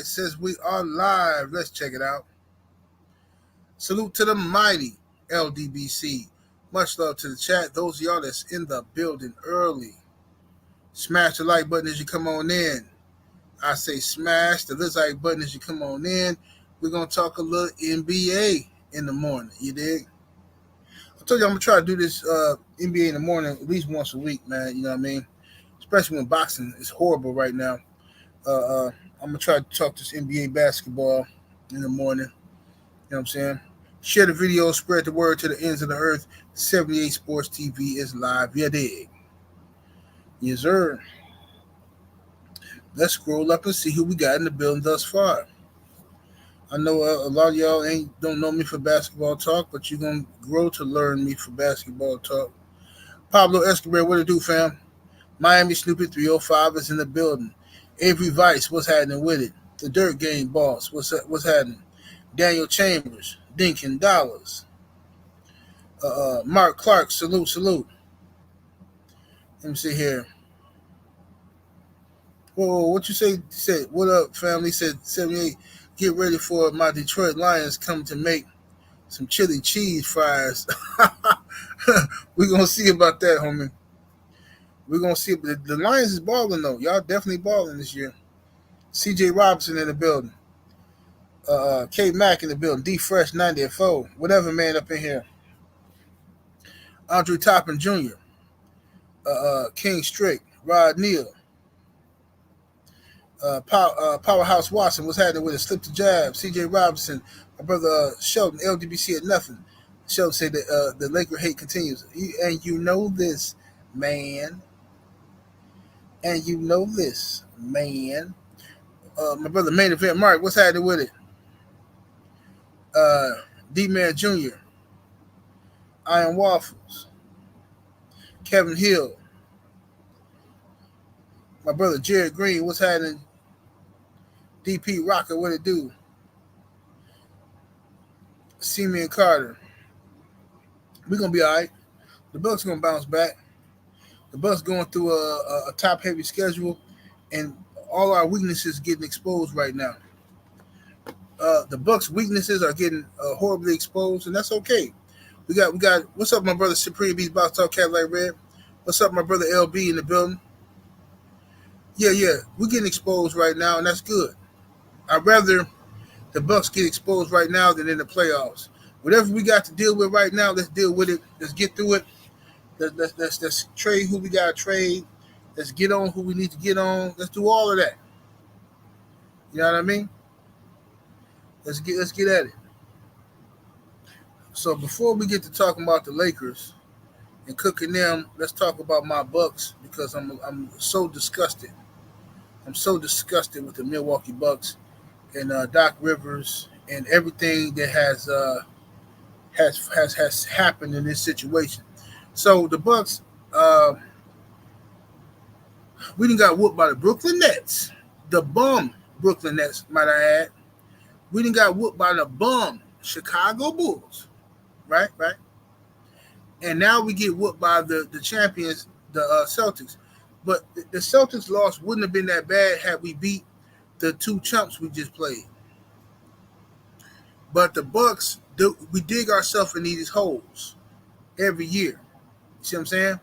says we are live. Let's check it out. Salute to the mighty LDBC. Much love to the chat. Those of y'all that's in the building early, smash the like button as you come on in. I say smash the like button as you come on in. We're going to talk a little NBA in the morning. You dig? I told you I'm going to try to do this NBA in the morning at least once a week, man. You know what I mean? Especially when boxing is horrible right now. I'm going to try to talk this NBA basketball in the morning. You know what I'm saying? Share the video, spread the word to the ends of the earth. 78 Sports TV is live. You dig? Yes, sir. Let's scroll up and see who we got in the building thus far. I know a lot of y'all don't know me for basketball talk, but you're going to grow to learn me for basketball talk. Pablo Escobar, what it do, fam? Miami Snoopy 305 is in the building. Avery Vice, what's happening with it? The Dirt Game Boss, what's happening? Daniel Chambers, Dinkin Dollars. Mark Clark, salute. Let me see here. Whoa, what you say? He said, what up, family? He said, 78, get ready for my Detroit Lions coming to make some chili cheese fries. We're going to see about that, homie. We're going to see. The Lions is balling, though. Y'all definitely balling this year. CJ Robinson in the building. K Mack in the building. D Fresh 94. Whatever, man, up in here. Andre Toppin Jr. King Strick. Rod Neal. Powerhouse Watson, what's happening with it? Slip the jab. CJ Robinson. My brother Sheldon, LDBC at nothing. Sheldon said that the Laker hate continues. And you know this, man. My brother Main Event Mark, what's happening with it? D-Man Jr. Iron Waffles. Kevin Hill. My brother Jared Green, what's happening? DP Rocker, what it do? Simeon Carter. We're going to be all right. The Bucks going to bounce back. The Bucks going through a top-heavy schedule, and all our weaknesses getting exposed right now. The Bucks' weaknesses are getting horribly exposed, and that's okay. We got. What's up, my brother Supreme Beast Box Talk Cadillac Red? What's up, my brother LB in the building? Yeah, we're getting exposed right now, and that's good. I'd rather the Bucks get exposed right now than in the playoffs. Whatever we got to deal with right now, let's deal with it. Let's get through it. Let's trade who we got to trade. Let's get on who we need to get on. Let's do all of that. You know what I mean? Let's get at it. So before we get to talking about the Lakers and cooking them, let's talk about my Bucks because I'm so disgusted. I'm so disgusted with the Milwaukee Bucks and Doc Rivers and everything that has happened in this situation. So the Bucks, we done got whooped by the Brooklyn Nets, the bum Brooklyn Nets, might I add. We done got whooped by the bum Chicago Bulls, right? And now we get whooped by the champions, the Celtics. But the Celtics loss wouldn't have been that bad had we beat the two chumps we just played. But the Bucks, we dig ourselves in these holes every year. You see what I'm saying?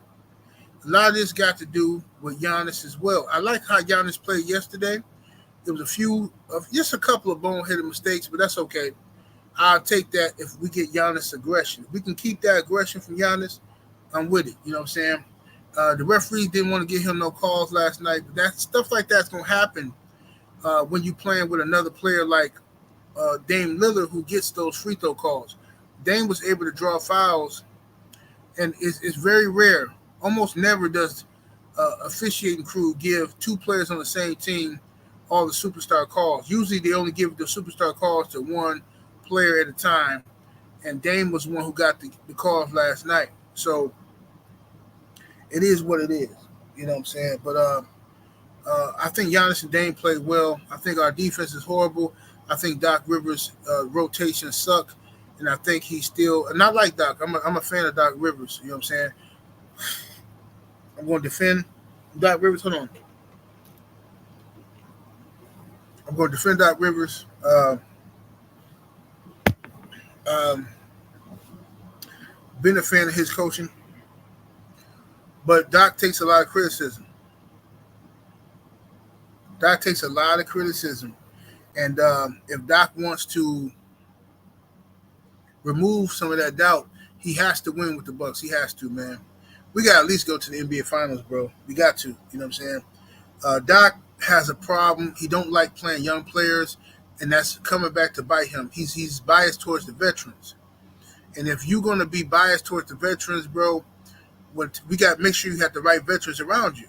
A lot of this got to do with Giannis as well. I like how Giannis played yesterday. There was just a couple of boneheaded mistakes, but that's okay. I'll take that if we get Giannis aggression. If we can keep that aggression from Giannis, I'm with it. You know what I'm saying? The referee didn't want to give him no calls last night. But that stuff like that's going to happen when you're playing with another player like Dame Lillard who gets those free throw calls. Dame was able to draw fouls, and it's very rare. Almost never does officiating crew give two players on the same team all the superstar calls. Usually they only give the superstar calls to one player at a time, and Dame was the one who got the calls last night. So it is what it is. You know what I'm saying? But I think Giannis and Dame played well. I think our defense is horrible. I think Doc Rivers' rotation suck, and I think he's still – and I like Doc. I'm a fan of Doc Rivers. You know what I'm saying? I'm going to defend Doc Rivers. Hold on. I'm I'm going to defend Doc Rivers. Um, been a fan of his coaching, but Doc takes a lot of criticism. Doc takes a lot of criticism, and if Doc wants to remove some of that doubt, he has to win with the Bucks. He has to, man. We got to at least go to the NBA Finals, bro. We got to. You know what I'm saying? Doc has a problem. He don't like playing young players, and that's coming back to bite him. He's biased towards the veterans, and if you're going to be biased towards the veterans, bro, we got to make sure you have the right veterans around you.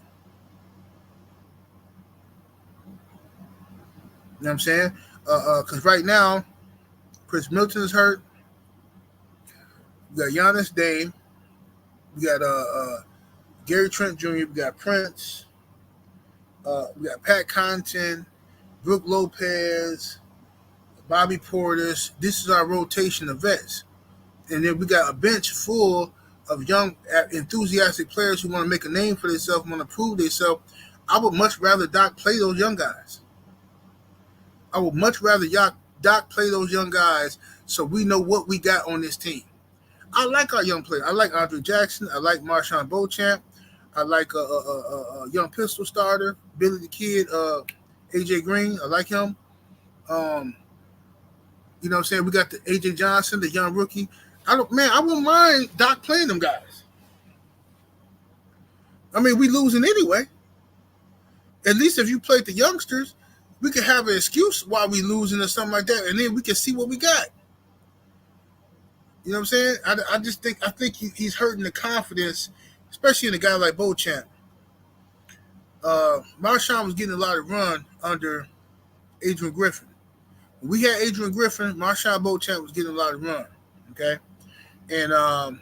You know what I'm saying? Because right now, Chris Milton is hurt. We got Giannis Dame. We got Gary Trent Jr. We got Prince. We got Pat Connaughton, Brook Lopez, Bobby Portis. This is our rotation of vets. And then we got a bench full of young, enthusiastic players who want to make a name for themselves, want to prove themselves. I would much rather Doc play those young guys. I would much rather Doc play those young guys so we know what we got on this team. I like our young players. I like Andre Jackson. I like Marshawn Beauchamp. I like a young pistol starter, Billy the Kid, AJ Green. I like him. You know what I'm saying? We got the AJ Johnson, the young rookie. I wouldn't mind Doc playing them guys. I mean, we losing anyway. At least if you played the youngsters, we could have an excuse why we losing or something like that, and then we can see what we got. You know what I'm saying? I think he's hurting the confidence, especially in a guy like Beauchamp. Marshawn was getting a lot of run under Adrian Griffin. When we had Adrian Griffin, Marshawn Beauchamp was getting a lot of run. Okay, and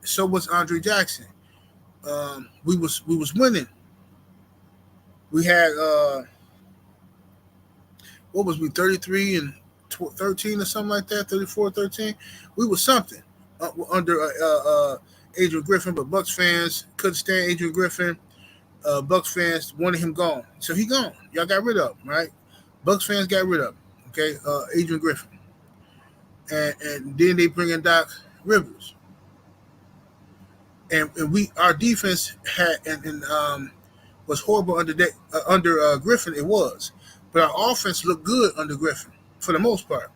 so was Andre Jackson. We was winning. We had what was we 33 and 13 or something like that, 34-13. We was something under Adrian Griffin, but Bucks fans couldn't stand Adrian Griffin. Bucks fans wanted him gone, so he gone. Y'all got rid of him, right? Bucks fans got rid of him. Okay, Adrian Griffin, and then they bring in Doc Rivers, and our defense had was horrible under Griffin. It was, but our offense looked good under Griffin for the most part.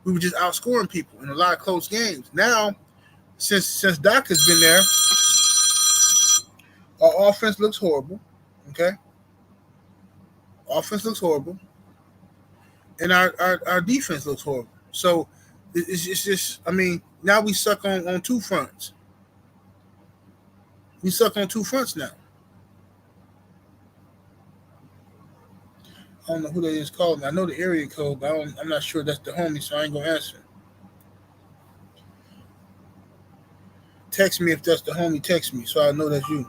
We were just outscoring people in a lot of close games. Now, since Doc has been there, our offense looks horrible. Okay, offense looks horrible, and our defense looks horrible. So it's just, I mean, now we suck on two fronts. We suck on two fronts now. I don't know who that is calling. I know the area code, but I'm not sure that's the homie, so I ain't gonna answer. Text me if that's the homie. Text me so I know that's you.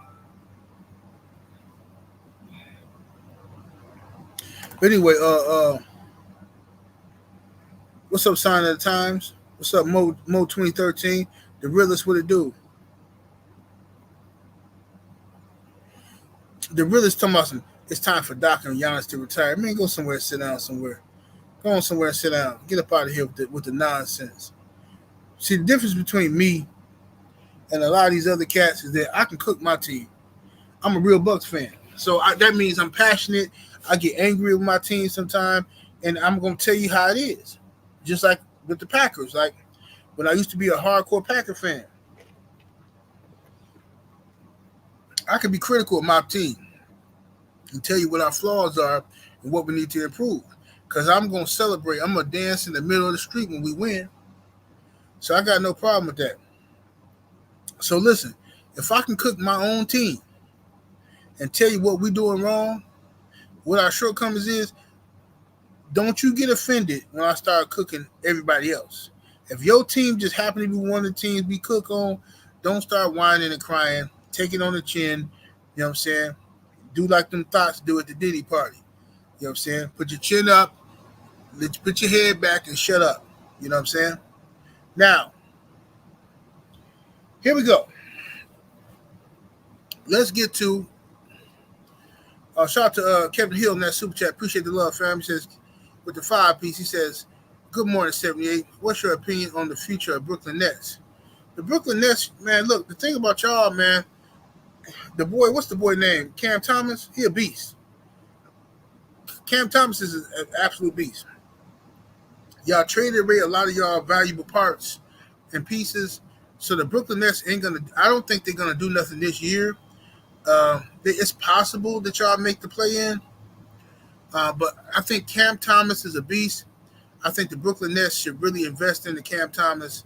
But anyway, what's up, Sign of the Times? What's up, Mo 2013? The realest, what it do? The realest talking about it's time for Doc and Giannis to retire. Man, go somewhere and sit down somewhere. Go on somewhere and sit down. Get up out of here with the nonsense. See, the difference between me and a lot of these other cats is that I can cook my team. I'm a real Bucks fan. So that means I'm passionate. I get angry with my team sometimes, and I'm going to tell you how it is. Just like with the Packers. Like when I used to be a hardcore Packer fan, I could be critical of my team and tell you what our flaws are and what we need to improve. Because I'm going to celebrate. I'm going to dance in the middle of the street when we win. So I got no problem with that. So listen, if I can cook my own team and tell you what we're doing wrong, what our shortcomings is, don't you get offended when I start cooking everybody else. If your team just happen to be one of the teams we cook on, don't start whining and crying. Take it on the chin. You know what I'm saying? Do like them thoughts do at the Diddy party. You know what I'm saying? Put your chin up, put your head back, and shut up. You know what I'm saying? Now, here we go. Let's get to Shout out to Kevin Hill in that super chat. Appreciate the love, fam. He says, with the 5-piece, he says, good morning, 78. What's your opinion on the future of Brooklyn Nets? The Brooklyn Nets, man, look, the thing about y'all, man, the boy, what's the boy name? Cam Thomas? He a beast. Cam Thomas is an absolute beast. Y'all traded away a lot of y'all valuable parts and pieces. So the Brooklyn Nets ain't going to, I don't think they're going to do nothing this year. It's possible that y'all make the play-in. But I think Cam Thomas is a beast. I think the Brooklyn Nets should really invest in the Cam Thomas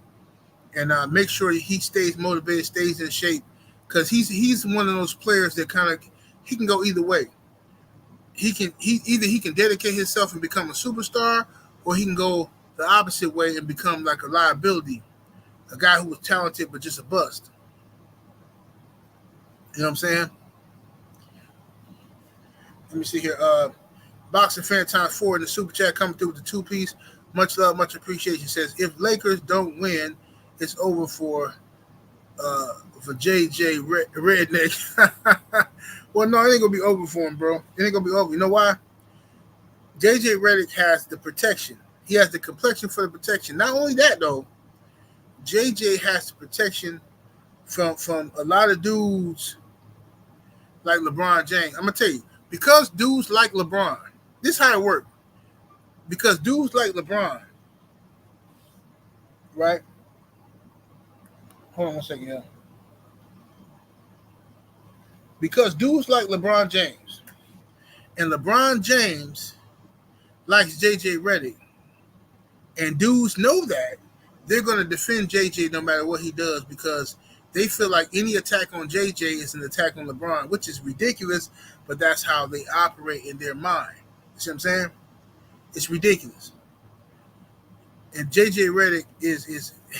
and make sure he stays motivated, stays in shape, because he's one of those players that he can go either way. He can dedicate himself and become a superstar, or he can go the opposite way and become like a liability, a guy who was talented but just a bust. You know what I'm saying? Let me see here. Boxing Fan Times 4 in the super chat coming through with the 2-piece. Much love, much appreciation. Says if Lakers don't win, it's over for JJ Redick. Well, no, it ain't gonna be over for him, bro. It ain't gonna be over. You know why? JJ Redick has the protection. He has the complexion for the protection. Not only that, though, JJ has the protection from a lot of dudes like LeBron James. I'm gonna tell you, because dudes like LeBron, this is how it works. Because dudes like LeBron, right? Hold on one second, yeah. Because dudes like LeBron James, and LeBron James likes JJ Redick, and dudes know that, they're going to defend JJ no matter what he does, because they feel like any attack on JJ is an attack on LeBron, which is ridiculous, but that's how they operate in their mind. You see what I'm saying? It's ridiculous. And JJ Redick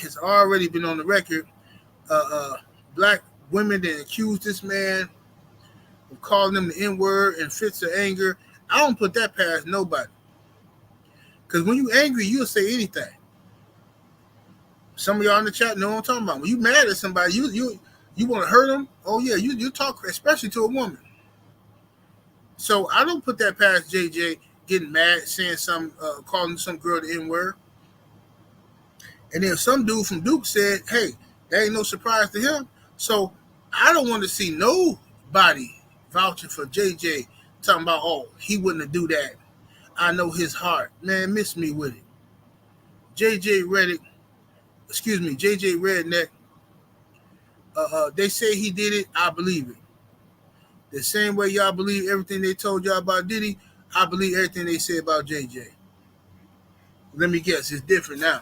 has already been on the record. Black women that accuse this man of calling them the N-word and fits of anger. I don't put that past nobody. Because when you're angry, you'll say anything. Some of y'all in the chat know what I'm talking about. When you mad at somebody, you want to hurt them. Oh yeah, you talk, especially to a woman. So I don't put that past JJ getting mad, saying calling some girl the N-word. And then some dude from Duke said, hey, that ain't no surprise to him. So I don't want to see nobody vouching for JJ talking about, oh, he wouldn't do that. I know his heart. Man, miss me with it. JJ Redneck, they say he did it, I believe it. The same way y'all believe everything they told y'all about Diddy, I believe everything they say about JJ. Let me guess, it's different now.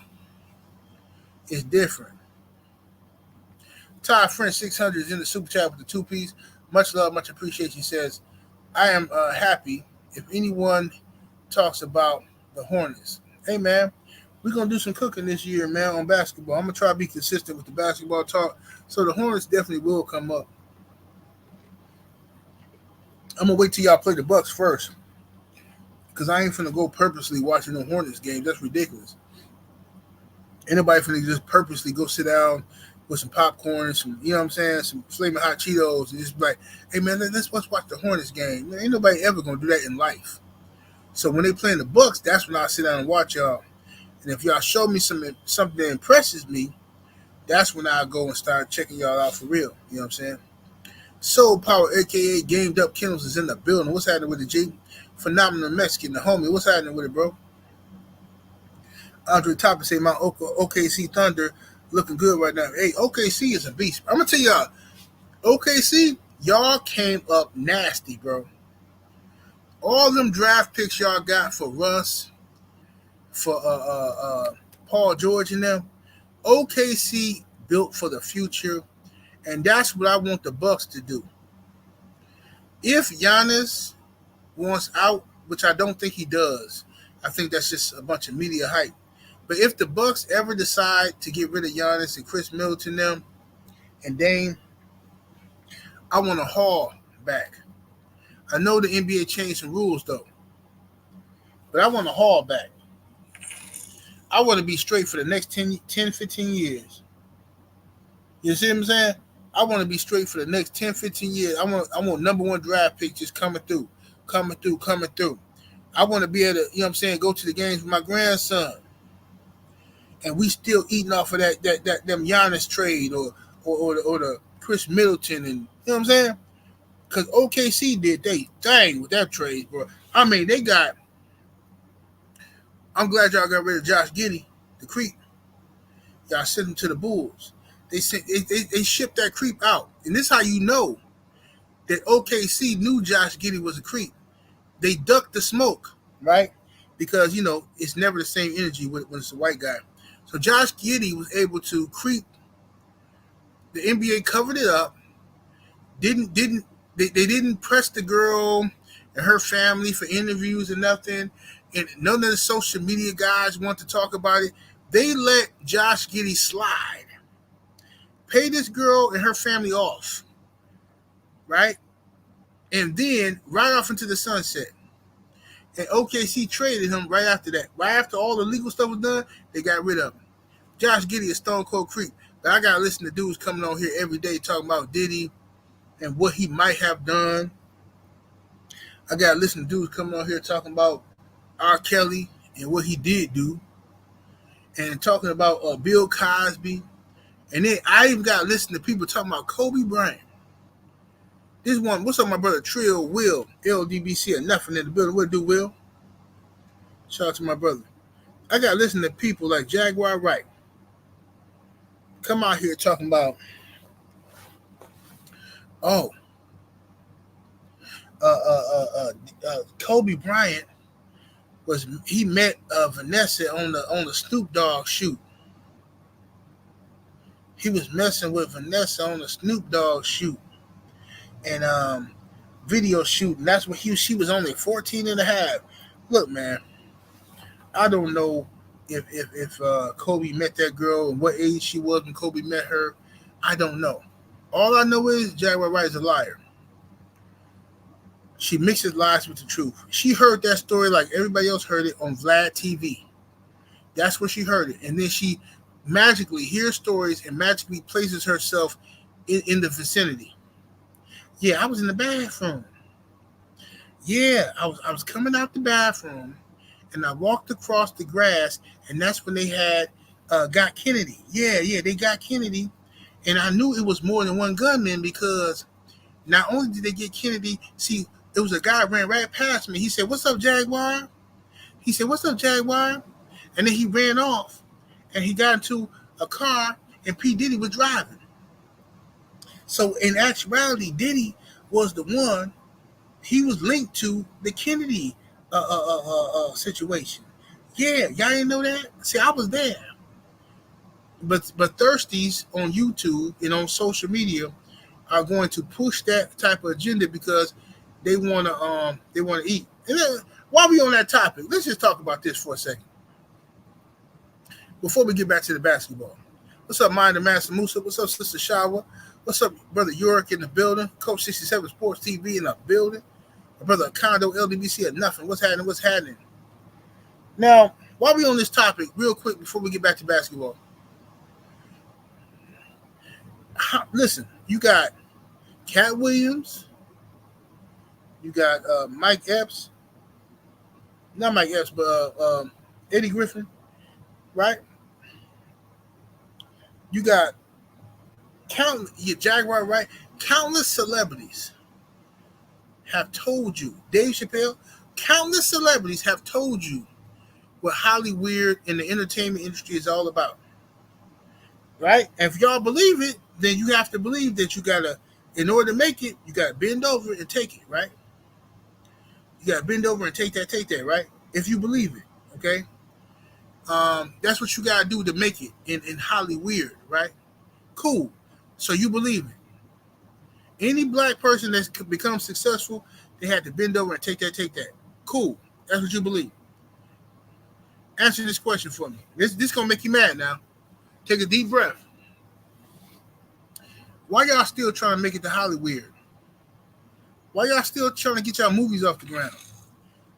It's different. Ty French 600 is in the super chat with the 2-piece. Much love, much appreciation. Says, I am happy if anyone talks about the Hornets. Hey, man, we're going to do some cooking this year, man, on basketball. I'm going to try to be consistent with the basketball talk. So the Hornets definitely will come up. I'm going to wait till y'all play the Bucks first, because I ain't finna go purposely watching the Hornets game. That's ridiculous. Anybody finna just purposely go sit down with some popcorn and some, you know what I'm saying, some flaming hot Cheetos and just be like, hey, man, let's watch the Hornets game. Man, ain't nobody ever going to do that in life. So when they playing the Bucks, that's when I sit down and watch y'all. And if y'all show me something that impresses me, that's when I go and start checking y'all out for real. You know what I'm saying? Soul Power, a.k.a. Gamed Up Kennels, is in the building. What's happening with it, G? Phenomenal Mexican, the homie. What's happening with it, bro? Andre Topper say my OKC Thunder looking good right now. Hey, OKC is a beast. I'm going to tell y'all, OKC, y'all came up nasty, bro. All them draft picks y'all got for Russ, for Paul George and them, OKC built for the future, and that's what I want the Bucks to do. If Giannis wants out, which I don't think he does, I think that's just a bunch of media hype. But if the Bucks ever decide to get rid of Giannis and Chris Middleton them and Dame, I want to haul back. I know the NBA changed some rules though, but I want to haul back. I want to be straight for the next 10, 15 years. You see what I'm saying? I want to be straight for the next 10, 15 years. I want number one draft pick just coming through. coming through. I want to be able to, go to the games with my grandson, and we still eating off of that them Giannis trade or the Chris Middleton, and you know what I'm saying? Because OKC did they thing with that trade, bro. I mean, they got. I'm glad y'all got rid of Josh Giddey, the creep. Y'all sent him to the Bulls. They shipped that creep out, and this is how you know that OKC knew Josh Giddey was a creep. They ducked the smoke, right? Because it's never the same energy when it's a white guy. So Josh Giddey was able to creep. The NBA covered it up. They didn't press the girl and her family for interviews and nothing, and none of the social media guys want to talk about it. They let Josh Giddey slide, pay this girl and her family off, right? And then right off into the sunset. And OKC traded him right after that. Right after all the legal stuff was done, they got rid of him. Josh Giddey is stone cold creep. But I got to listen to dudes coming on here every day talking about Diddy and what he might have done. I got to listen to dudes coming on here talking about R. Kelly and what he did do. And talking about Bill Cosby. And then I even got to listen to people talking about Kobe Bryant. This one, what's up, my brother Trill Will, LDBC, or nothing in the building. What do, Will? Shout out to my brother. I got to listen to people like Jaguar Wright come out here talking about, Kobe Bryant he met Vanessa on the Snoop Dogg shoot. He was messing with Vanessa on the Snoop Dogg shoot. And video shoot, and that's when she was only 14 and a half. Look, man, I don't know if Kobe met that girl and what age she was when Kobe met her. I don't know. All I know is Jaguar Wright is a liar. She mixes lies with the truth. She heard that story like everybody else heard it on Vlad TV. That's where she heard it. And then she magically hears stories and magically places herself in the vicinity. Yeah, I was in the bathroom. Yeah, I was coming out the bathroom, and I walked across the grass, and that's when they had got Kennedy. Yeah, they got Kennedy, and I knew it was more than one gunman because not only did they get Kennedy, see, it was a guy ran right past me. He said, "What's up, Jaguar?" He said, "What's up, Jaguar?" And then he ran off, and he got into a car, and P. Diddy was driving. So in actuality, Diddy was the one. He was linked to the Kennedy situation. Yeah, y'all didn't know that? See, I was there. But thirsties on YouTube and on social media are going to push that type of agenda because they want to eat. And then, while we on that topic, let's just talk about this for a second before we get back to the basketball. What's up, Mind the Master Musa? What's up, Sister Shawa? What's up, Brother Yorick in the building? Coach 67 Sports TV in the building. My brother Condo LDBC or nothing. What's happening? Now, while we on this topic, real quick before we get back to basketball. Listen, you got Cat Williams. You got Mike Epps. Not Mike Epps, but Eddie Griffin. Right? You got Jaguar, right? Countless celebrities have told you, Dave Chappelle, countless celebrities have told you what Hollywood and the entertainment industry is all about. Right? And if y'all believe it, then you have to believe that you gotta, in order to make it, you gotta bend over and take it, right? You gotta bend over and take that, right? If you believe it, okay? That's what you gotta do to make it in Hollywood, right? Cool. So you believe it. Any black person that's become successful, they had to bend over and take that. Cool. That's what you believe. Answer this question for me. This gonna make you mad now. Take a deep breath. Why y'all still trying to make it to Hollywood? Why y'all still trying to get y'all movies off the ground?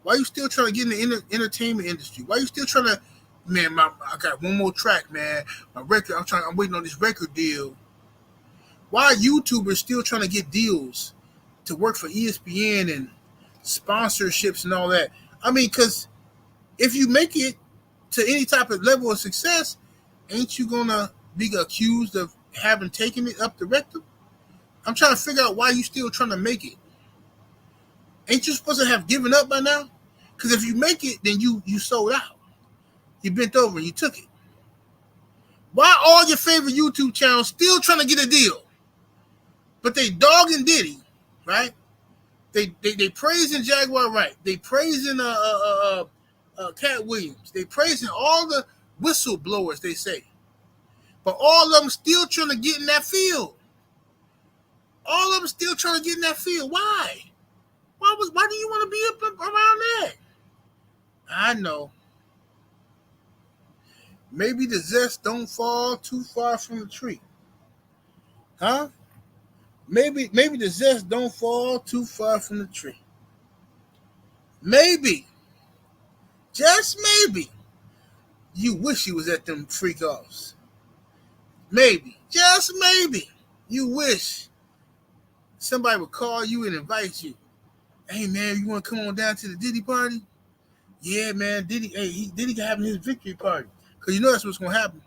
Why you still trying to get in the entertainment industry? Why you still trying to, man, I got one more track, man. My record, I'm waiting on this record deal. Why are YouTubers still trying to get deals to work for ESPN and sponsorships and all that. I mean, because if you make it to any type of level of success, ain't you gonna be accused of having taken it up the rectum? I'm trying to figure out why you still trying to make it. Ain't you supposed to have given up by now? Because if you make it, then you sold out. You bent over and you took it. Why all your favorite YouTube channels still trying to get a deal? But they dogging Diddy, right? They praising Jaguar Wright. They praising Cat Williams. They praising all the whistleblowers, they say. But all of them still trying to get in that field. All of them still trying to get in that field. Why? Why do you want to be up around that? I know. Maybe the zest don't fall too far from the tree. Huh? Maybe the zest don't fall too far from the tree. Maybe. Just maybe. You wish you was at them freak offs. Maybe. Just maybe. You wish somebody would call you and invite you. Hey man, you want to come on down to the Diddy party? Yeah, man, Diddy. Hey, Diddy having his victory party. Cause you know that's what's gonna happen.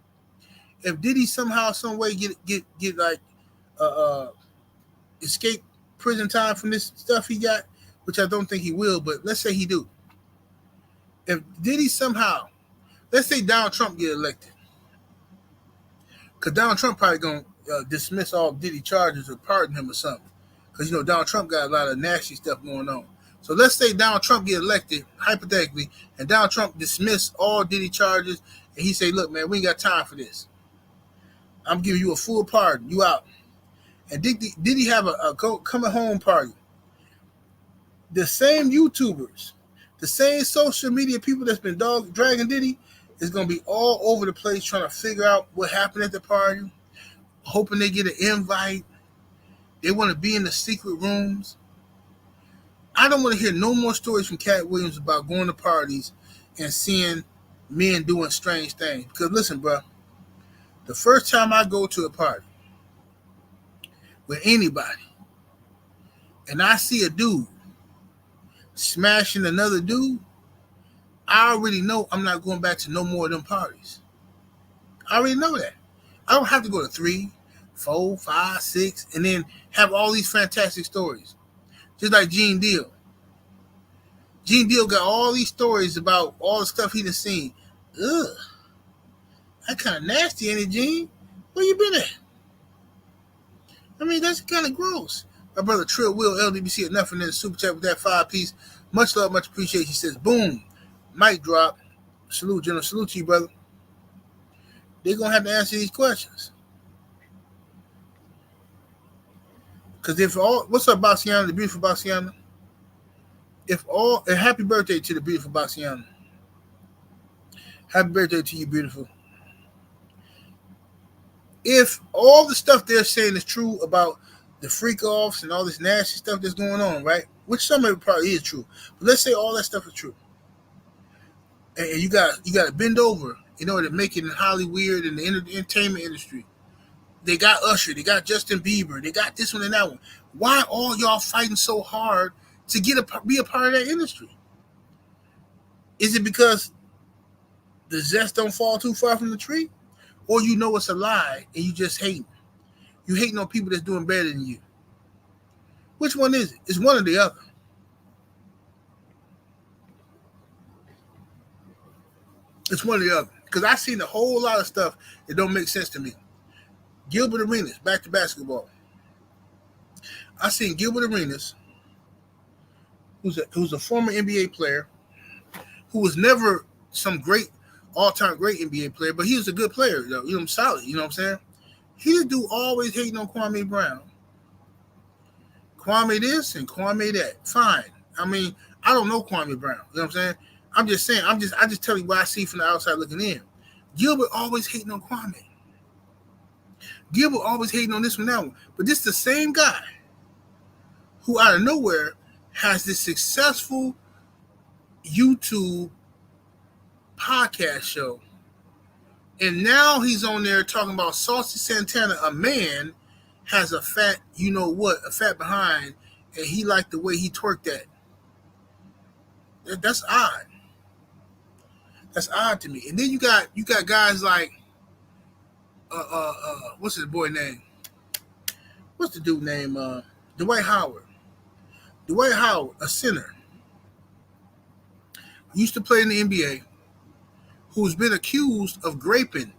If Diddy somehow, some way get like escape prison time from this stuff he got, which I don't think he will, but let's say he do. If Diddy somehow, let's say Donald Trump get elected, cause Donald Trump probably gonna dismiss all Diddy charges or pardon him or something. Because, you know, Donald Trump got a lot of nasty stuff going on. So let's say Donald Trump get elected, hypothetically, and Donald Trump dismiss all Diddy charges, and he say, look, man, we ain't got time for this. I'm giving you a full pardon. You out. And Diddy have a coming home party. The same YouTubers, the same social media people that's been dragging Diddy is going to be all over the place trying to figure out what happened at the party, hoping they get an invite. They want to be in the secret rooms. I don't want to hear no more stories from Cat Williams about going to parties and seeing men doing strange things. Because listen, bro, the first time I go to a party with anybody and I see a dude smashing another dude, I already know I'm not going back to no more of them parties. I already know that. I don't have to go to 3, 4, 5, 6, and then have all these fantastic stories. Just like Gene Deal. Gene Deal got all these stories about all the stuff he done seen. Ugh. That kind of nasty, ain't it, Gene? Where you been at? I mean, that's kind of gross. My brother Trill Will, LDBC, enough in the super chat with that 5-piece. Much love, much appreciation. He says, boom, mic drop. Salute, General. Salute to you, brother. They're going to have to answer these questions. Because if all, what's up, Bassiana, the beautiful Bassiana? And happy birthday to the beautiful Bassiana. Happy birthday to you, beautiful. If all the stuff they're saying is true about the freak offs and all this nasty stuff that's going on, right? Which some of it probably is true. But let's say all that stuff is true. And you got to bend over in order to make it in Hollywood and the entertainment industry. They got Usher, they got Justin Bieber, they got this one and that one. Why all y'all fighting so hard to be a part of that industry? Is it because the zest don't fall too far from the tree? Or you know it's a lie and you just hating? You hating on people that's doing better than you. Which one is it? It's one or the other. It's one or the other. Because I've seen a whole lot of stuff that don't make sense to me. Gilbert Arenas, back to basketball. I seen Gilbert Arenas, who's a former NBA player, who was never some great, all-time great NBA player, but he was a good player, though. You know, solid. You know what I'm saying? He the dude always hating on Kwame Brown. Kwame this and Kwame that. Fine. I mean, I don't know Kwame Brown. You know what I'm saying? I'm just saying. I just tell you what I see from the outside looking in. Gilbert always hating on Kwame. Gilbert always hating on this one, that one. But this is the same guy who out of nowhere has this successful YouTube podcast show. And now he's on there talking about Saucy Santana, a man, has a fat, you know what, a fat behind, and he liked the way he twerked that. That's odd. That's odd to me. And then you got guys like what's his boy name? What's the dude name? Dwight Howard. Dwight Howard, a center, used to play in the NBA, who's been accused of raping.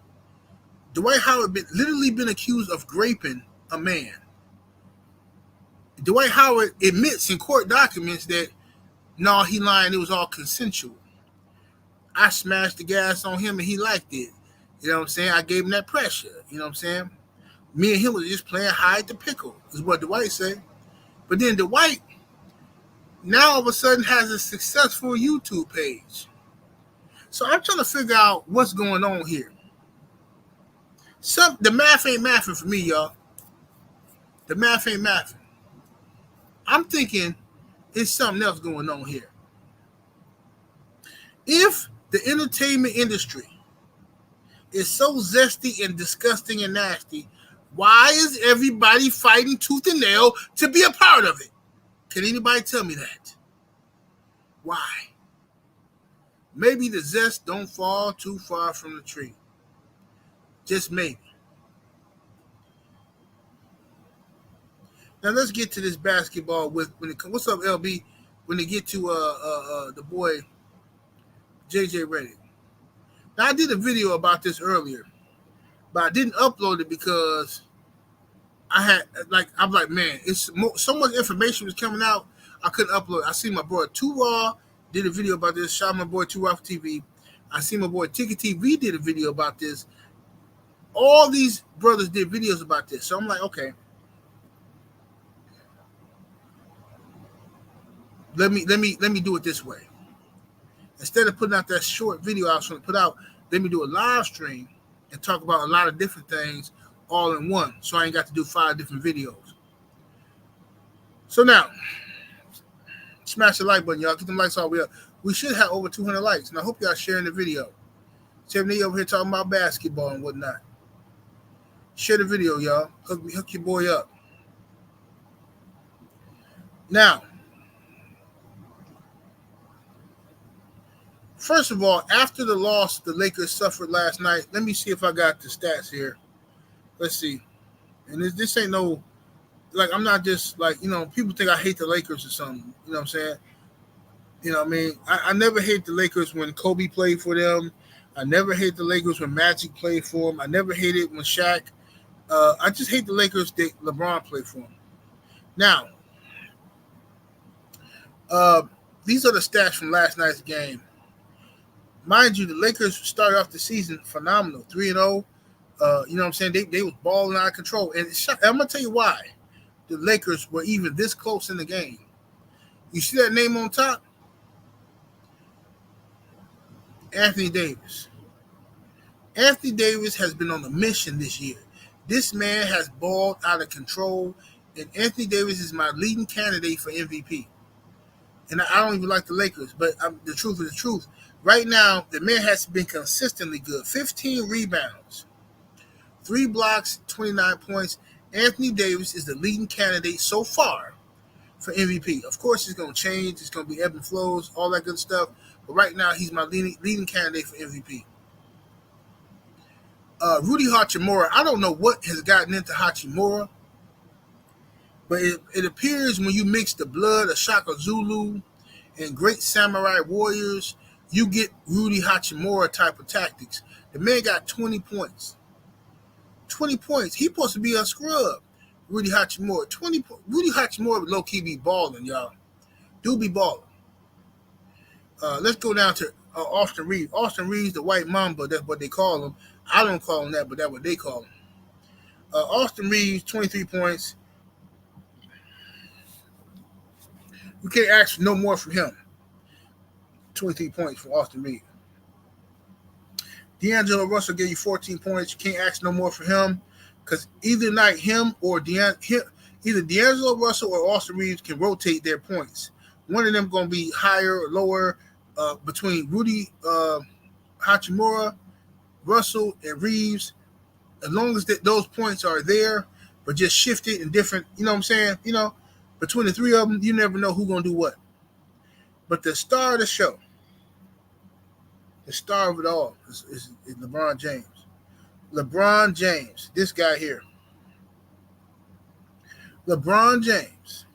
Dwight Howard literally been accused of raping a man. Dwight Howard admits in court documents that no, he lying. It was all consensual. I smashed the gas on him and he liked it. You know what I'm saying? I gave him that pressure. You know what I'm saying? Me and him was just playing hide the pickle, is what Dwight said. But then Dwight now all of a sudden has a successful YouTube page. So I'm trying to figure out what's going on here. The math ain't mathing for me, y'all. The math ain't mathing. I'm thinking it's something else going on here. If the entertainment industry is so zesty and disgusting and nasty, why is everybody fighting tooth and nail to be a part of it? Can anybody tell me that? Why? Maybe the zest don't fall too far from the tree. Just maybe. Now let's get to this basketball what's up, LB? When they get to the boy JJ Redick. Now I did a video about this earlier, but I didn't upload it because I'm like, man, so much information was coming out, I couldn't upload it. I see my boy Too Raw did a video about this. Shout out my boy Too Raw for TV. I see my boy Ticket TV did a video about this. All these brothers did videos about this. So I'm like, okay. Let me do it this way. Instead of putting out that short video I was going to put out, let me do a live stream and talk about a lot of different things all in one. So I ain't got to do 5 different videos. So now, smash the like button, y'all. Get them likes all the way up. We should have over 200 likes. And I hope y'all sharing the video. 70 over here talking about basketball and whatnot. Share the video, y'all. Hook your boy up. Now, first of all, after the loss the Lakers suffered last night, let me see if I got the stats here. Let's see. And this ain't no, like, I'm not just like, people think I hate the Lakers or something. You know what I'm saying? You know what I mean? I never hate the Lakers when Kobe played for them. I never hate the Lakers when Magic played for them. I never hated when Shaq. I just hate the Lakers that LeBron played for them. Now, these are the stats from last night's game. Mind you, the Lakers started off the season phenomenal, 3-0. You know what I'm saying? They was balling out of control. And I'm going to tell you why the Lakers were even this close in the game. You see that name on top? Anthony Davis. Anthony Davis has been on a mission this year. This man has balled out of control, and Anthony Davis is my leading candidate for MVP. And I don't even like the Lakers, but the truth is the truth. Right now, the man has been consistently good. 15 rebounds, 3 blocks, 29 points. Anthony Davis is the leading candidate so far for MVP. Of course, it's going to change. It's going to be ebb and flows, all that good stuff. But right now, he's my leading candidate for MVP. Rudy Hachimura, I don't know what has gotten into Hachimura, but it appears when you mix the blood of Shaka Zulu and great samurai warriors, you get Rudy Hachimura type of tactics. The man got 20 points. 20 points. He's supposed to be a scrub. Rudy Hachimura. Rudy Hachimura low-key be balling, y'all. Do be balling. Let's go down to Austin Reeves. Austin Reeves, the white mamba, that's what they call him. I don't call him that, but that's what they call him. Austin Reeves, 23 points. You can't ask for no more from him. 23 points from Austin Reeves. D'Angelo Russell gave you 14 points. You can't ask no more from him because either night him or either D'Angelo Russell or Austin Reeves can rotate their points. One of them going to be higher or lower between Rudy Hachimura, Russell, and Reeves. As long as those points are there, but just shifted in different, you know what I'm saying? Between the three of them, you never know who's going to do what. But the star of the show, the star of it all, is LeBron James. LeBron James, this guy here. LeBron James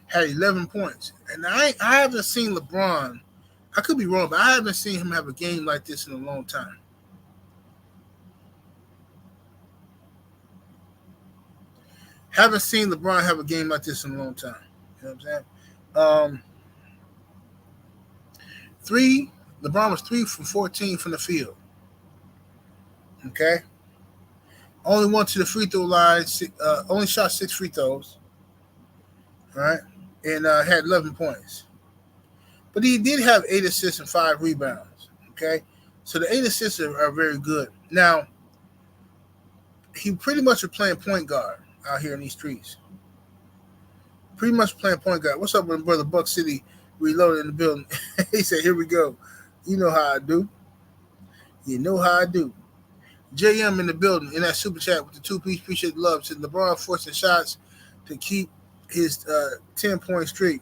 had 11 points. And I haven't seen LeBron, I could be wrong, but I haven't seen him have a game like this in a long time. Haven't seen LeBron have a game like this in a long time. You know what I'm saying? LeBron was 3 from 14 from the field. Okay? Only went to the free throw line, only shot 6 free throws. All right? And had 11 points. But he did have 8 assists and 5 rebounds. Okay? So the 8 assists are very good. Now, he pretty much was playing point guard out here in these streets. Pretty much playing point guard. What's up with brother Buck City Reloaded in the building? He said, here we go. You know how I do. You know how I do. JM in the building in that super chat with the 2-piece. Appreciate the love. Said LeBron forcing shots to keep his 10-point streak.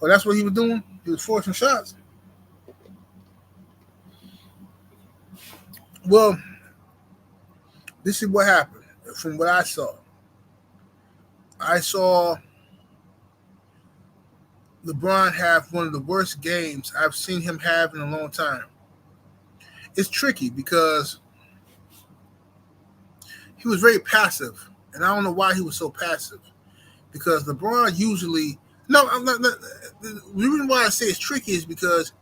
Oh, that's what he was doing? He was forcing shots? Well, this is what happened from what I saw. I saw LeBron have one of the worst games I've seen him have in a long time. It's tricky because he was very passive, and I don't know why he was so passive. Because LeBron usually the reason why I say it's tricky is because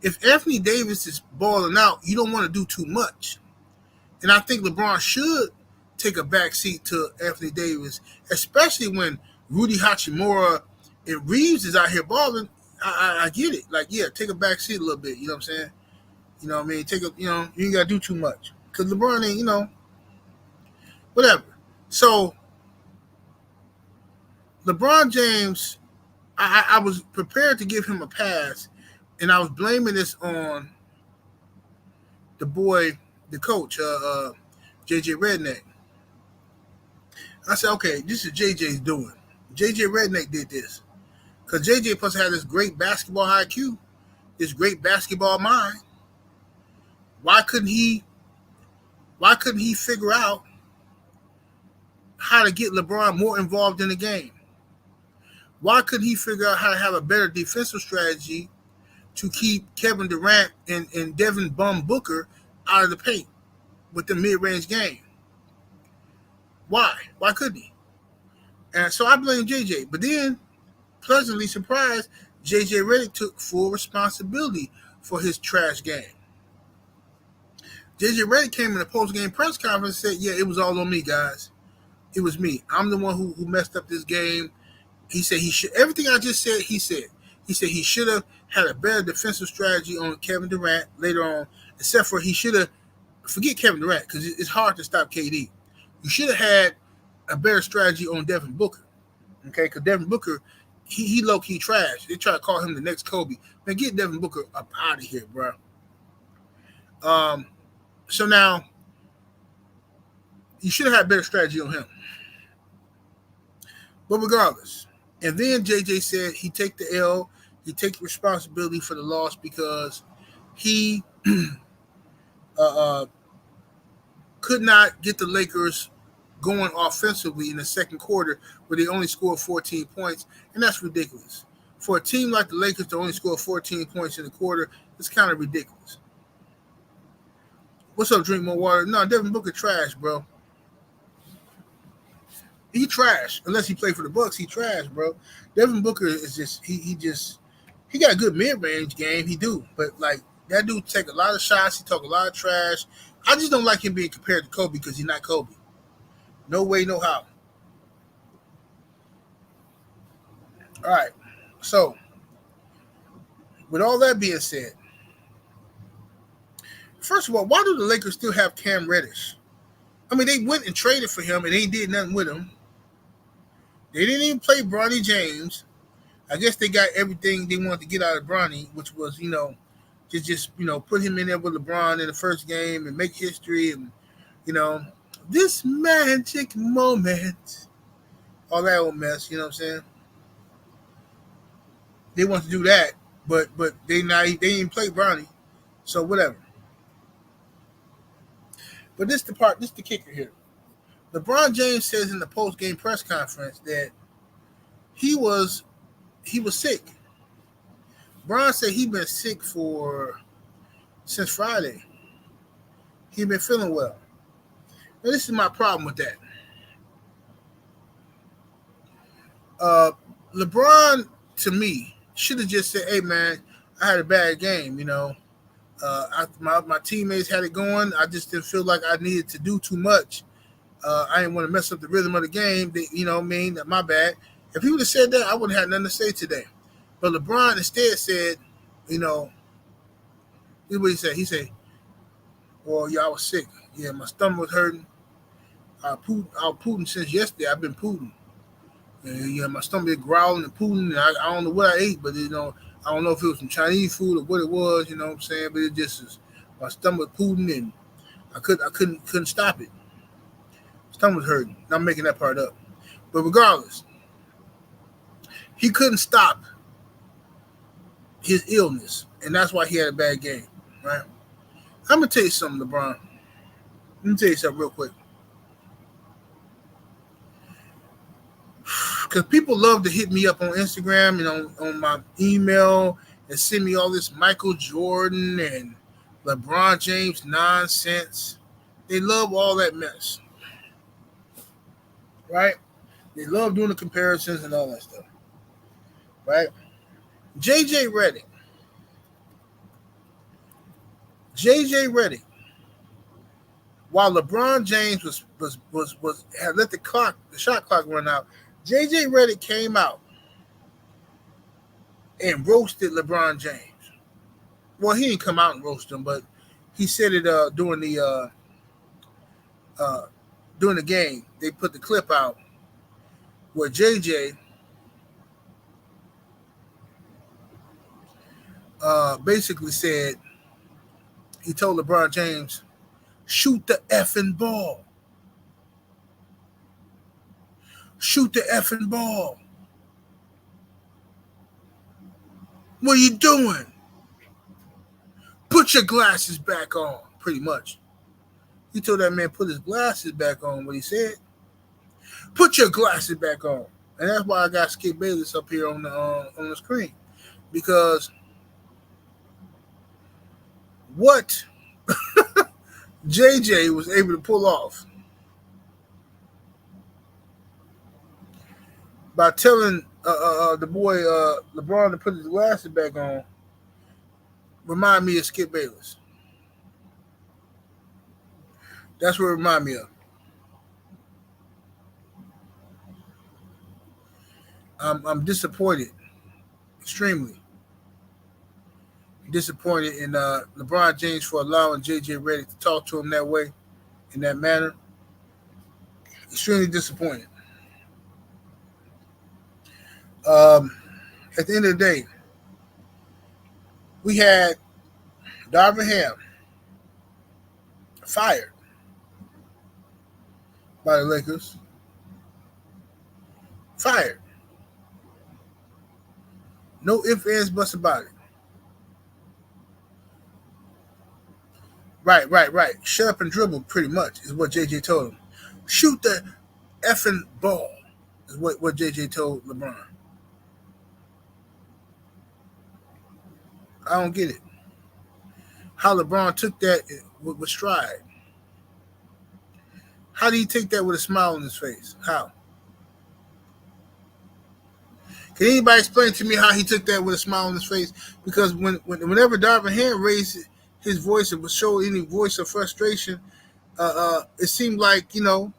if Anthony Davis is balling out, you don't want to do too much. And I think LeBron should take a back seat to Anthony Davis, especially when Rudy Hachimura and Reeves is out here balling. I get it. Like, yeah, take a back seat a little bit. You know what I'm saying? You know what I mean? You ain't got to do too much. Because LeBron ain't, whatever. So, LeBron James, I was prepared to give him a pass, and I was blaming this on the boy, the coach, JJ Redick. I said, okay, this is JJ's doing. JJ Redick did this. Because JJ plus had this great basketball IQ, this great basketball mind. Why couldn't he figure out how to get LeBron more involved in the game? Why couldn't he figure out how to have a better defensive strategy to keep Kevin Durant and Devin Bum Booker out of the paint with the mid-range game? Why? Why couldn't he? And so I blame JJ. But then, pleasantly surprised, JJ Redick took full responsibility for his trash game. JJ Redick came in the post-game press conference and said, yeah, it was all on me, guys. It was me. I'm the one who messed up this game. He said he should. Everything I just said, he said. He said he should have had a better defensive strategy on Kevin Durant later on, except for he should have, forget Kevin Durant, because it's hard to stop KD. You should have had a better strategy on Devin Booker, okay? Because Devin Booker, he low-key trash. They try to call him the next Kobe. Man, get Devin Booker up out of here, bro. So now, you should have had a better strategy on him. But regardless, and then JJ said he take the L, he take responsibility for the loss because he could not get the Lakers going offensively in the second quarter where they only scored 14 points, and that's ridiculous. For a team like the Lakers to only score 14 points in the quarter, it's kind of ridiculous. What's up, drink more water? No, Devin Booker trash, bro. He trash. Unless he played for the Bucks, he trash, bro. Devin Booker is just he got a good mid-range game, he do. But like that dude take a lot of shots, he talk a lot of trash. I just don't like him being compared to Kobe because he's not Kobe. No way, no how. All right. So, with all that being said, first of all, why do the Lakers still have Cam Reddish? I mean, they went and traded for him, and they did nothing with him. They didn't even play Bronny James. I guess they got everything they wanted to get out of Bronny, which was, just put him in there with LeBron in the first game and make history and, this magic moment. All that old mess, you know what I'm saying? They want to do that, but they didn't play Bronny, so whatever. But this the kicker here. LeBron James says in the post game press conference that he was sick. Bron said he been sick since Friday. He been feeling well. Now this is my problem with that. LeBron to me should have just said, "Hey man, I had a bad game. My teammates had it going. I just didn't feel like I needed to do too much. I didn't want to mess up the rhythm of the game. My bad." If he would have said that, I wouldn't have nothing to say today. But LeBron instead said, this is what he said. He said, "Well, yeah, I was sick. Yeah, my stomach was hurting. I was pooting since yesterday. I've been pooting. And, my stomach is growling and pooting. And I don't know what I ate, but I don't know if it was some Chinese food or what it was. You know what I'm saying? But it just is my stomach pooting, and I couldn't stop it. Stomach was hurting. I'm making that part up. But regardless, he couldn't stop his illness, and that's why he had a bad game, right? I'm gonna tell you something, LeBron. Let me tell you something real quick. Because people love to hit me up on Instagram and on my email and send me all this Michael Jordan and LeBron James nonsense. They love all that mess, right? They love doing the comparisons and all that stuff, right? JJ Redick, while LeBron James had let the shot clock run out, JJ Redick came out and roasted LeBron James. Well, he didn't come out and roast him, but he said it during the game. They put the clip out where JJ basically said, he told LeBron James, "Shoot the effing ball. Shoot the effing ball. What are you doing? Put your glasses back on," pretty much. He told that man put his glasses back on, what he said. Put your glasses back on. And that's why I got Skip Bayless up here on the screen. Because what JJ was able to pull off by telling the boy LeBron to put his glasses back on remind me of Skip Bayless. That's what it remind me of. I'm disappointed, extremely disappointed in LeBron James for allowing JJ Redick to talk to him that way, in that manner. Extremely disappointed. At the end of the day, we had Darvin Ham fired by the Lakers. Fired. No ifs, ands, buts about it. Right. Shut up and dribble, pretty much, is what JJ told him. Shoot the effing ball, is what JJ told LeBron. I don't get it. How LeBron took that with stride. How did he take that with a smile on his face? How? Can anybody explain to me how he took that with a smile on his face? Because whenever Darvin Ham raised his voice and would show any voice of frustration, it seemed like, LeBron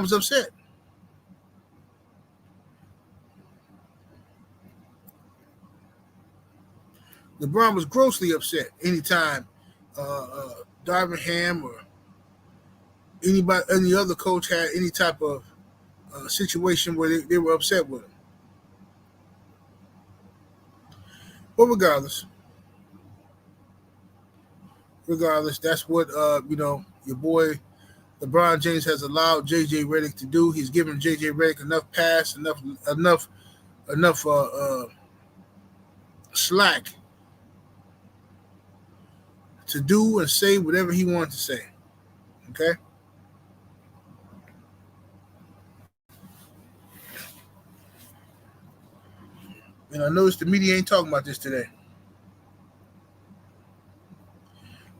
was upset. LeBron was grossly upset anytime Darvin Ham or any other coach had any type of situation where they were upset with him. But regardless, that's what your boy LeBron James has allowed JJ Redick to do. He's given JJ Redick enough pass, enough enough slack to do and say whatever he wanted to say. Okay. And I noticed the media ain't talking about this today.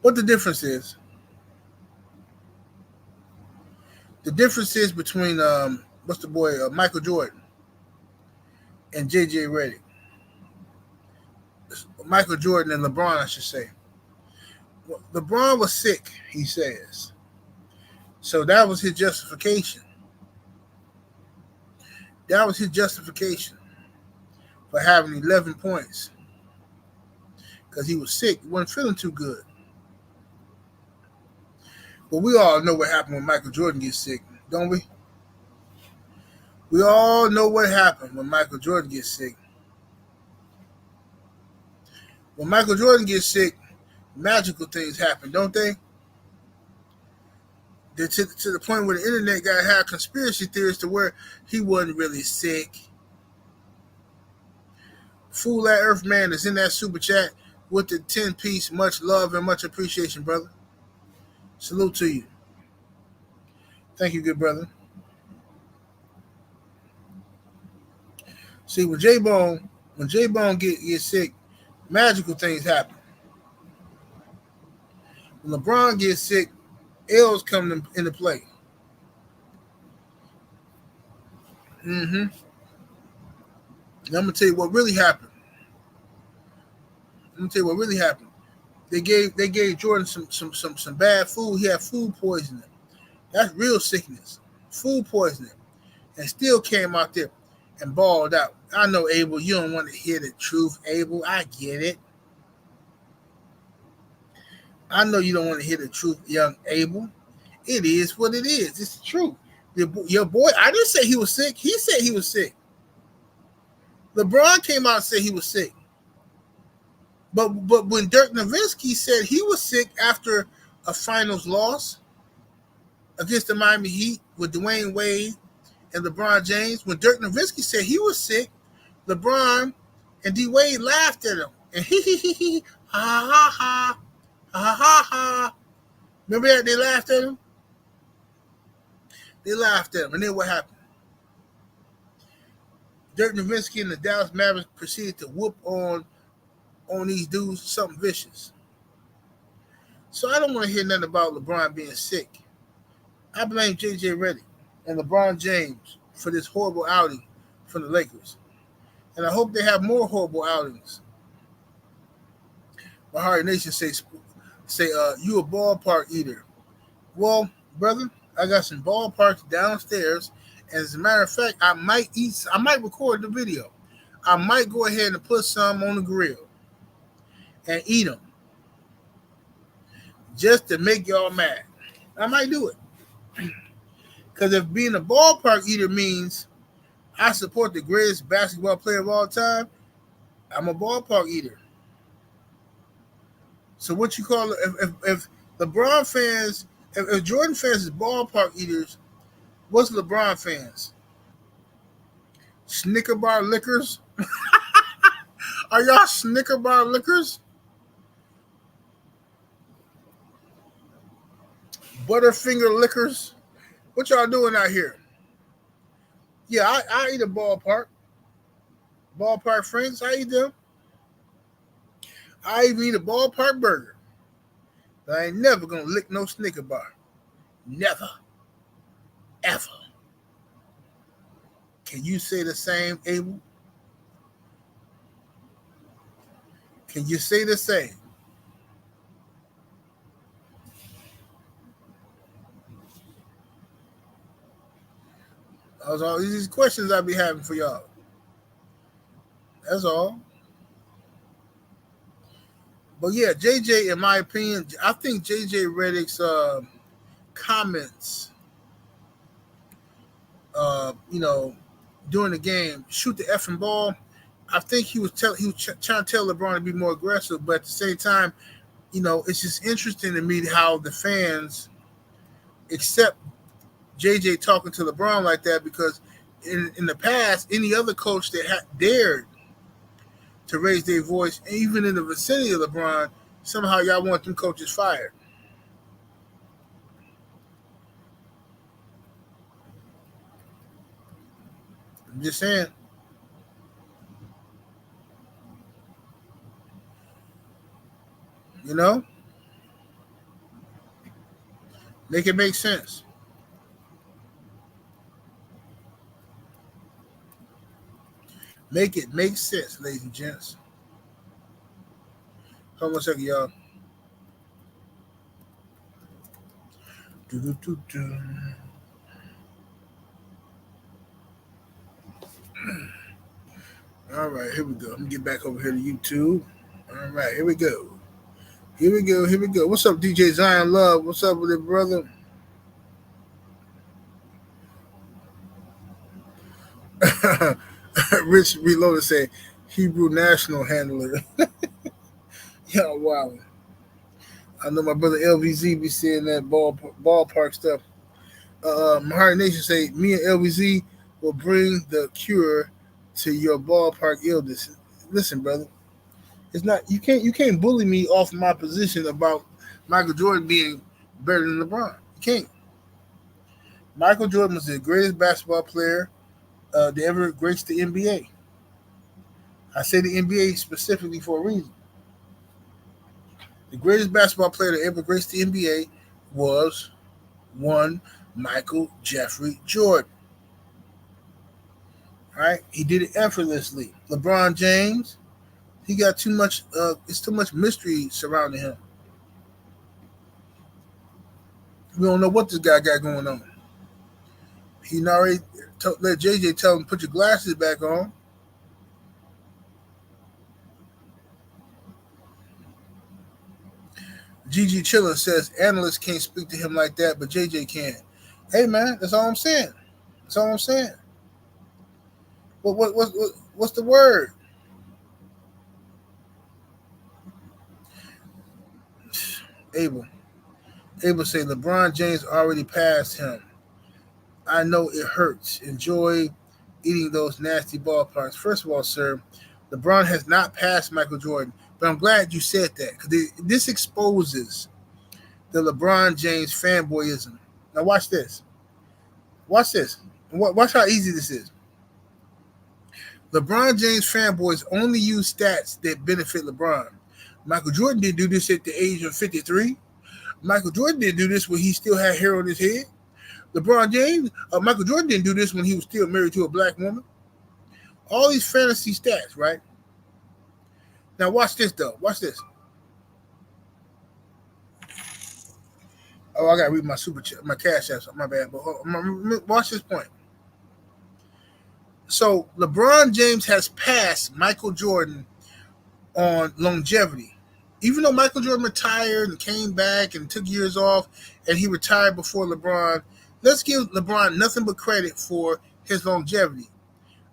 What the difference is? The difference is between what's the boy Michael Jordan and JJ Redick. Michael Jordan and LeBron, I should say. Well, LeBron was sick, he says. So that was his justification. That was his justification for having 11 points. Because he was sick. He wasn't feeling too good. But we all know what happened when Michael Jordan gets sick, don't we? We all know what happened when Michael Jordan gets sick. When Michael Jordan gets sick, magical things happen, don't they? To the point where the internet got had conspiracy theories to where he wasn't really sick. Fool that Earth Man is in that super chat with the 10-piece. Much love and much appreciation, brother. Salute to you. Thank you, good brother. See, when J-Bone gets sick, magical things happen. When LeBron gets sick, L's come into play. And I'm gonna tell you what really happened. They gave Jordan some bad food. He had food poisoning. That's real sickness. Food poisoning. And still came out there and balled out. I know, Abel, you don't want to hear the truth, Abel. I get it. I know you don't want to hear the truth, young Abel. It is what it is. It's the truth. Your boy, I didn't say he was sick. He said he was sick. LeBron came out and said he was sick. But when Dirk Nowitzki said he was sick after a finals loss against the Miami Heat with Dwayne Wade and LeBron James, when Dirk Nowitzki said he was sick, LeBron and D Wade laughed at him. And he, ha, ha, ha, ha, ha, ha. Remember that? They laughed at him? They laughed at him. And then what happened? Dirk Nowitzki and the Dallas Mavericks proceeded to whoop on these dudes something vicious. So I don't want to hear nothing about LeBron being sick. I blame JJ Redick and LeBron James for this horrible outing from the Lakers. And I hope they have more horrible outings. My Heart Nation say you a ballpark eater. Well, brother, I got some ballparks downstairs. And as a matter of fact, I might record the video. I might go ahead and put some on the grill and eat them just to make y'all mad. I might do it. Because if being a ballpark eater means I support the greatest basketball player of all time, I'm a ballpark eater. So what you call it? If LeBron fans, if Jordan fans is ballpark eaters, what's LeBron fans? Snicker bar lickers? Are y'all Snicker bar lickers? Butterfinger lickers? What y'all doing out here? Yeah, I eat a ballpark. Ballpark friends, I eat them. I even eat a ballpark burger. But I ain't never gonna lick no Snicker bar. Never. Ever. Can you say the same, Abel? Can you say the same? Those are all these questions I be having for y'all. That's all. But yeah, JJ, in my opinion, I think JJ Redick's comments, during the game, shoot the effing ball. I think he was trying to tell LeBron to be more aggressive, but at the same time, it's just interesting to me how the fans accept JJ talking to LeBron like that, because in the past, any other coach that dared to raise their voice, even in the vicinity of LeBron, somehow y'all want them coaches fired. I'm just saying. You know, make it make sense. Make it make sense, ladies and gents. Hold on a second, y'all. Do. All right, here we go. Let me get back over here to YouTube. All right, here we go. Here we go. Here we go. What's up, DJ Zion Love? What's up with it, brother? Rich Reloaded say Hebrew national handler. Yeah, wow. I know my brother LVZ be saying that ballpark stuff. Mahari Nation say me and LVZ will bring the cure to your ballpark illness. Listen, brother, it's not you can't bully me off my position about Michael Jordan being better than LeBron. You can't. Michael Jordan was the greatest basketball player to ever grace the NBA. I say the NBA specifically for a reason. The greatest basketball player to ever grace the NBA was one Michael Jeffrey Jordan. Right? He did it effortlessly. LeBron James, he got too much. It's too much mystery surrounding him. We don't know what this guy got going on. He already let JJ tell him put your glasses back on. Gigi Chiller says analysts can't speak to him like that, but JJ can. Hey man, that's all I'm saying. That's all I'm saying. What's the word? Abel say LeBron James already passed him. I know it hurts. Enjoy eating those nasty ballparks. First of all, sir, LeBron has not passed Michael Jordan, but I'm glad you said that because this exposes the LeBron James fanboyism. Now watch this. Watch this. Watch how easy this is. LeBron James fanboys only use stats that benefit LeBron. Michael Jordan didn't do this at the age of 53. Michael Jordan didn't do this when he still had hair on his head. Michael Jordan didn't do this when he was still married to a black woman. All these fantasy stats, right? Now watch this though. Watch this. Oh, I gotta read my super chat, my cash apps. My bad, but watch this point. So LeBron James has passed Michael Jordan on longevity. Even though Michael Jordan retired and came back and took years off, and he retired before LeBron, let's give LeBron nothing but credit for his longevity.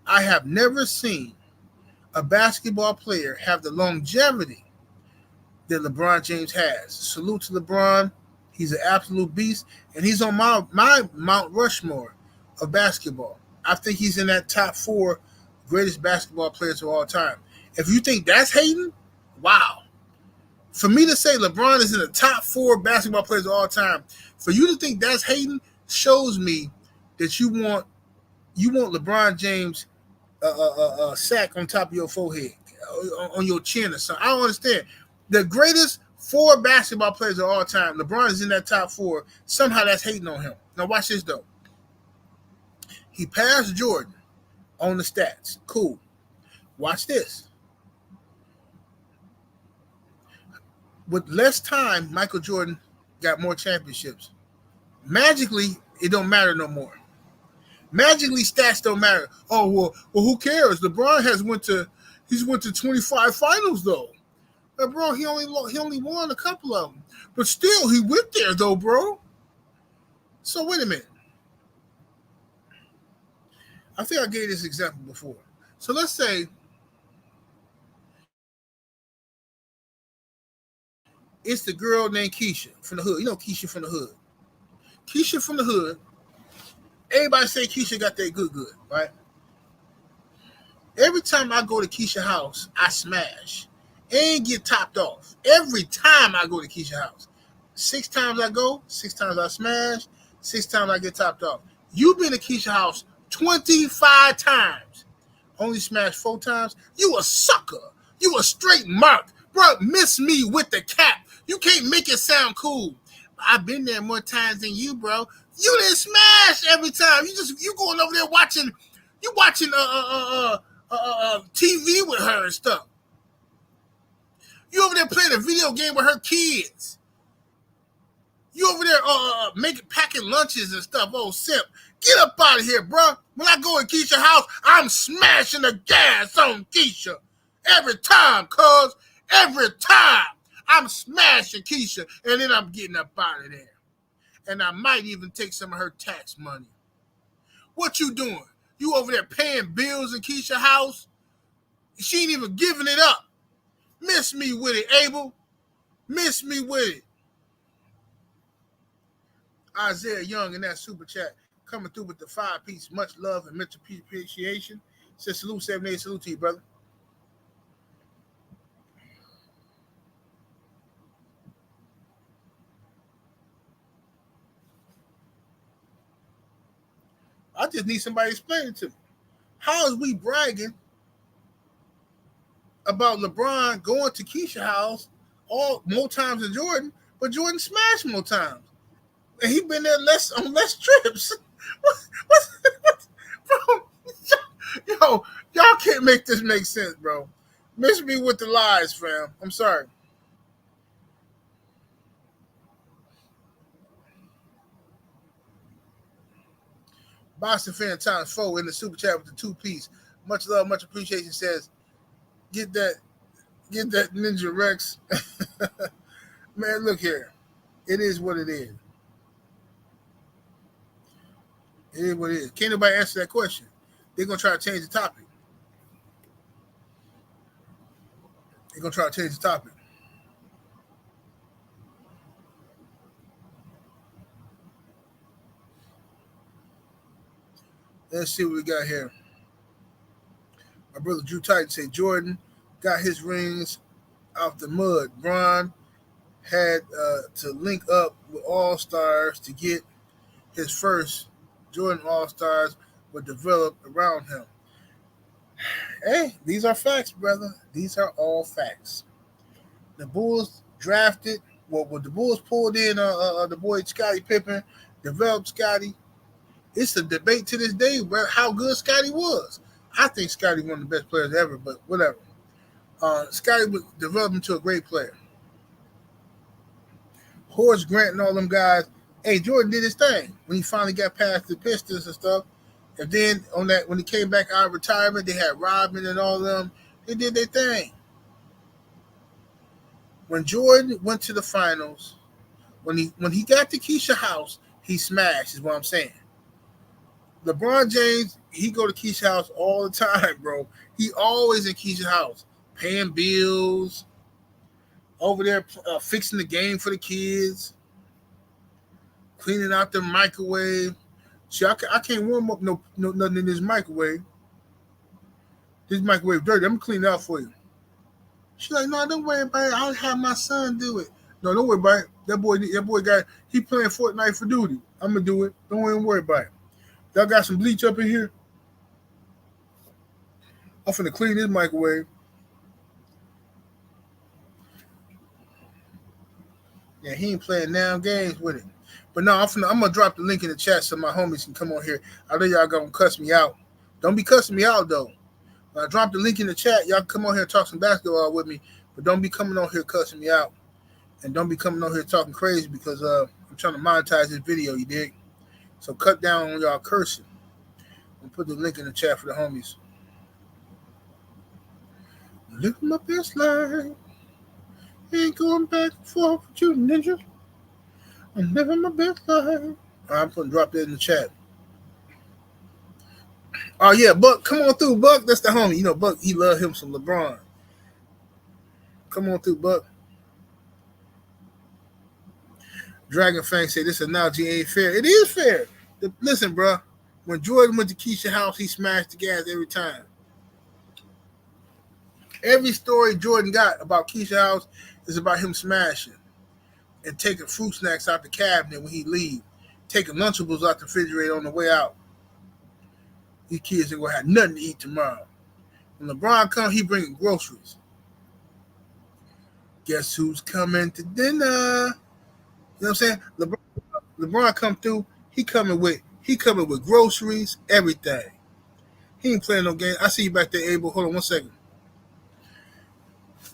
I have never seen a basketball player have the longevity that LeBron James has. Salute to LeBron. He's an absolute beast, and he's on my Mount Rushmore of basketball. I think he's in that top 4 greatest basketball players of all time. If you think that's hating, wow. For me to say LeBron is in the top 4 basketball players of all time, for you to think that's hating shows me that you want LeBron James sack on top of your forehead, on your chin or something. I don't understand. The greatest 4 basketball players of all time, LeBron is in that top 4. Somehow that's hating on him. Now watch this though. He passed Jordan on the stats. Cool. Watch this. With less time, Michael Jordan got more championships. Magically, it don't matter no more. Magically, stats don't matter. Oh well, who cares? LeBron went to 25 finals though. Bro, he only won a couple of them, but still he went there though, bro. So wait a minute. I think I gave this example before. So let's say it's the girl named Keisha from the hood. You know Keisha from the hood. Keisha from the hood Everybody say Keisha got that good, right? Every time I go to Keisha house, I smash and get topped off. Every time I go to Keisha house. 6 times I go, 6 times I smash, 6 times I get topped off. You've been to Keisha house 25 times. Only smashed 4 times. You a sucker. You a straight mark. Bro, miss me with the cap. You can't make it sound cool. I've been there more times than you, bro. You didn't smash every time. You going over there watching. You watching TV with her and stuff. You over there playing a video game with her kids. You over there packing lunches and stuff. Oh, simp. Get up out of here, bro. When I go in Keisha's house, I'm smashing the gas on Keisha. Every time, cuz. Every time. I'm smashing Keisha. And then I'm getting up out of there. And I might even take some of her tax money. What you doing? You over there paying bills in Keisha's house? She ain't even giving it up. Miss me with it, Abel. Miss me with it. Isaiah Young in that super chat coming through with the 5-piece. Much love and much appreciation. Says salute 78. Salute to you, brother. I just need somebody to explain it to me. How is we bragging about LeBron going to Keisha's house more times than Jordan, but Jordan smashed more times? And he been there on less trips. Bro, yo, y'all can't make this make sense, bro. Miss me with the lies, fam. I'm sorry. Boston fan times 4 in the super chat with the 2-piece. Much love, much appreciation. Says, get that Ninja Rex. Man, look here. It is what it is. It is what it is. Can't nobody answer that question. They're going to try to change the topic. Let's see what we got here. My brother Drew Titan said Jordan got his rings out the mud. Bron had to link up with All-Stars to get his first. Jordan All-Stars were developed around him. Hey, these are facts, brother. These are all facts. The Bulls drafted, the Bulls pulled in the boy Scottie Pippen, developed Scottie. It's a debate to this day, bro, how good Scottie was. I think Scottie one of the best players ever, but whatever. Scottie was developed into a great player. Horace Grant and all them guys. Hey, Jordan did his thing when he finally got past the Pistons and stuff. And then when he came back out of retirement, they had Rodman and all of them. They did their thing. When Jordan went to the finals, when he got to Keisha's house, he smashed, is what I'm saying. LeBron James, he go to Keisha's house all the time, bro. He always in Keisha's house, paying bills, over there fixing the game for the kids, cleaning out the microwave. See, I can't warm up no nothing in this microwave. This microwave dirty. I'm gonna clean it out for you. She's like, no, don't worry about it. I'll have my son do it. No, don't worry about it. That boy got he playing Fortnite for duty. I'm gonna do it. Don't even worry about it. Y'all got some bleach up in here? I'm finna clean this microwave. Yeah, he ain't playing now games with it. But no, I'm gonna drop the link in the chat so my homies can come on here. I know y'all gonna cuss me out. Don't be cussing me out though. When I drop the link in the chat, y'all come on here and talk some basketball with me. But don't be coming on here cussing me out. And don't be coming on here talking crazy because I'm trying to monetize this video, you dig? So cut down on y'all cursing. And put the link in the chat for the homies. Living my best life. Ain't going back and forth with you, ninja. I'm living my best life. I'm going to drop that in the chat. Oh, yeah, Buck, come on through, Buck. That's the homie. You know, Buck, he love him some LeBron. Come on through, Buck. Dragon Fang said this analogy ain't fair. It is fair. Listen, bro. When Jordan went to Keisha's house, he smashed the gas every time. Every story Jordan got about Keisha's house is about him smashing and taking fruit snacks out the cabinet when he leave, taking Lunchables out the refrigerator on the way out. These kids ain't gonna have nothing to eat tomorrow. When LeBron comes, he bringing groceries. Guess who's coming to dinner? You know what I'm saying? LeBron come through. He coming with groceries, everything. He ain't playing no game. I see you back there, Abel. Hold on 1 second.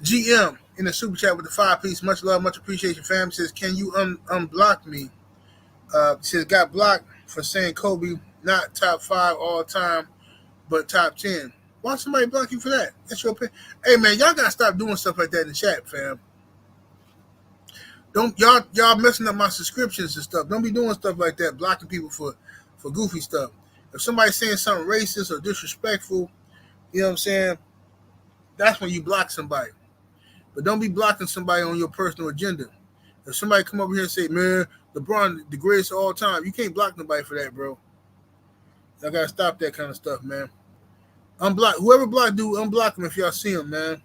GM in the super chat with the 5-piece. Much love, much appreciation. Fam says, can you unblock me? Says got blocked for saying Kobe not top 5 all time, but top 10. Why somebody block you for that? That's your opinion. Hey man, y'all gotta stop doing stuff like that in the chat, fam. Don't y'all messing up my subscriptions and stuff. Don't be doing stuff like that, blocking people for goofy stuff. If somebody's saying something racist or disrespectful, you know what I'm saying? That's when you block somebody. But don't be blocking somebody on your personal agenda. If somebody come over here and say, man, LeBron, the greatest of all time, you can't block nobody for that, bro. Y'all gotta stop that kind of stuff, man. Unblock whoever block dude, unblock him if y'all see him, man.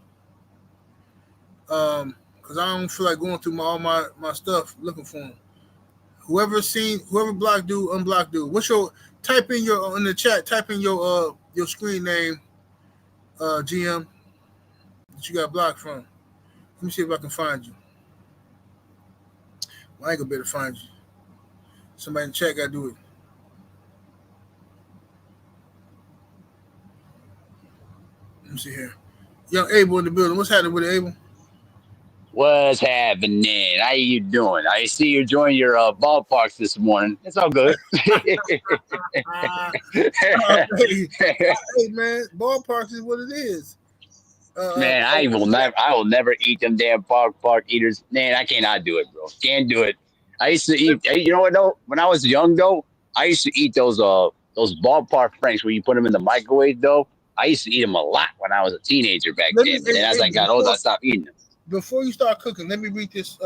Cause I don't feel like going through all my stuff looking for him. Whoever block dude, unblock dude. What's your type in the chat? Type in your screen name, GM that you got blocked from. Let me see if I can find you. Well, I ain't gonna be able to find you. Somebody in the chat gotta do it. Let me see here. Young Abel in the building. What's happening with Abel? What's happening? How you doing? I see you joined your ballparks this morning. It's all good. Hey man, ballparks is what it is. Man, I will never eat them damn park eaters. Man, I cannot do it, bro. Can't do it. I used to eat. You know what though? When I was young though, I used to eat those ballpark franks where you put them in the microwave though. I used to eat them a lot when I was a teenager back then. But then as I got older, I stopped eating them. Before you start cooking, let me read these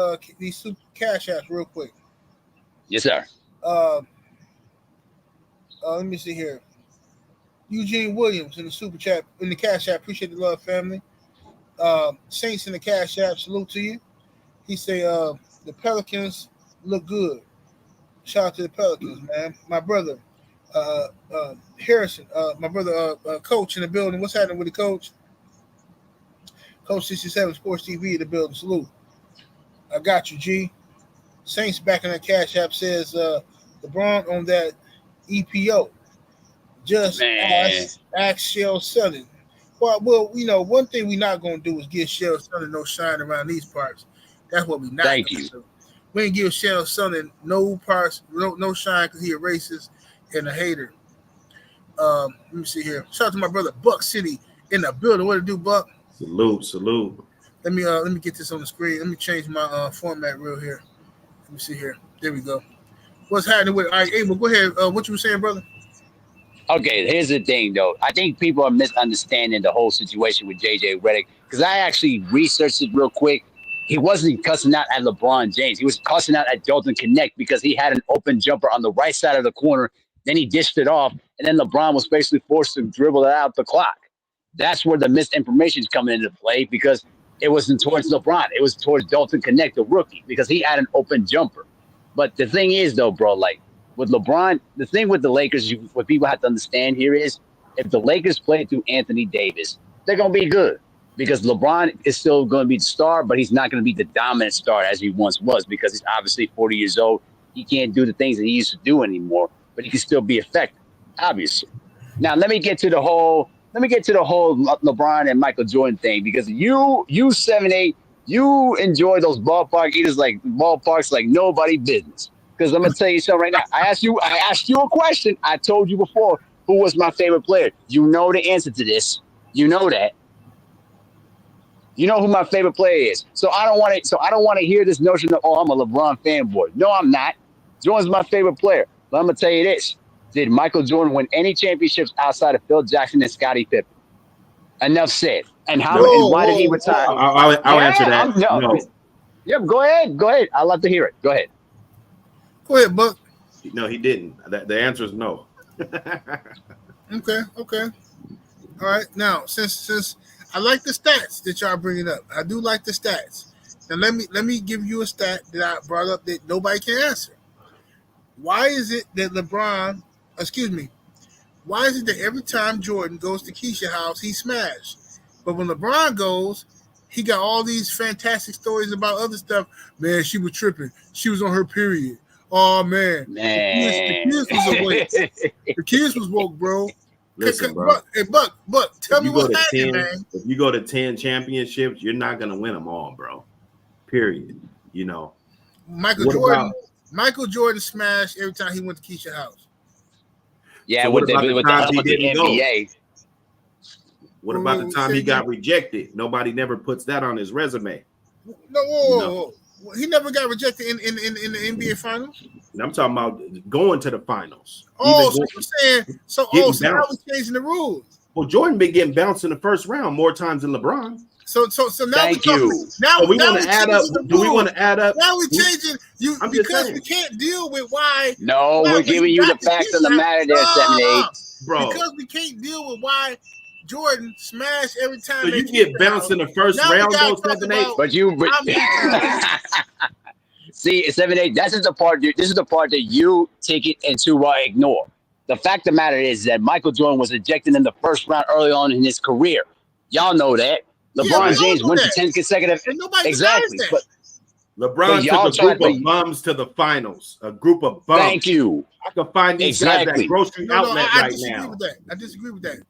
super cash apps real quick. Yes, sir. Let me see here. Eugene Williams in the super chat, in the cash app. Appreciate the love, family. Saints in the cash app. Salute to you. He say the Pelicans look good. Shout out to the Pelicans, man. My brother Harrison, my brother Coach in the building. What's happening with the coach? Coach 67 Sports TV in the building. Salute. I got you, G. Saints back in the cash app says LeBron on that EPO. Just ask Shell Sutton. Well, you know, one thing we're not going to do is give Shell Sutton no shine around these parts. That's what we not going to do. We ain't give Shell Sutton no parts, no shine because he a racist and a hater. Let me see here. Shout out to my brother Buck City in the building. What to do, Buck? Salute. Let me get this on the screen. Let me change my format real here. Let me see here. There we go. What's happening with? All right, Abel, go ahead. What you were saying, brother? Okay, here's the thing, though. I think people are misunderstanding the whole situation with JJ Redick because I actually researched it real quick. He wasn't cussing out at LeBron James. He was cussing out at Dalton Connect because he had an open jumper on the right side of the corner. Then he dished it off, and then LeBron was basically forced to dribble it out the clock. That's where the misinformation is coming into play because it wasn't towards LeBron. It was towards Dalton Connect, the rookie, because he had an open jumper. But the thing is, though, bro, like with LeBron, the thing with the Lakers, what people have to understand here is if the Lakers play through Anthony Davis, they're going to be good because LeBron is still going to be the star, but he's not going to be the dominant star as he once was because he's obviously 40 years old. He can't do the things that he used to do anymore, but he can still be effective, obviously. Now, let me get to the whole LeBron and Michael Jordan thing because you 7'8", you enjoy those ballparks like nobody business. Because I'm gonna tell you something right now. I asked you a question. I told you before who was my favorite player. You know the answer to this. You know that. You know who my favorite player is. So I don't want to hear this notion of I'm a LeBron fanboy. No, I'm not. Jordan's my favorite player. But I'm gonna tell you this. Did Michael Jordan win any championships outside of Phil Jackson and Scottie Pippen? Enough said. And why did he retire? I'll answer that. No. Yep, go ahead. I'd love to hear it. Go ahead. Go ahead, Buck. No, he didn't. The answer is no. Okay. All right. Now, since I like the stats that y'all bringing up, I do like the stats. Now let me give you a stat that I brought up that nobody can answer. Why is it that LeBron, excuse me, why is it that every time Jordan goes to Keisha's house, he smashed? But when LeBron goes, he got all these fantastic stories about other stuff. Man, she was tripping. She was on her period. Oh, man. The kids was awake. The kids was woke, bro. Listen, bro. Hey, Buck, tell me what's happening, man. If you go to 10 championships, you're not going to win them all, bro. Period. You know. Michael Jordan smashed every time he went to Keisha's house. Yeah, so with the NBA. What about the time he got rejected? Nobody never puts that on his resume. No, whoa. He never got rejected in the NBA finals. I'm talking about going to the finals. Oh, so you're saying so now we're changing the rules. Well, Jordan been getting bounced in the first round more times than LeBron. So now Thank you. Now we want to add up. Do we want to add up? Now we're changing you because we can't deal with why. No, we're giving you the facts of the matter there, 7-8. Bro. Because we can't deal with why Jordan smashed every time. So you get bounced in the first round, though, 7-8. But see, 7-8. This is the part. This is the part that you take it and to ignore. The fact of the matter is that Michael Jordan was ejected in the first round early on in his career. Y'all know that. LeBron James went to 10 consecutive. Exactly. But LeBron took a group of bums to the finals. A group of bums. Thank you. I can find these guys at grocery outlet right now. I disagree with that.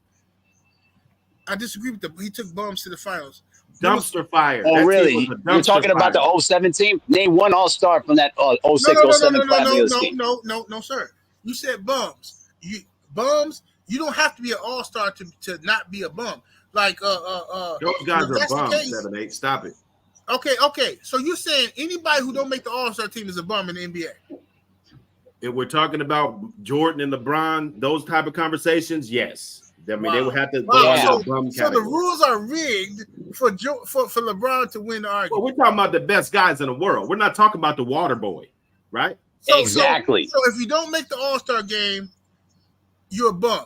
He took bums to the finals. Dumpster fire. Oh, really? You're talking about the 07 team? Name one all-star from that 06, 07 team. No, sir. You said bums. You don't have to be an all-star to not be a bum. Like those guys are bums, 7-8. Stop it. Okay. So you're saying anybody who don't make the all-star team is a bum in the NBA? If we're talking about Jordan and LeBron, those type of conversations, yes. I mean, they would have to go on the bum category. So the rules are rigged for LeBron to win the argument. Well, we're talking about the best guys in the world. We're not talking about the water boy, right? Exactly. So if you don't make the all-star game, you're a bum.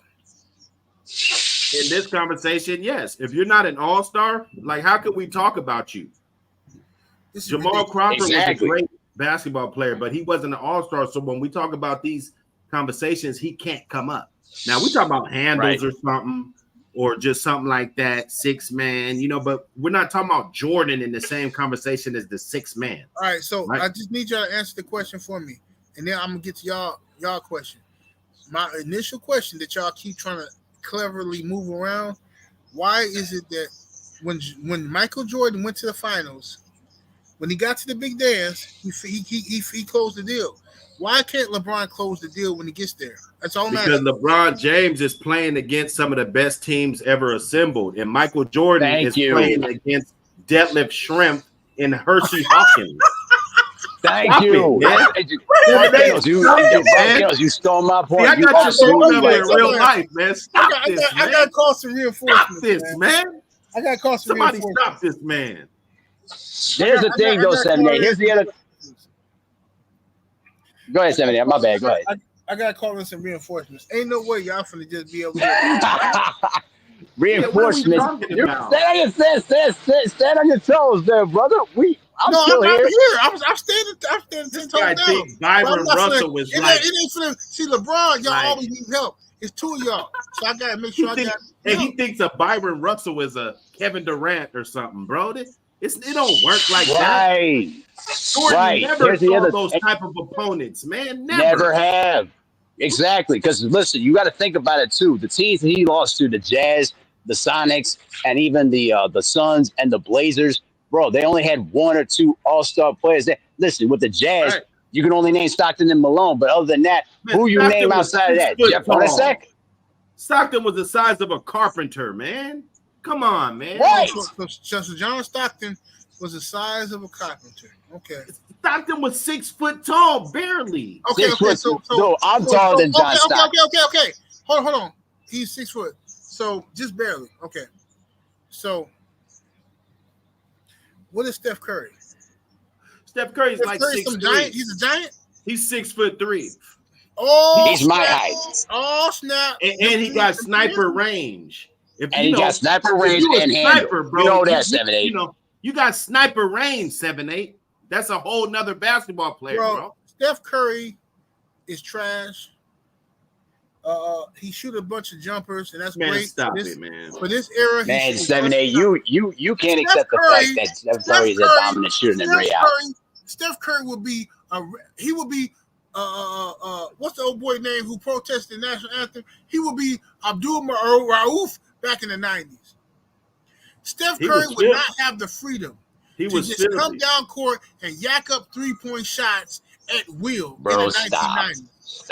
In this conversation, yes. If you're not an all-star, like how could we talk about you? Jamal Crawford was a great basketball player, but he wasn't an all-star. So when we talk about these conversations, he can't come up. Now we talk about handles or something, or just something like that, 6-man, but we're not talking about Jordan in the same conversation as the 6-man. All right, so I just need y'all to answer the question for me, and then I'm gonna get to y'all question. My initial question that y'all keep trying to cleverly move around: why is it that when Michael Jordan went to the finals, when he got to the big dance, he closed the deal? Why can't LeBron close the deal when he gets there? That's all. Because LeBron James is playing against some of the best teams ever assembled, and Michael Jordan is playing against Detlef Schrempf and Hershey Hawkins. Thank you. You stole my point. See, I got your phone number in real life, man. Stop this, man. I got to call some reinforcements. Stop this, man. I got to call some reinforcements. Somebody stop this, man. Here's the thing, though, 7-8. Here's the other. Go ahead, 7-8. My bad. Go ahead. I got to call in some reinforcements. Ain't no way y'all finna just be able to. Reinforcements. Stand on your toes there, brother. I'm still here. I'm standing 10 toes down. I think Byron Russell was like. It ain't finna. See, LeBron, y'all always need help. It's two of y'all. So I got to make sure I got. And he thinks a Byron Russell is a Kevin Durant or something, bro. It don't work like that. Jordan never saw those type of opponents, man. Never have. Exactly. Because listen, you got to think about it too. The teams that he lost to, the Jazz, the Sonics, and even the Suns and the Blazers, bro, they only had one or two all-star players there. Listen, with the Jazz, you can only name Stockton and Malone. But other than that, who you name outside of that? Jeff Hornacek? Stockton was the size of a carpenter, man. Come on, man. Right. So John Stockton was the size of a carpenter. Okay. Stockton was 6 foot tall, barely. Okay. No, I'm taller than John Stockton. Okay. Hold on. He's 6 foot. So just barely. Okay. So what is Steph Curry? Steph Curry's like 6'3". He's a giant? He's 6'3". He's my height. Oh, snap. And he got sniper range. And he got sniper range and handle. Bro, you know that, 7'8". You know, you got sniper range, 7'8". That's a whole nother basketball player, bro. Steph Curry is trash. He shoot a bunch of jumpers, and that's great. Stop it, man. For this era, man, 7'8". You can't accept the fact that Steph Curry is a dominant shooter than Ray Allen. Steph Curry would be what's the old boy name who protested the national anthem? He would be Abdul Rauf back in the 90s. Steph Curry would not have the freedom to just come down court and yak up 3-point shots at will in the 1990s.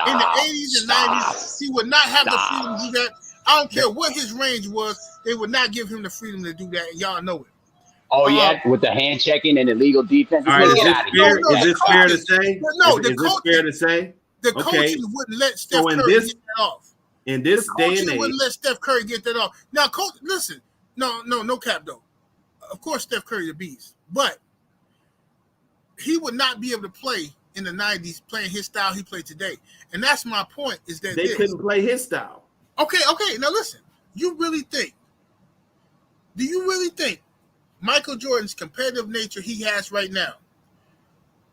In the 80s and 90s, he would not have the freedom to do that. I don't care what his range was. They would not give him the freedom to do that, and y'all know it. Oh, yeah, with the hand checking and illegal defense. All right, is this fair to say? No, is this fair to say? The coaches wouldn't let Steph Curry get that off. In this day and age, wouldn't let Steph Curry get that off. Now, coach, listen, no cap though. Of course, Steph Curry's a beast, but he would not be able to play in the 90s playing his style he played today. And that's my point, is that they couldn't play his style. Okay. Now listen, do you really think Michael Jordan's competitive nature he has right now,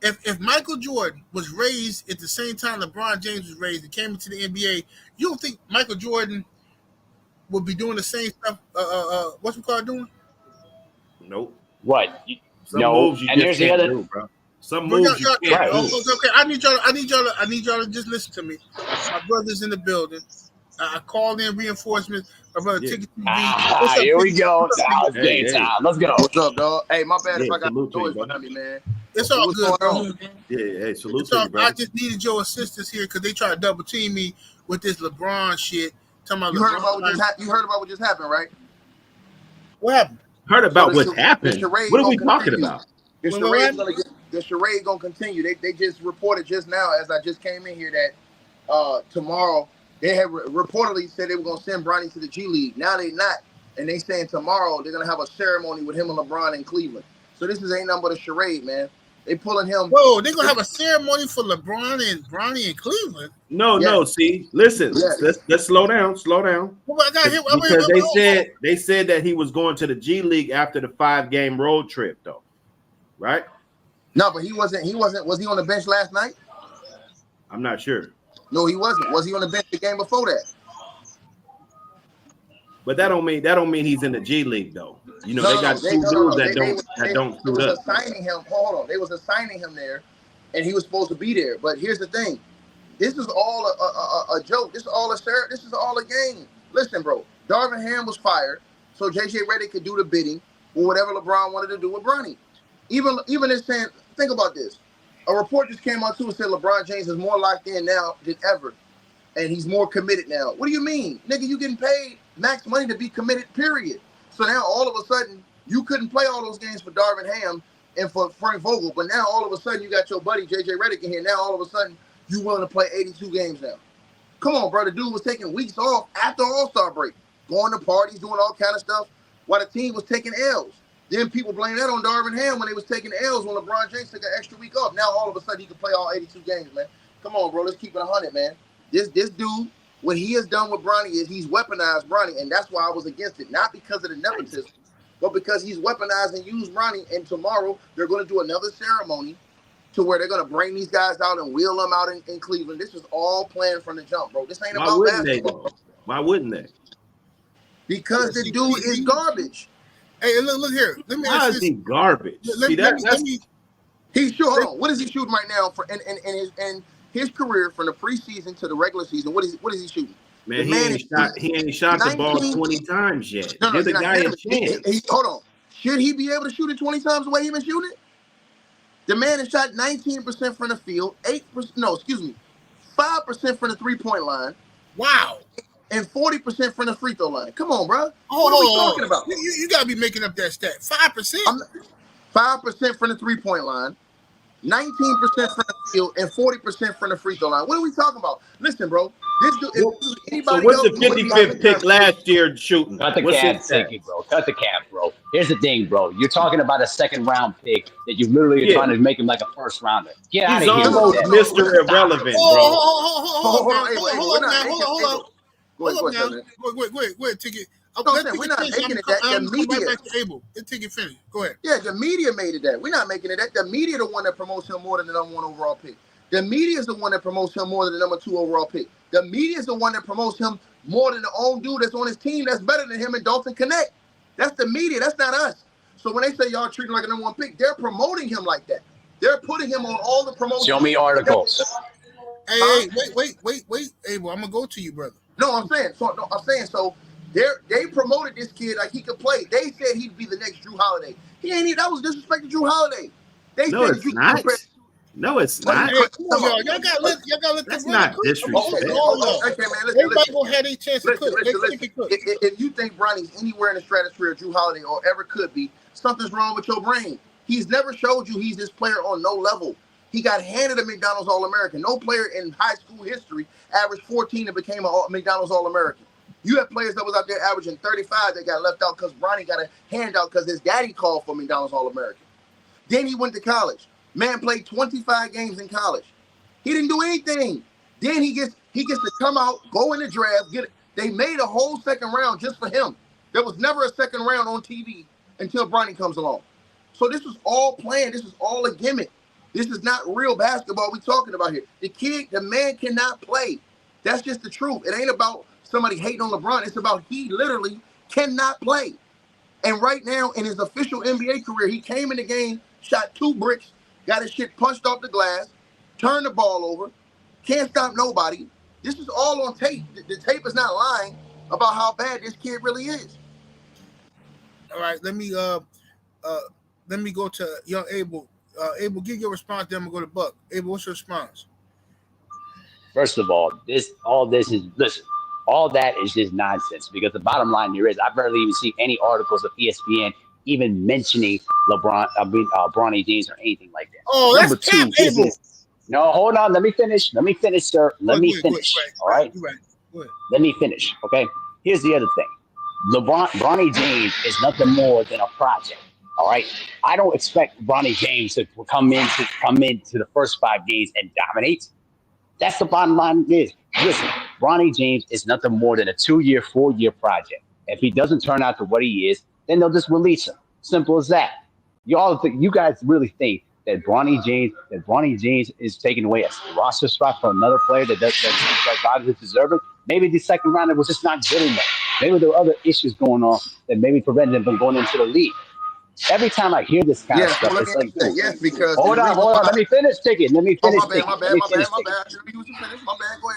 if Michael Jordan was raised at the same time LeBron James was raised and came into the NBA, you don't think Michael Jordan would be doing the same stuff what's McCall doing? Nope. What? No. And there's the other bro. Some moves you can't do. Okay, I need y'all to just listen to me. My brother's in the building. I called in reinforcements. My brother Ticket TV. Here we go. Now it's game time. Let's go. What's up, dog? Hey, my bad if I got the noise behind me, man. It's all good, bro. Yeah, hey, salute to you, bro. I just needed your assistance here because they tried to double team me with this LeBron shit. You heard about what just happened, right? What happened? Heard about what happened? What are we talking about? The charade gonna continue. They just reported just now, as I just came in here, that tomorrow they have reportedly said they were gonna send Bronny to the G League. Now they're not, and they saying tomorrow they're gonna have a ceremony with him and LeBron in Cleveland. So this ain't nothing but a charade, man. They pulling him. Whoa, they're gonna have a ceremony for LeBron and Bronny in Cleveland. No. See, listen, let's slow down. Well, I got because they said that he was going to the G League after the 5-game road trip, though, right? No, but he wasn't. Was he on the bench last night? I'm not sure. No, he wasn't. Was he on the bench the game before that? But that don't mean he's in the G League though. You know, they got two dudes that don't suit up. Assigning him. Hold on, they was assigning him there, and he was supposed to be there. But here's the thing: this is all a joke. This is all a game. Listen, bro. Darvin Ham was fired, so JJ Redick could do the bidding or whatever LeBron wanted to do with Bronny. Even in saying, think about this. A report just came out too and said LeBron James is more locked in now than ever, and he's more committed now. What do you mean, nigga? You getting paid max money to be committed, period. So now all of a sudden you couldn't play all those games for Darvin Ham and for Frank Vogel, but now all of a sudden you got your buddy JJ Redick in here. Now all of a sudden you willing to play 82 games now. Come on, bro. The dude was taking weeks off after All-Star break, going to parties, doing all kind of stuff, while the team was taking L's. Then people blame that on Darvin Ham when they was taking L's when LeBron James took an extra week off. Now all of a sudden he can play all 82 games, man. Come on, bro. Let's keep it 100, man. This dude, what he has done with Bronny is he's weaponized Bronny, and that's why I was against it. Not because of the nepotism, but because he's weaponized and used Bronny. And tomorrow they're going to do another ceremony to where they're going to bring these guys out and wheel them out in Cleveland. This was all planned from the jump, bro. This ain't about basketball. Why wouldn't they? Because the dude is garbage. Hey, look here. Let me ask you. Garbage. He's shooting. Hold on. What is he shooting right now for? And his career from the preseason to the regular season. What is he shooting? Man, he ain't shot the ball 20 times yet. Give the guy a chance. Hold on. Should he be able to shoot it 20 times the way he's been shooting it? The man has shot 19% from the field, 5% from the 3-point line. Wow. And 40% from the free throw line. Come on, bro. What are we talking about? You got to be making up that stat. 5%? 5% from the 3-point line, 19% from the field, and 40% from the free throw line. What are we talking about? Listen, bro. So what's the 55th pick last year shooting? Cut the cap, bro. Cut the cap, bro. Here's the thing, bro. You're talking about a second-round pick that you literally are trying to make him like a first-rounder. Get out of here. He's almost Mr. Irrelevant, bro. Hold on, man. Hold on. Go ahead, Ticket. We're not making it that. The media. Right back to Abel. Let Ticket finish. Go ahead. Yeah, the media made it that. We're not making it that. The media the one that promotes him more than the number 1 overall pick. The media is the one that promotes him more than the number 2 overall pick. The media is the one that promotes him more than the own dude that's on his team that's better than him in Dalton Connect. That's the media. That's not us. So when they say y'all treat him like a number 1 pick, they're promoting him like that. They're putting him on all the promotions. Show me articles. Hey, wait, Abel. I'm gonna go to you, brother. No, I'm saying. So they promoted this kid like he could play. They said he'd be the next Drew Holiday. He ain't. That was disrespect to Drew Holiday. They no, said it's not. No, it's not. Y'all gotta let That's not disrespect. Okay, man. Everybody gonna have their chance to cook. If you think Bronny's anywhere in the stratosphere of Drew Holiday or ever could be, something's wrong with your brain. He's never showed you he's this player on no level. He got handed a McDonald's All-American. No player in high school history averaged 14 and became a McDonald's All-American. You have players that was out there averaging 35 that got left out because Bronny got a handout because his daddy called for McDonald's All-American. Then he went to college. Man played 25 games in college. He didn't do anything. Then he gets to come out, go in the draft, get it. They made a whole second round just for him. There was never a second round on TV until Bronny comes along. So this was all planned. This is all a gimmick. This is not real basketball we talking about here. The man cannot play. That's just the truth. It ain't about somebody hating on LeBron. It's about he literally cannot play. And right now in his official NBA career, he came in the game, shot 2 bricks, got his shit punched off the glass, turned the ball over, can't stop nobody. This is all on tape. The tape is not lying about how bad this kid really is. All right, let me go to young Abel. Abel, give your response, then I'm gonna go to Buck. Abel, what's your response? First of all, all that is just nonsense because the bottom line here is I've barely even seen any articles of ESPN even mentioning Bronny James or anything like that. Oh, Number that's camp, Abel. No, hold on. Let me finish, sir. Let me finish. All right. Right. Let me finish. Okay. Here's the other thing. Bronny James is nothing more than a project. All right. I don't expect Bronny James to come into the first 5 games and dominate. That's the bottom line. Listen, Bronny James is nothing more than a 2-year, 4-year project. If he doesn't turn out to what he is, then they'll just release him. Simple as that. You guys really think that Bronny James is taking away a roster spot from another player that's deserving? Maybe the second rounder was just not good enough. Maybe there were other issues going on that maybe prevented him from going into the league. Every time I hear this kind of stuff, it's like, yes, because hold on. Let me finish, Ticket. Let me finish. My bad.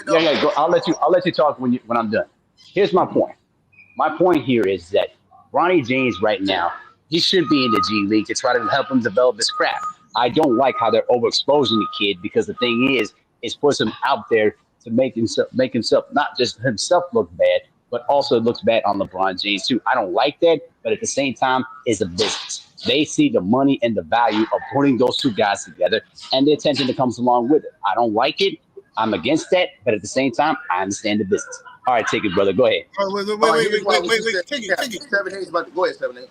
Go ahead. Yeah. I'll let you talk when I'm done. Here's my point. My point here is that Bronny James right now, he should be in the G League to try to help him develop his craft. I don't like how they're overexposing the kid because the thing is puts him out there to make himself not just himself look bad, but also looks bad on LeBron James too. I don't like that, but at the same time, it's a business. They see the money and the value of putting those 2 guys together and the attention that comes along with it. I don't like it. I'm against that, but at the same time, I understand the business. All right, take it, brother. Go ahead. Wait. Take it. 7 8 about to go ahead, 7 8.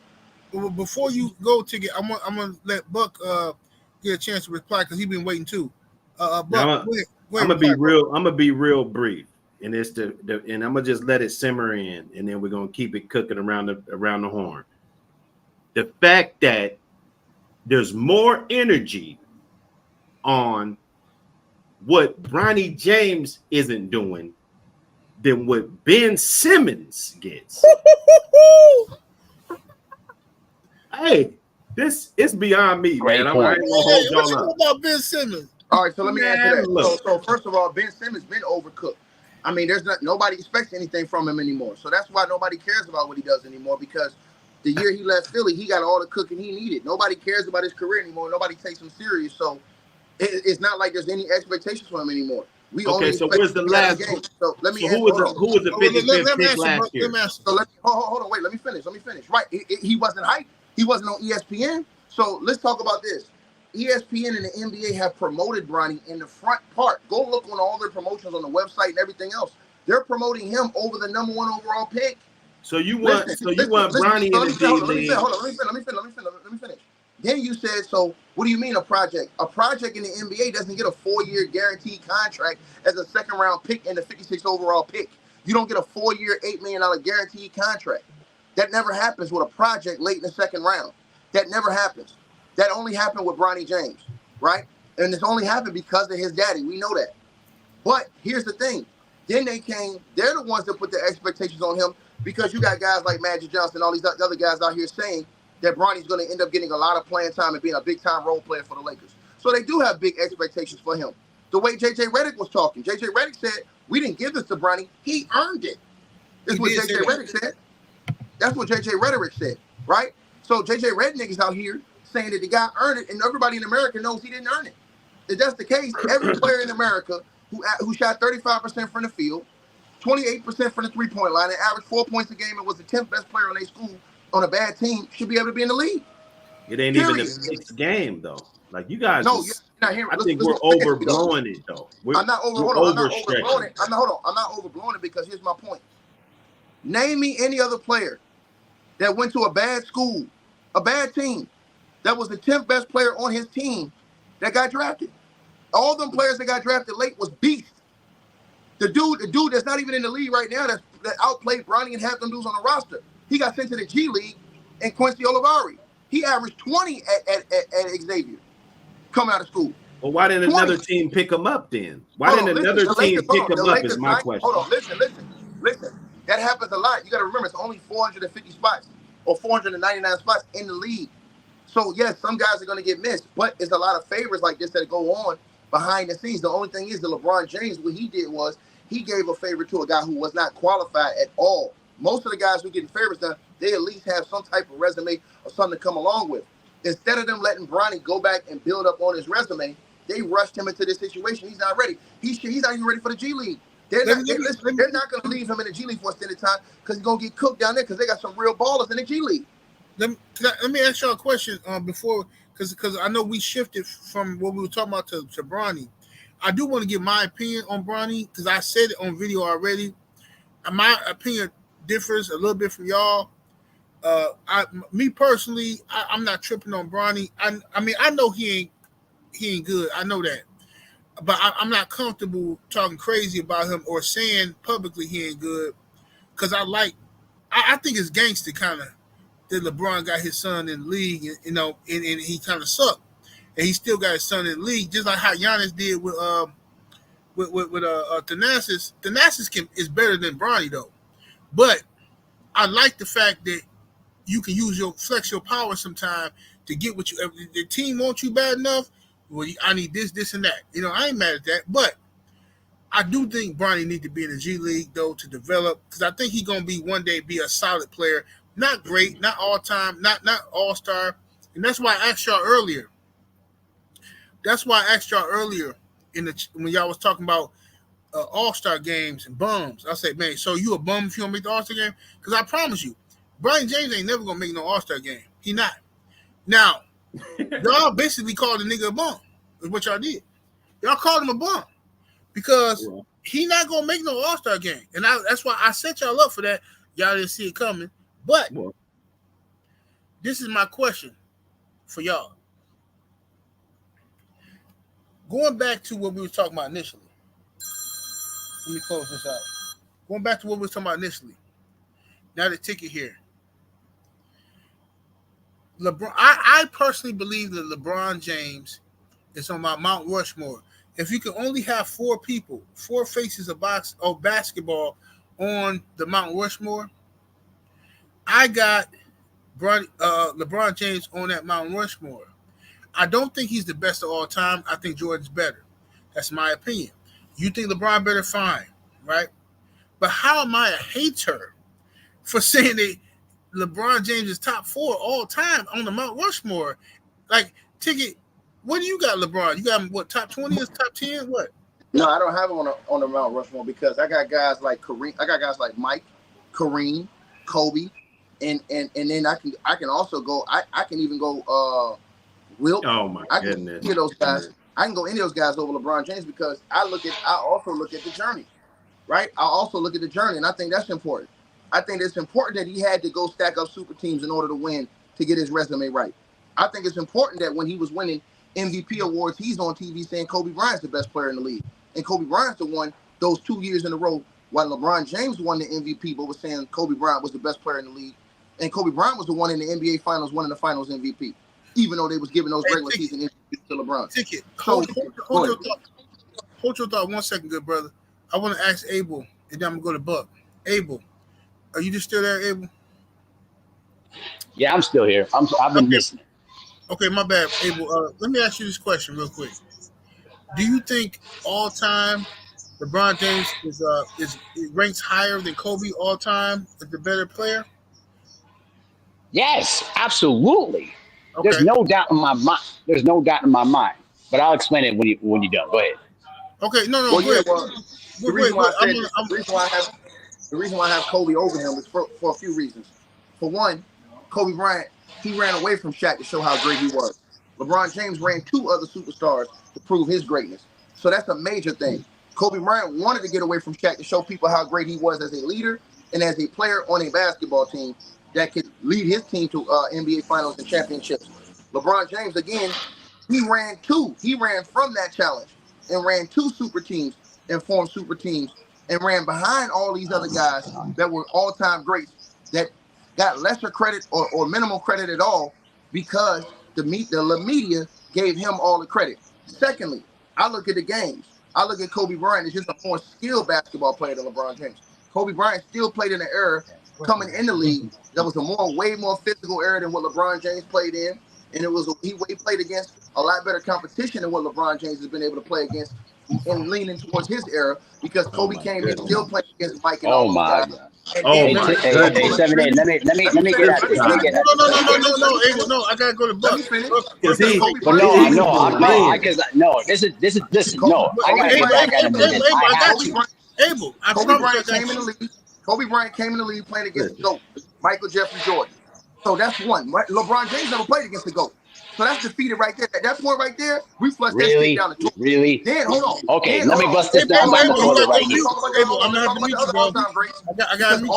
Well, before you go, Ticket, I'm gonna let Buck get a chance to reply because he's been waiting too. Buck, I'm gonna be real brief, and and I'm gonna just let it simmer in, and then we're gonna keep it cooking around the horn. The fact that there's more energy on what Bronny James isn't doing than what Ben Simmons gets. Hey, this is beyond me, Great man. I'm point. not gonna hold y'all up. What about Ben Simmons? All right, so let me answer that. So first of all, Ben Simmons been overcooked. I mean, nobody expects anything from him anymore. So that's why nobody cares about what he does anymore, because the year he left Philly, he got all the cooking he needed. Nobody cares about his career anymore. Nobody takes him serious. So it's not like there's any expectations for him anymore. So where's the last game? So let me who was the 55th pick last year? So hold on, wait, let me finish. Right. He wasn't hyped. He wasn't on ESPN. So let's talk about this. ESPN and the NBA have promoted Bronny in the front part. Go look on all their promotions on the website and everything else. They're promoting him over the number 1 overall pick. So you want Bronny in the G League? Hold on, let me finish. Then you said, so what do you mean a project? A project in the NBA doesn't get a 4-year guaranteed contract as a second-round pick and the 56th overall pick. You don't get a 4-year, $8 million guaranteed contract. That never happens with a project late in the second round. That never happens. That only happened with Bronny James, right? And it's only happened because of his daddy. We know that. But here's the thing. Then they're the ones that put the expectations on him because you got guys like Magic Johnson, all these other guys out here saying that Bronny's going to end up getting a lot of playing time and being a big-time role player for the Lakers. So they do have big expectations for him. The way J.J. Redick was talking, J.J. Redick said, we didn't give this to Bronny. He earned it. That's what J.J. Redick said. That's what J.J. Redick said, right? So J.J. Redick is out here saying that the guy earned it, and everybody in America knows he didn't earn it. If that's the case, every player in America who shot 35% from the field, 28% from the three-point line, and averaged 4 points a game and was the 10th best player in their school on a bad team should be able to be in the league. It ain't even a sixth game, though. Like, you guys, no, you're not hearing. I think we're overblowing it, though. I'm not overblowing it. I'm not overblowing it because here's my point. Name me any other player that went to a bad school, a bad team, that was the 10th best player on his team that got drafted. All them players that got drafted late was beast. The dude that's not even in the league right now that outplayed Bronny and half them dudes on the roster. He got sent to the G League, and Quincy Olivari. He averaged 20 at Xavier coming out of school. Well, why didn't another team pick him up then? Why didn't another team pick him up is my question. Hold on, listen. That happens a lot. You got to remember, it's only 450 spots or 499 spots in the league. So, yes, some guys are going to get missed, but there's a lot of favors like this that go on behind the scenes. The only thing is that LeBron James, what he did was he gave a favor to a guy who was not qualified at all. Most of the guys who get favors done, they at least have some type of resume or something to come along with. Instead of them letting Bronny go back and build up on his resume, they rushed him into this situation. He's not ready. He's not even ready for the G League. They're not going to leave him in the G League for a extended time because he's going to get cooked down there because they got some real ballers in the G League. Let me ask y'all a question before, because I know we shifted from what we were talking about to Bronny. I do want to give my opinion on Bronny because I said it on video already. My opinion differs a little bit from y'all. Me personally, I'm not tripping on Bronny. I mean, I know he ain't good. I know that, but I'm not comfortable talking crazy about him or saying publicly he ain't good because I think it's gangster kind of that LeBron got his son in the league, and he kind of sucked, and he still got his son in the league, just like how Giannis did with Thanasis. Thanasis is better than Bronny though, but I like the fact that you can flex your power sometime to get what you. If the team wants you bad enough, well, I need this, and that. I ain't mad at that, but I do think Bronny need to be in the G League though to develop because I think he's gonna be one day be a solid player. Not great, not all time, not all star, and that's why I asked y'all earlier. When y'all was talking about all-star games and bums. I said, man, so you a bum if you don't make the all-star game? Because I promise you, Bronny James ain't never gonna make no all-star game. He not. Now, y'all basically called the nigga a bum. Is what y'all did. Y'all called him a bum because he not gonna make no all-star game, and that's why I set y'all up for that. Y'all didn't see it coming. But this is my question for y'all. Going back to what we were talking about initially. Let me close this out. Going back to what we were talking about initially. Now the ticket here. LeBron. I personally believe that LeBron James is on my Mount Rushmore. If you can only have 4 people, 4 faces of basketball on the Mount Rushmore, I got LeBron James on that Mount Rushmore. I don't think he's the best of all time. I think Jordan's better. That's my opinion. You think LeBron better? Fine, right? But how am I a hater for saying that LeBron James is top 4 all time on the Mount Rushmore? Like, Ticket, what do you got, LeBron? You got him, what, top 20 or top 10? What? No, I don't have him on the Mount Rushmore because I got guys like Kareem. I got guys like Mike, Kareem, Kobe. And then I can also go. I can even go Wilt. Oh my goodness! Any of those guys. I can go any of those guys over LeBron James because I also look at the journey, right? I also look at the journey, and I think that's important. I think it's important that he had to go stack up super teams in order to win to get his resume right. I think it's important that when he was winning MVP awards, he's on TV saying Kobe Bryant's the best player in the league. And Kobe Bryant's the one those 2 years in a row while LeBron James won the MVP, but was saying Kobe Bryant was the best player in the league. And Kobe Bryant was the one in the NBA Finals winning the Finals MVP, even though they was giving those regular season MVPs to LeBron. Ticket. Hold your thought 1 second, good brother. I want to ask Abel, and then I'm going to go to Buck. Abel, are you just still there, Abel? Yeah, I'm still here. I've been listening. Okay, my bad, Abel. Let me ask you this question real quick. Do you think all time LeBron James is ranks higher than Kobe all time as the better player? Yes, absolutely. Okay. There's no doubt in my mind. There's no doubt in my mind. But I'll explain it when you're done. Go ahead. Okay, no. Well, yeah, well, the reason why I have Kobe over him is for a few reasons. For one, Kobe Bryant, he ran away from Shaq to show how great he was. LeBron James ran 2 other superstars to prove his greatness. So that's a major thing. Kobe Bryant wanted to get away from Shaq to show people how great he was as a leader and as a player on a basketball team that could lead his team to NBA Finals and championships. LeBron James, again, he ran 2. He ran from that challenge and ran 2 super teams and formed super teams and ran behind all these other guys that were all-time greats that got lesser credit or minimal credit at all because the media gave him all the credit. Secondly, I look at the games. I look at Kobe Bryant as just a more skilled basketball player than LeBron James. Kobe Bryant still played in an era coming in the league that was way more physical era than what LeBron James played in. And he played against a lot better competition than what LeBron James has been able to play against and leaning towards his era because Kobe came in still playing against Mike and all those guys. Hey, 7-8. Let me get at this. No, I gotta go to Buck. No. This is listen. No, I got you. Abel, Kobe Bryant came in the league playing against the GOAT, Michael Jeffrey Jordan. So that's one. LeBron James never played against the GOAT. So that's defeated right there. At that point right there, we flushed that shit down the toilet. Really? Then, hold on. Okay, let me bust this down by the toilet right here. I'm not having to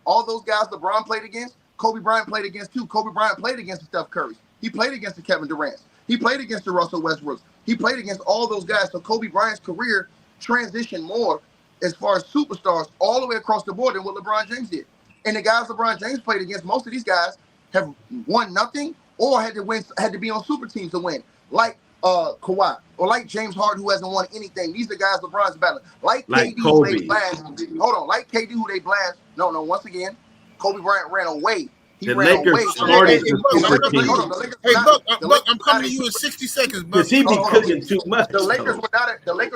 all those guys LeBron played against, Kobe Bryant played against too. Kobe Bryant played against the Steph Curry. He played against the Kevin Durant. He played against the Russell Westbrooks. He played against all those guys. So Kobe Bryant's career transitioned more as far as superstars all the way across the board than what LeBron James did. And the guys LeBron James played against, most of these guys have won nothing or had to be on super teams to win, like Kawhi or like James Harden, who hasn't won anything. These are guys LeBron's battling. Like KD, who they blast. Hold on, like KD, who they blast. No, once again, Kobe Bryant ran away. The Lakers started the super team. Hey, Buck, I'm coming to you in 60 seconds, Buck. He be cooking too much. The Lakers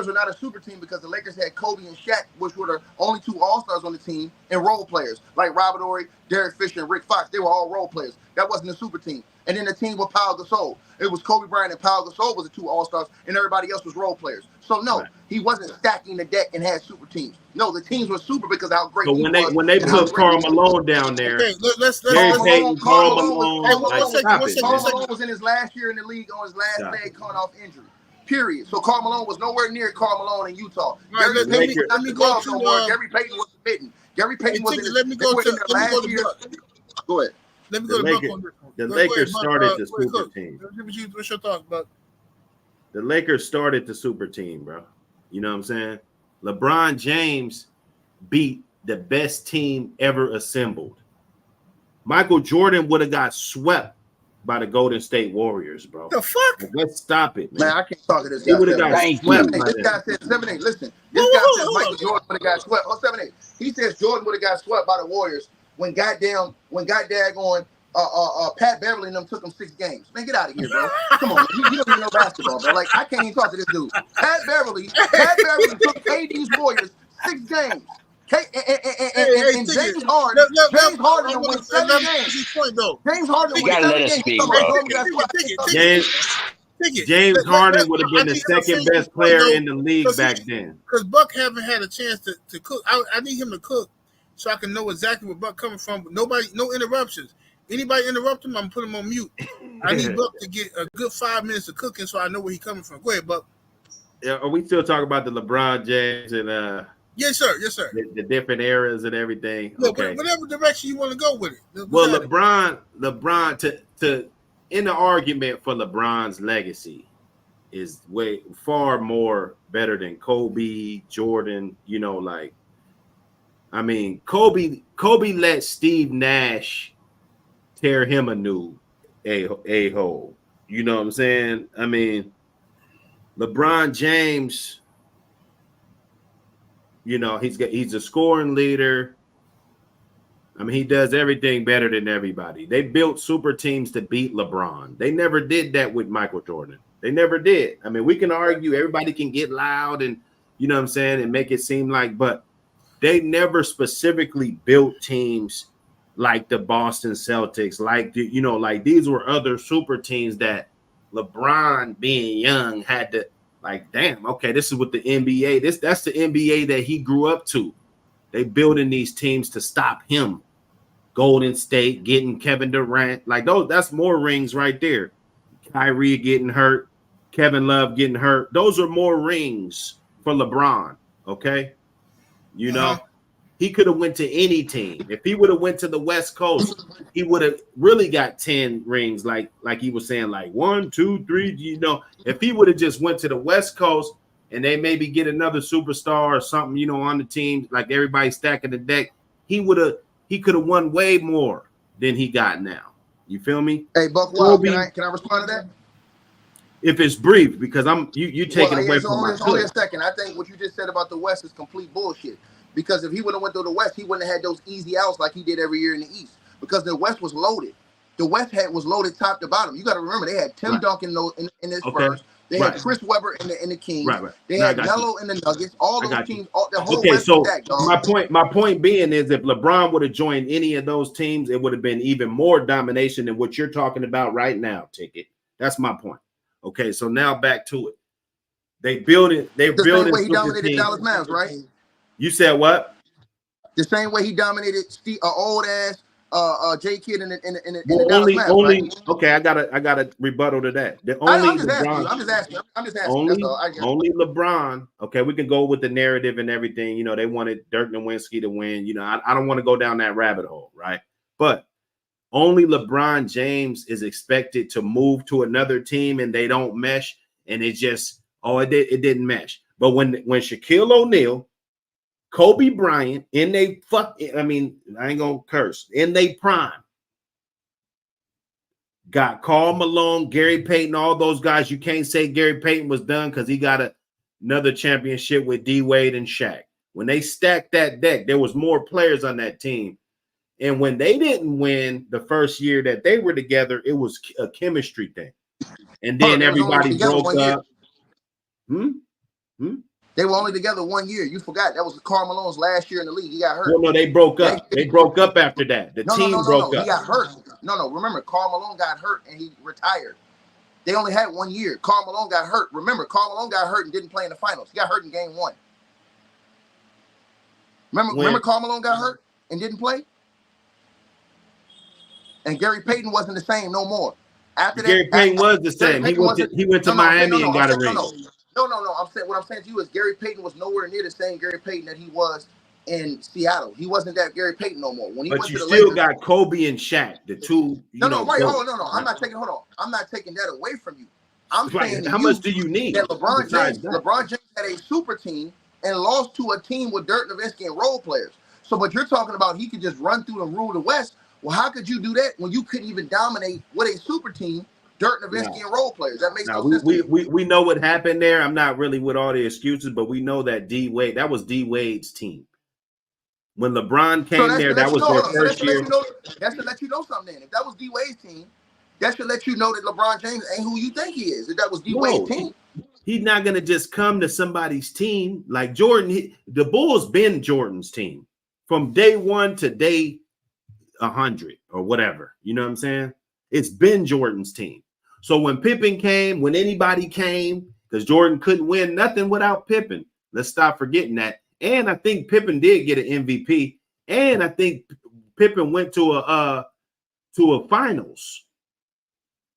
were not a super team because the Lakers had Kobe and Shaq, which were the only 2 All-Stars on the team, and role players like Robert Horry, Derek Fisher, and Rick Fox. They were all role players. That wasn't a super team. And then the team with Pau Gasol. It was Kobe Bryant and Pau Gasol was the 2 All-Stars, and everybody else was role players. So no, he wasn't stacking the deck and had super teams. No, the teams were super because of how great. So when they put Karl Malone down there, Gary Payton, Karl Malone, Karl Malone was in his last year in the league on his last leg coming off injury. Period. So Karl Malone was nowhere near Karl Malone in Utah. Let me go to Gary Payton was bitten. Gary Payton was in the last year. Go ahead. Let me go to Buck on this one. The Lakers started the super team. What's your thoughts, Buck? The Lakers started the super team, bro. You know what I'm saying? LeBron James beat the best team ever assembled. Michael Jordan would have got swept by the Golden State Warriors, bro. The fuck? Let's stop it, man. I can't talk to this guy. He would have got swept. This guy said 7-8. Listen, this guy says Michael Jordan would have got swept. 7-8. He says Jordan would have got swept by the Warriors when goddamn on Pat Beverly and them took him 6 games. Man, get out of here, bro. Come on, you don't even know basketball, bro. Like, I can't even talk to this dude. Pat Beverly took KD's Warriors 6 games. And James Harden won 7 games. James Harden won 7 games. James Harden would have been the second best player in the league back then. Because Buck haven't had a chance to cook. I need him to cook so I can know exactly where Buck coming from. But no interruptions. Anybody interrupt him, I'm putting him on mute. I need Buck to get a good 5 minutes of cooking so I know where he's coming from. Go ahead, Buck. Yeah, are we still talking about the LeBron James and Yes, sir. The different eras and everything. Yeah, okay. Whatever direction you want to go with it. Well, LeBron in the argument for LeBron's legacy is way far more better than Kobe, Jordan, you know, like, I mean, Kobe let Steve Nash tear him a new a-hole. You know what I'm saying? I mean, LeBron James, you know, he's a scoring leader. I mean, he does everything better than everybody. They built super teams to beat LeBron. They never did that with Michael Jordan. They never did. I mean, we can argue, everybody can get loud and, you know what I'm saying, and make it seem like, but they never specifically built teams like the Boston Celtics, like, you know, like these were other super teams that LeBron, being young, had to, like, damn, okay, this is what the NBA, that's the NBA that he grew up to. They building these teams to stop him. Golden State getting Kevin Durant, like those, that's more rings right there. Kyrie getting hurt, Kevin Love getting hurt. Those are more rings for LeBron. Okay, you know, he could have went to any team. If he would have went to the West Coast, he would have really got 10 rings, like he was saying, like 1, 2, 3. You know, if he would have just went to the West Coast and they maybe get another superstar or something, you know, on the team, like everybody stacking the deck, he could have won way more than he got now. You feel me? Hey, Buck Wild, can I respond to that? If it's brief, because you taking away from my only a second. I think what you just said about the West is complete bullshit. Because if he would have went to the West, he wouldn't have had those easy outs like he did every year in the East. Because the West was loaded. The West was loaded top to bottom. You got to remember, they had Tim Duncan in his Spurs. They had Chris Webber in the Kings. They had Melo in the Nuggets. All those teams, the whole West was stacked, dog. My point being is, if LeBron would have joined any of those teams, it would have been even more domination than what you're talking about right now, Ticket. That's my point. Okay, so now back to it. They building. They're the building. Same way he dominated Dallas Mavs, right? You said what? The same way he dominated old ass J Kidd in the Dallas Mavs, right? Okay, I got a rebuttal to that. I'm just asking. Only LeBron. Okay, we can go with the narrative and everything. You know, they wanted Dirk Nowitzki to win. You know, I don't want to go down that rabbit hole, right? But only LeBron James is expected to move to another team and they don't mesh, and it just it didn't mesh. But when Shaquille O'Neal, Kobe Bryant, I ain't gonna curse, in they prime, got Karl Malone, Gary Payton, all those guys. You can't say Gary Payton was done because he got another championship with D Wade and Shaq. When they stacked that deck, there was more players on that team. And when they didn't win the first year that they were together, it was a chemistry thing. And then everybody broke up. They were only together 1 year. You forgot that was Karl Malone's last year in the league. He got hurt. Well, no, they broke up. They broke up after that. The team broke up. He got hurt. No. Remember, Karl Malone got hurt and he retired. They only had 1 year. Karl Malone got hurt. Remember, Karl Malone got hurt and didn't play in the finals. He got hurt in game 1. Remember Karl Malone got hurt and didn't play? And Gary Payton wasn't the same no more. After that, Gary Payton was the same. He went to Miami and got a ring. No. What I'm saying to you is Gary Payton was nowhere near the same Gary Payton that he was in Seattle. He wasn't that Gary Payton no more. When he but you still got Kobe and Shaq, the two. No. I'm not taking. Hold on. I'm not taking that away from you. I'm saying how much do you need? That LeBron James had a super team and lost to a team with Dirk Nowitzki and role players. So, but you're talking about he could just run through and rule the West. Well, how could you do that when you couldn't even dominate with a super team, Dirk Nowitzki and role players? That makes no sense. We know what happened there. I'm not really with all the excuses, but we know that that was D Wade's team. When LeBron came there, that was their first year. That should let you know something then. If that was D Wade's team, that should let you know that LeBron James ain't who you think he is. If that was D Wade's team. He's not going to just come to somebody's team. Like Jordan, the Bulls been Jordan's team from day 1 to day 100 or whatever. You know what I'm saying? It's been Jordan's team. So when Pippen came, when anybody came, because Jordan couldn't win nothing without Pippen. Let's stop forgetting that. And I think Pippen did get an MVP. And I think Pippen went to a finals.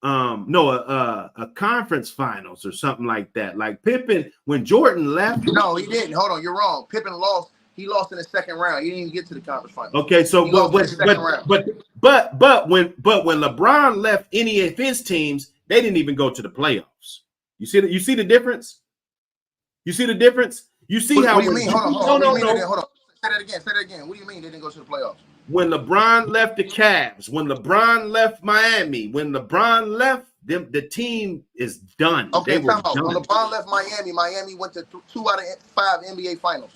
A conference finals or something like that. Like Pippen, when Jordan left. No, he didn't. Hold on, you're wrong. Pippen lost. He lost in the second round. He didn't even get to the conference final. Okay, so but when LeBron left any of his teams, they didn't even go to the playoffs. You see the difference? You see the difference? You see how? What do you mean? Hold on. Say that again. What do you mean they didn't go to the playoffs? When LeBron left the Cavs, when LeBron left Miami, when LeBron left them, the team is done. Okay, time out. When LeBron left Miami went to 2 out of 5 NBA finals.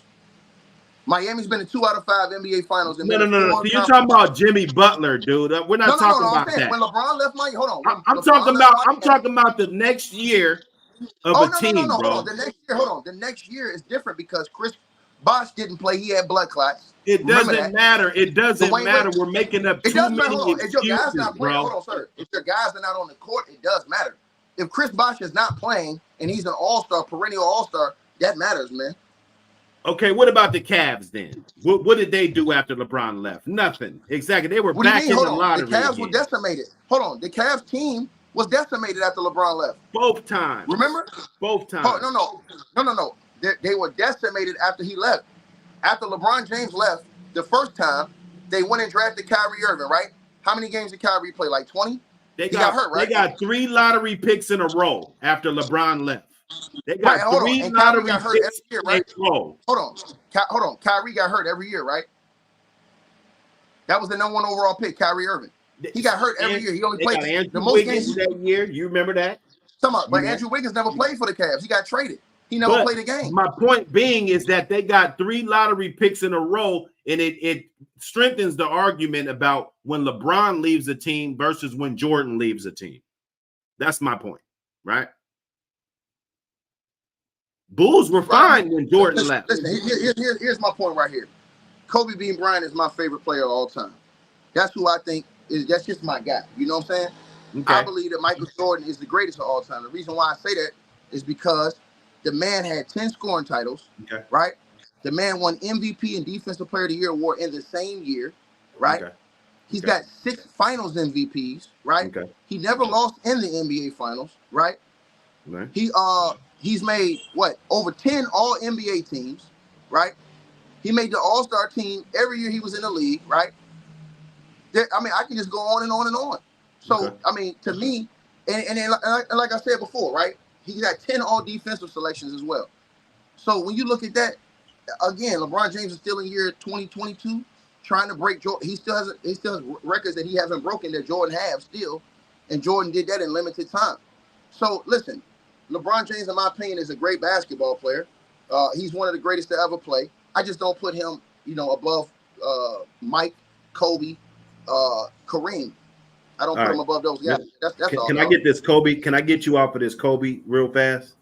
Miami's been in 2 out of 5 NBA finals. No. So you're talking about Jimmy Butler, dude. We're not talking about that. When LeBron left Miami, hold on. I'm talking about the next year of a team, bro. Hold on. The next year is different because Chris Bosh didn't play. He had blood clots. It doesn't matter. It doesn't matter. We're making up too many excuses, if your guys not playing, hold on, sir. If your guys are not on the court, it does matter. If Chris Bosh is not playing and he's an all-star, perennial all-star, that matters, man. Okay, what about the Cavs then? What did they do after LeBron left? Nothing. Exactly. They were back in the lottery. The Cavs were decimated. Hold on. The Cavs team was decimated after LeBron left. Both times. Remember? Both times. Oh, no. They were decimated after he left. After LeBron James left the first time, they went and drafted Kyrie Irving, right? How many games did Kyrie play? Like 20? He got hurt, right? They got 3 lottery picks in a row after LeBron left. They got 3 lottery picks every year, right? Hold on. Kyrie got hurt every year, right? That was the #1 overall pick, Kyrie Irving. He got hurt every year. He only played the most games that year. You remember that? But Andrew Wiggins never played for the Cavs. He got traded. He never played a game. My point being is that they got 3 lottery picks in a row, and it strengthens the argument about when LeBron leaves a team versus when Jordan leaves a team. That's my point, right? Bulls were fine when Jordan left. Listen, here's my point right here. Kobe Bean Bryant is my favorite player of all time. That's who I think is. That's just my guy. You know what I'm saying? Okay. I believe that Michael Jordan is the greatest of all time. The reason why I say that is because the man had 10 scoring titles, right? The man won MVP and Defensive Player of the Year award in the same year, right? Okay. He's got 6 Finals MVPs, right? Okay. He never lost in the NBA Finals, right? He's made over 10 All NBA teams, right? He made the All-Star team every year he was in the league, right? I can just go on and on and on. So to me, and like I said before, right? He got 10 all defensive selections as well. So when you look at that, again, LeBron James is still in year 2022, trying to break Jordan. He still has records that he hasn't broken that Jordan has still, and Jordan did that in limited time. So listen, LeBron James, in my opinion, is a great basketball player. He's one of the greatest to ever play. I just don't put him, above Mike, Kobe, Kareem. I don't put him above those guys. That's all. Can I get this Kobe? Can I get you off of this Kobe real fast?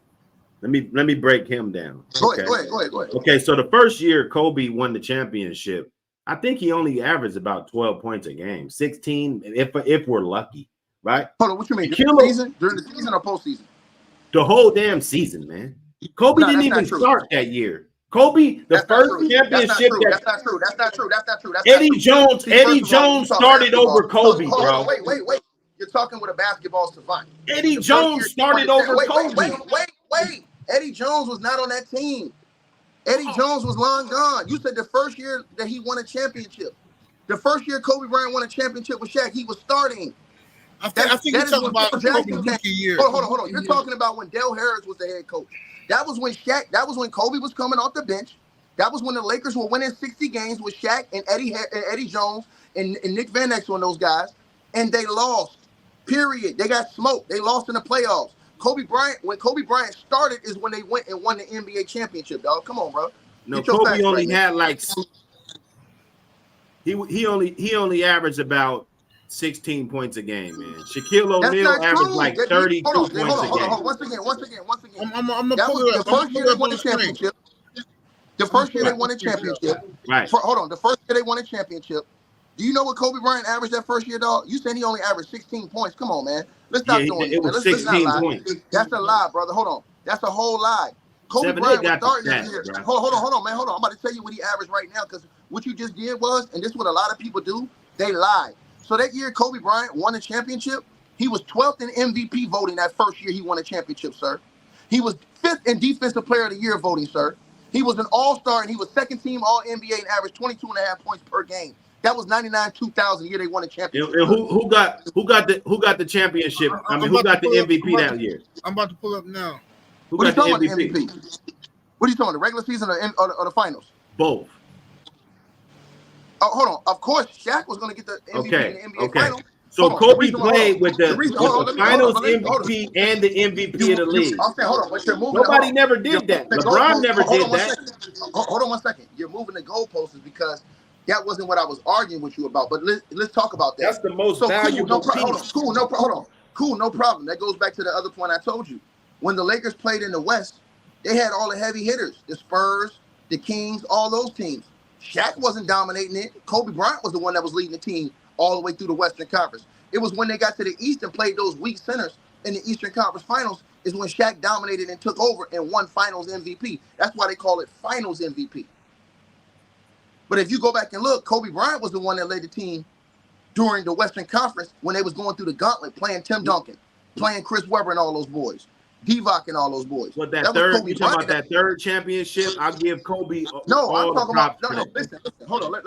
Let me break him down. Go ahead. Okay, so the first year Kobe won the championship, I think he only averaged about 12 points a game, 16 if we're lucky, right? Hold on, what you mean? During the season or postseason? The whole damn season, man. Kobe didn't even start that year. Kobe, the first championship. That's not true. Eddie Jones started over Kobe, bro. Wait. You're talking with a basketball savant. Eddie Jones started over Kobe. Wait. Eddie Jones was not on that team. Eddie Jones was long gone. You said the first year that he won a championship. The first year Kobe Bryant won a championship with Shaq, he was starting. I think you're talking about Kobe's rookie year. Hold on. You're talking about when Del Harris was the head coach. That was when Kobe was coming off the bench. That was when the Lakers were winning 60 games with Shaq and Eddie Jones and Nick Van Exel and those guys. And they lost. Period. They got smoked. They lost in the playoffs. When Kobe Bryant started is when they went and won the NBA championship, dog. Come on, bro. No, Kobe only had he only averaged about 16 points a game, man. Shaquille O'Neal averaged like 32 points a game. Once again. I'm gonna the first year they won the championship. The first year they won the championship. Right. Hold on. The first year they won the championship. Do you know what Kobe Bryant averaged that first year, dog? You said he only averaged 16 points. Come on, man. Let's stop doing it. Was 16 points. That's a lie, brother. Hold on. That's a whole lie. Kobe Bryant was starting this year. Hold on, man. Hold on. I'm about to tell you what he averaged right now, because what you just did was, and this is what a lot of people do, they lie. So that year Kobe Bryant won a championship, he was 12th in MVP voting that first year he won a championship, sir. He was 5th in Defensive Player of the Year voting, sir. He was an all-star, and he was second-team All-NBA and averaged 22.5 points per game. That was 99-2000 year they won a championship. And who got the championship? I mean, who got the MVP that year? I'm about to pull up now. Who got the MVP? What are you talking about? The regular season or the finals? Both. Oh, hold on. Of course, Shaq was going to get the MVP in the NBA finals. So Kobe played with the finals MVP and the MVP of the league. I'm saying, hold on, but you're moving. Nobody never did that. LeBron never did that. Hold on 1 second. You're moving the goalposts because that wasn't what I was arguing with you about. But let's talk about that. That's the most valuable piece. Cool, no problem. That goes back to the other point I told you. When the Lakers played in the West, they had all the heavy hitters, the Spurs, the Kings, all those teams. Shaq wasn't dominating it. Kobe Bryant was the one that was leading the team all the way through the Western Conference. It was when they got to the East and played those weak centers in the Eastern Conference Finals is when Shaq dominated and took over and won Finals MVP. That's why they call it Finals MVP. But if you go back and look, Kobe Bryant was the one that led the team during the Western Conference when they was going through the gauntlet, playing Tim Duncan, playing Chris Webber and all those boys, Divac and all those boys. But that third, you talking about that third championship? I'll give Kobe. No, I'm talking about. No, listen. Hold on. Let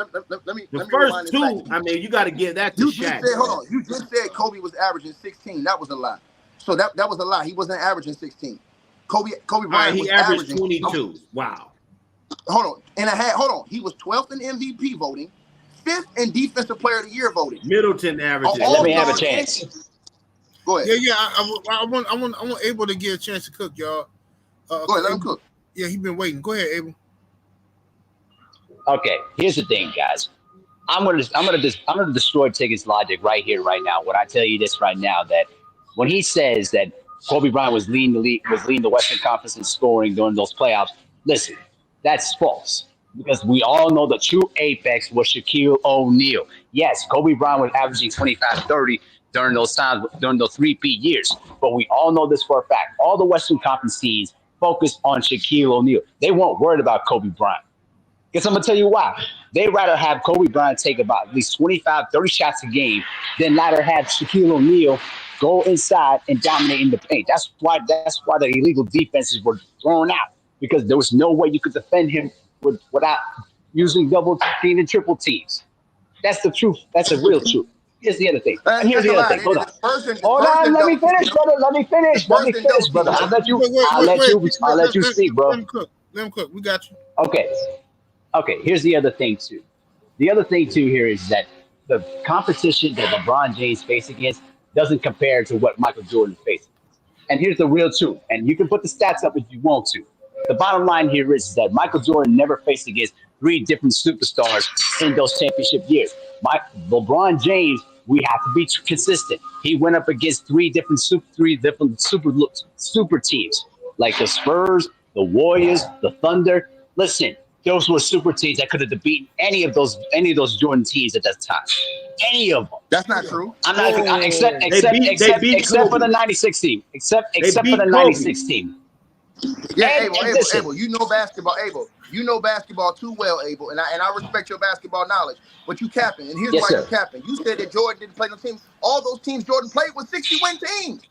me. The first two. I mean, you got to give that to Shaq. Hold on. You just said Kobe was averaging 16. That was a lie. So that was a lie. He wasn't averaging 16. Kobe Bryant he averaged 22. Wow. Hold on. He was 12th in MVP voting, 5th in Defensive Player of the Year voting. Middleton averaged. Let me have a chance. Go ahead. Yeah. I want Abel to get a chance to cook, y'all. Go ahead, let him cook. Yeah, he's been waiting. Go ahead, Abel. Okay, here's the thing, guys. I'm gonna destroy Tigger's logic right here, right now. When I tell you this right now, that when he says that Kobe Bryant was leading the Western Conference in scoring during those playoffs, listen, that's false. Because we all know the true apex was Shaquille O'Neal. Yes, Kobe Bryant was averaging 25-30 during those times, during those three-peat years. But we all know this for a fact. All the Western Conference teams focused on Shaquille O'Neal. They weren't worried about Kobe Bryant. Guess I'm going to tell you why. They'd rather have Kobe Bryant take about at least 25, 30 shots a game than rather have Shaquille O'Neal go inside and dominate in the paint. That's why the illegal defenses were thrown out, because there was no way you could defend him without using double team and triple teams. That's the truth. That's the real truth. Here's the other thing. And here's the other thing. Hold on. Let me finish, brother. Let me finish, brother. I'll let you speak, bro. Let him cook. We got you. Okay. Here's the other thing too. The other thing too here is that the competition that LeBron James faced against doesn't compare to what Michael Jordan faced. And here's the real truth. And you can put the stats up if you want to. The bottom line here is that Michael Jordan never faced against three different superstars in those championship years. LeBron James, we have to be consistent. He went up against three different super teams, like the Spurs, the Warriors, the Thunder. Listen, those were super teams that could have beaten any of those Jordan teams at that time. Any of them. That's not true. I'm not except for the '96 team. Except for the '96 team. Yeah, Abel, you know basketball, Abel. You know basketball too well, Abel, and I respect your basketball knowledge. But you capping, and here's why you're capping. You said that Jordan didn't play no teams. All those teams Jordan played was 60-win teams.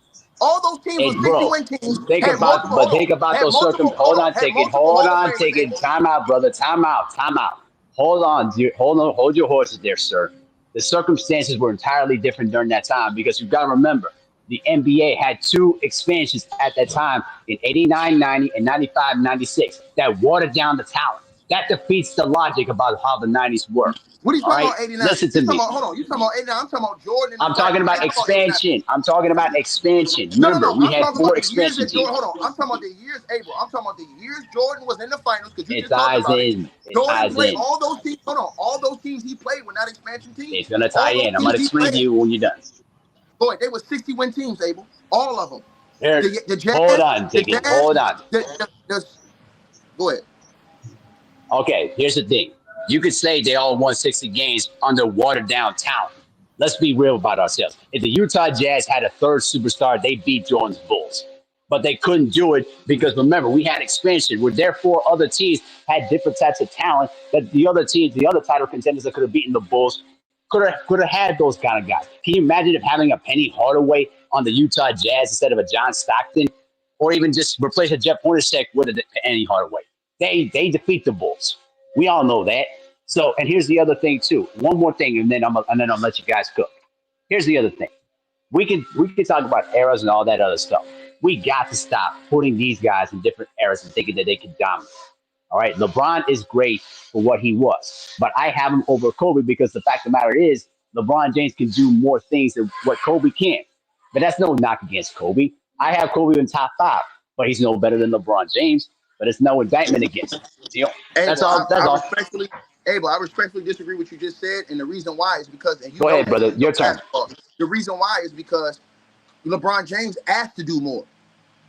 All those teams were 60-win teams. Think about those circumstances. Hold on, take it. Time out, brother. Time out. Hold on, dear. Hold your horses there, sir. The circumstances were entirely different during that time, because you've got to remember, the NBA had two expansions at that time in 89-90 and 95-96 that watered down the talent. That defeats the logic about how the 90s work. What are you talking about 89? Listen to me. Hold on. You talking about 89? I'm talking about Jordan. I'm talking about expansion. Remember, we had four expansion teams. Hold on. I'm talking about the years, Abel. I'm talking about the years Jordan was in the finals. It ties in. Jordan played all those teams. Hold on. All those teams he played were not expansion teams. It's going to tie in. I'm going to explain to you when you're done. Boy, they were 60-win teams, Abel. All of them. The Jazz, hold on. Go ahead. Okay, here's the thing. You could say they all won 60 games under watered-down talent. Let's be real about ourselves. If the Utah Jazz had a third superstar, they beat Jordan's Bulls. But they couldn't do it because, remember, we had expansion where therefore other teams had different types of talent that the other teams, the other title contenders that could have beaten the Bulls, could have had those kind of guys. Can you imagine if having a Penny Hardaway on the Utah Jazz instead of a John Stockton, or even just replace a Jeff Hornacek with a Penny Hardaway? They defeat the Bulls. We all know that. So, and here's the other thing too. One more thing, and then I'll let you guys cook. Here's the other thing. We can talk about eras and all that other stuff. We got to stop putting these guys in different eras and thinking that they can dominate. All right, LeBron is great for what he was, but I have him over Kobe because the fact of the matter is LeBron James can do more things than what Kobe can. But that's no knock against Kobe. I have Kobe in top 5, but he's no better than LeBron James. But it's no indictment against him. You know, that's all. I respectfully disagree with what you just said, and the reason why is because. And you Go ahead, brother. Your turn. The reason why is because LeBron James asked to do more.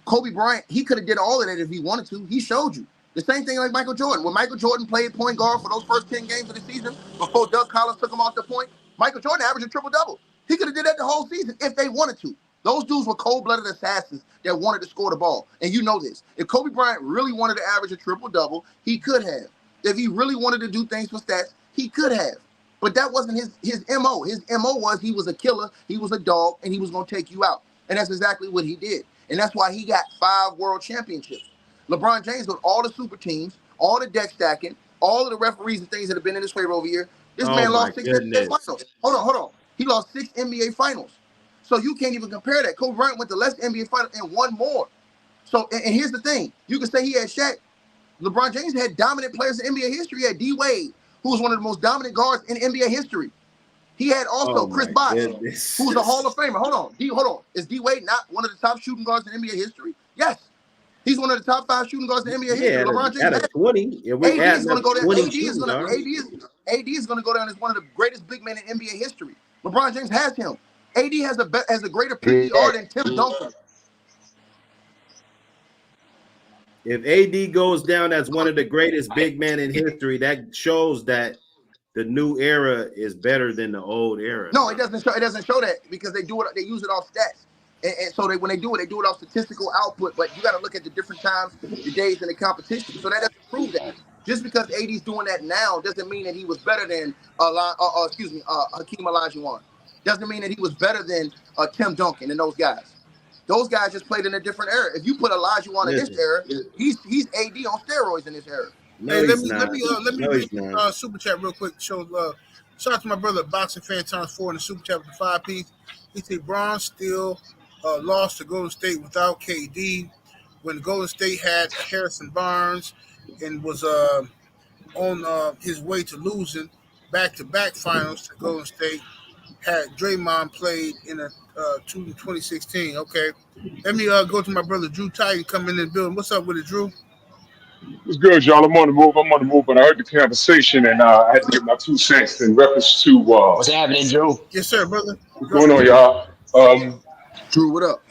Kobe Bryant, he could have did all of that if he wanted to. He showed you. The same thing like Michael Jordan. When Michael Jordan played point guard for those first 10 games of the season, before Doug Collins took him off the point, Michael Jordan averaged a triple-double. He could have did that the whole season if they wanted to. Those dudes were cold-blooded assassins that wanted to score the ball. And you know this. If Kobe Bryant really wanted to average a triple-double, he could have. If he really wanted to do things for stats, he could have. But that wasn't his MO. His MO was he was a killer, he was a dog, and he was going to take you out. And that's exactly what he did. And that's why he got 5 world championships. LeBron James with all the super teams, all the deck stacking, all of the referees and things that have been in his favor over here. This man lost 6 NBA finals. Hold on. He lost 6 NBA finals. So you can't even compare that. Kobe Bryant went to less NBA finals and won more. So, and here's the thing. You can say he had Shaq. LeBron James had dominant players in NBA history. He had D. Wade, who was one of the most dominant guards in NBA history. He had also Chris Bosh, who's a Hall of Famer. Hold on. Is D. Wade not one of the top shooting guards in NBA history? Yes. He's one of the top 5 shooting guards in NBA history. LeBron James at 20. AD is going to go down. AD is going to go down as one of the greatest big men in NBA history. LeBron James has him. AD has a greater PER than Tim Duncan. If AD goes down as one of the greatest big men in history, that shows that the new era is better than the old era. No, it doesn't show. It doesn't show that because they use it off stats, and so when they do it off statistical output. But you got to look at the different times, the days, and the competition. So that doesn't prove that. Just because AD's doing that now doesn't mean that he was better than Hakeem Olajuwon. Doesn't mean that he was better than Tim Duncan and those guys. Those guys just played in a different era. If you put Olajuwon in this era, he's AD on steroids in this era. No, hey, let me read super chat real quick. Show love. Shout out to my brother, Boxing Fan Times 4 in the super chat with the 5-piece. He said Bron still lost to Golden State without KD when Golden State had Harrison Barnes and was on his way to losing back-to-back finals to Golden State. Had Draymond played in 2016. Okay. Let me go to my brother Drew Titan coming in the building. What's up with it, Drew? It's good, y'all. I'm on the move, but I heard the conversation and I had to give my 2 cents in reference to what's happening, Drew? Yes, sir, brother. What's going on, y'all? Drew, what up?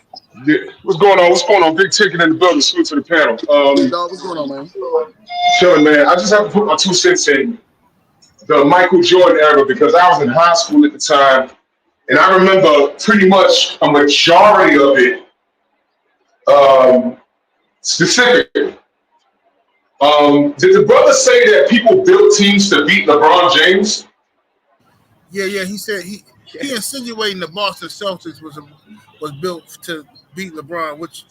Yeah, what's going on? What's going on? Big Ticket in the building. Salute to the panel. What's going on, man? Chilling, man. I just have to put my 2 cents in the Michael Jordan era because I was in high school at the time, and I remember pretty much a majority of it specifically. Did the brother say that people built teams to beat LeBron James? Yeah. He said he insinuating the Boston Celtics was built to beat LeBron, which